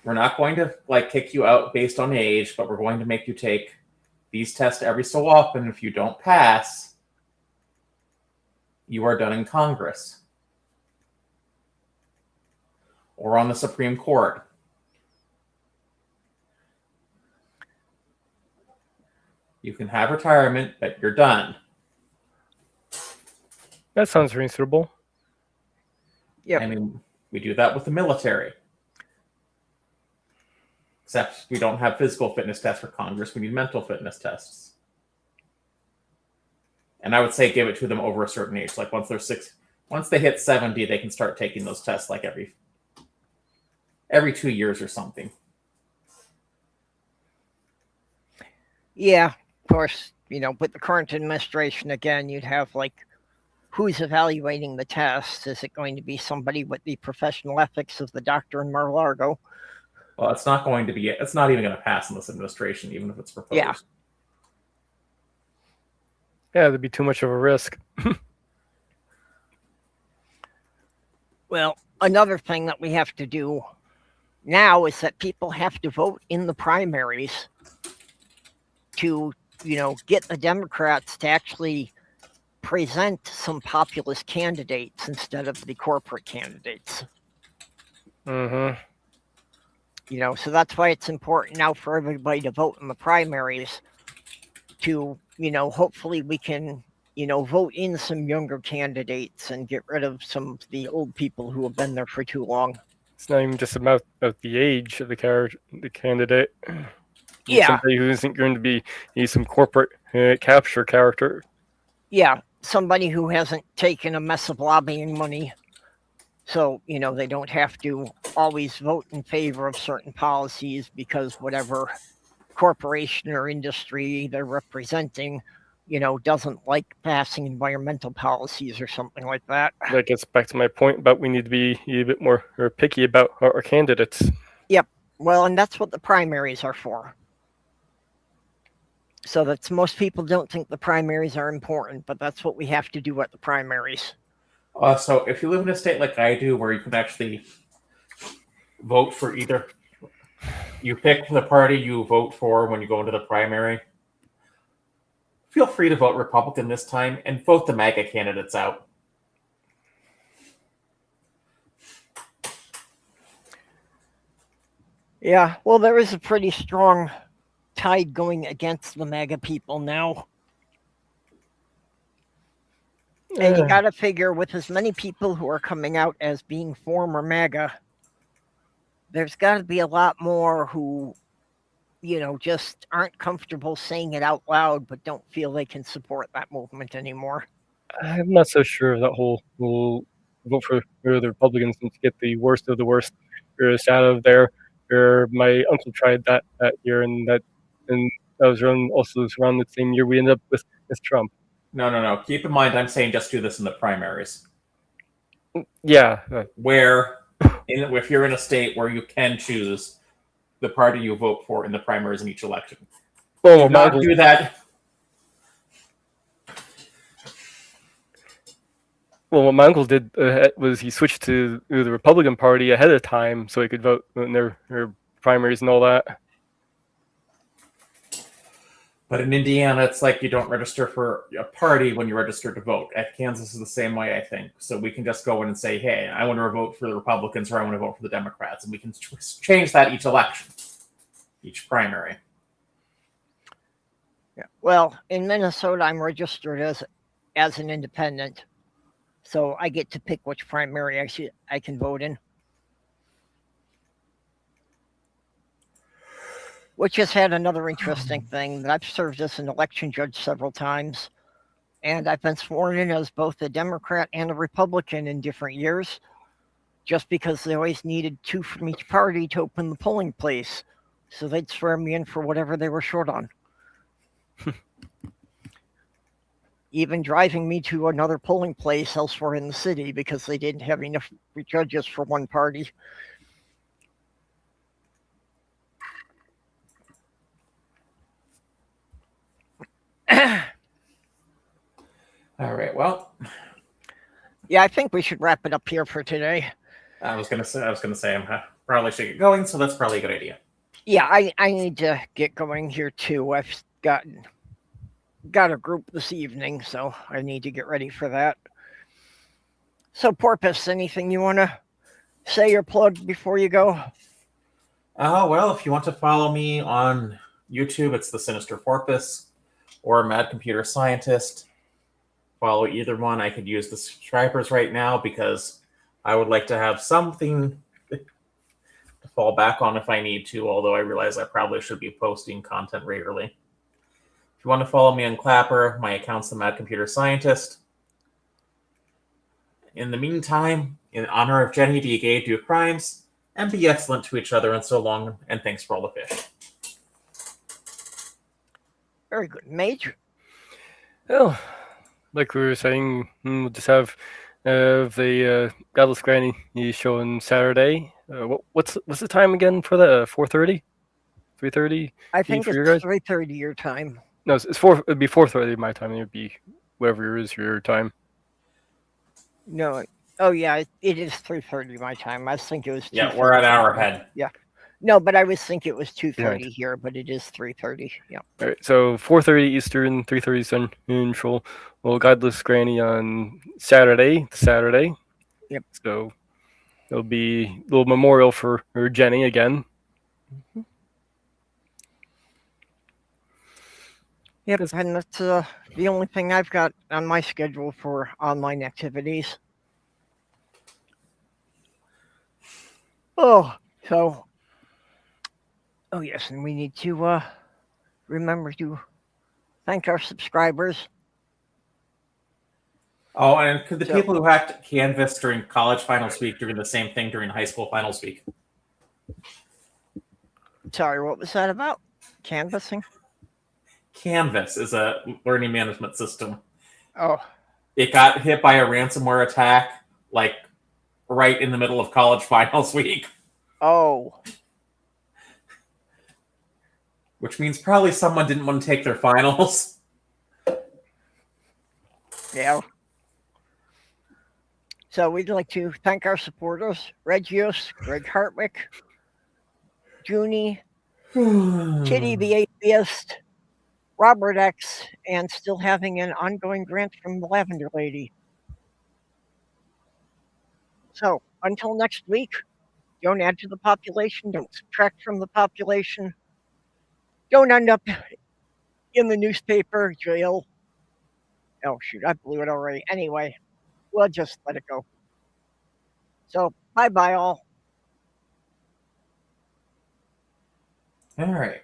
we're not going to kick you out based on age, but we're going to make you take these tests every so often. If you don't pass, you are done in Congress or on the Supreme Court. You can have retirement, but you're done. That sounds reasonable. Yeah. I mean, we do that with the military. Except we don't have physical fitness tests for Congress. We need mental fitness tests. And I would say give it to them over a certain age. Like once they hit 70, they can start taking those tests like every 2 years or something. Yeah, of course, with the current administration, again, you'd have who's evaluating the test? Is it going to be somebody with the professional ethics of the doctor in Mar-a-Lago? Well, it's not going to be. It's not even going to pass in this administration, even if it's proposed. Yeah. Yeah, there'd be too much of a risk. Well, another thing that we have to do now is that people have to vote in the primaries to, get the Democrats to actually present some populist candidates instead of the corporate candidates. Mm-hmm. So that's why it's important now for everybody to vote in the primaries to, hopefully we can, vote in some younger candidates and get rid of some of the old people who have been there for too long. It's not even just about the age of the candidate. Yeah. Somebody who isn't going to be some corporate capture character. Yeah, somebody who hasn't taken a mess of lobbying money, so they don't have to always vote in favor of certain policies because whatever corporation or industry they're representing, doesn't like passing environmental policies or something like that. That gets back to my point about we need to be a bit more picky about our candidates. Yep. Well, and that's what the primaries are for. So that's most people don't think the primaries are important, but that's what we have to do at the primaries. So if you live in a state like I do, where you can actually vote for either, you pick the party you vote for when you go into the primary, feel free to vote Republican this time and vote the MAGA candidates out. Yeah, well, there is a pretty strong tide going against the MAGA people now. And you got to figure with as many people who are coming out as being former MAGA, there's got to be a lot more who, just aren't comfortable saying it out loud, but don't feel they can support that movement anymore. I'm not so sure of that whole vote for the Republicans and to get the worst of the worst out of there. My uncle tried that year, and that was around the same year we ended up with Trump. No. Keep in mind, I'm saying just do this in the primaries. Yeah. If you're in a state where you can choose the party you vote for in the primaries in each election. Well, do not do that. Well, what my uncle did was he switched to the Republican Party ahead of time so he could vote in their primaries and all that. But in Indiana, it's like you don't register for a party when you register to vote. At Kansas is the same way, I think. So we can just go in and say, hey, I want to vote for the Republicans or I want to vote for the Democrats. And we can change that each election, each primary. Yeah. Well, in Minnesota, I'm registered as an independent. So I get to pick which primary I can vote in. Which has had another interesting thing that I've served as an election judge several times. And I've been sworn in as both a Democrat and a Republican in different years, just because they always needed 2 from each party to open the polling place. So they'd swear me in for whatever they were short on. Even driving me to another polling place elsewhere in the city because they didn't have enough judges for one party. All right. Well, yeah, I think we should wrap it up here for today. I was gonna say I'm probably should get going, so that's probably a good idea. Yeah, I need to get going here too. I've got a group this evening, so I need to get ready for that. So, Porpoise, anything you want to say or plug before you go? Well, if you want to follow me on YouTube, it's the Sinister Porpoise or Mad Computer Scientist. Follow either one. I could use the subscribers right now because I would like to have something to fall back on if I need to, although I realize I probably should be posting content regularly. If you want to follow me on Clapper, my account's the Mad Computer Scientist. In the meantime, in honor of Jenny, be gay, do crimes, and be excellent to each other, and so long, and thanks for all the fish. Very good. Major. Well, like we were saying, we'll just have The Godless Granny is showing Saturday. What's the time again for that? 4:30, 3:30 I think for your it's guys? 3:30 your time. No, it's 4. It'd be 4:30 my time. It'd be whatever is your time. No. Oh yeah, it is 3:30 my time. I was thinking it was 2:30. Yeah, we're an hour ahead. Yeah. No, but I was thinking it was 2:30 here, but it is 3:30. Yeah. All right, so 4:30 Eastern, 3:30 Central. Well, Godless Granny on Saturday. Yep. So there'll be a little memorial for Jenny again. Yep, and that's the only thing I've got on my schedule for online activities. Oh, so. Oh yes, and we need to remember to thank our subscribers. Oh, and could the So- people who hacked Canvas during college finals week doing the same thing during high school finals week? Sorry, what was that about? Canvassing? Canvas is a learning management system. Oh, It got hit by a ransomware attack, like right in the middle of college finals week, oh, which means probably someone didn't want to take their finals. yeah. So we'd like to thank our supporters: Regios, Greg Hartwick, Junie, Kitty the Atheist, Robert X, and still having an ongoing grant from the Lavender Lady. So until next week, don't add to the population, don't subtract from the population, don't end up in the newspaper, jail. Oh shoot, I blew it already. Anyway, we'll just let it go. So bye bye all. All right.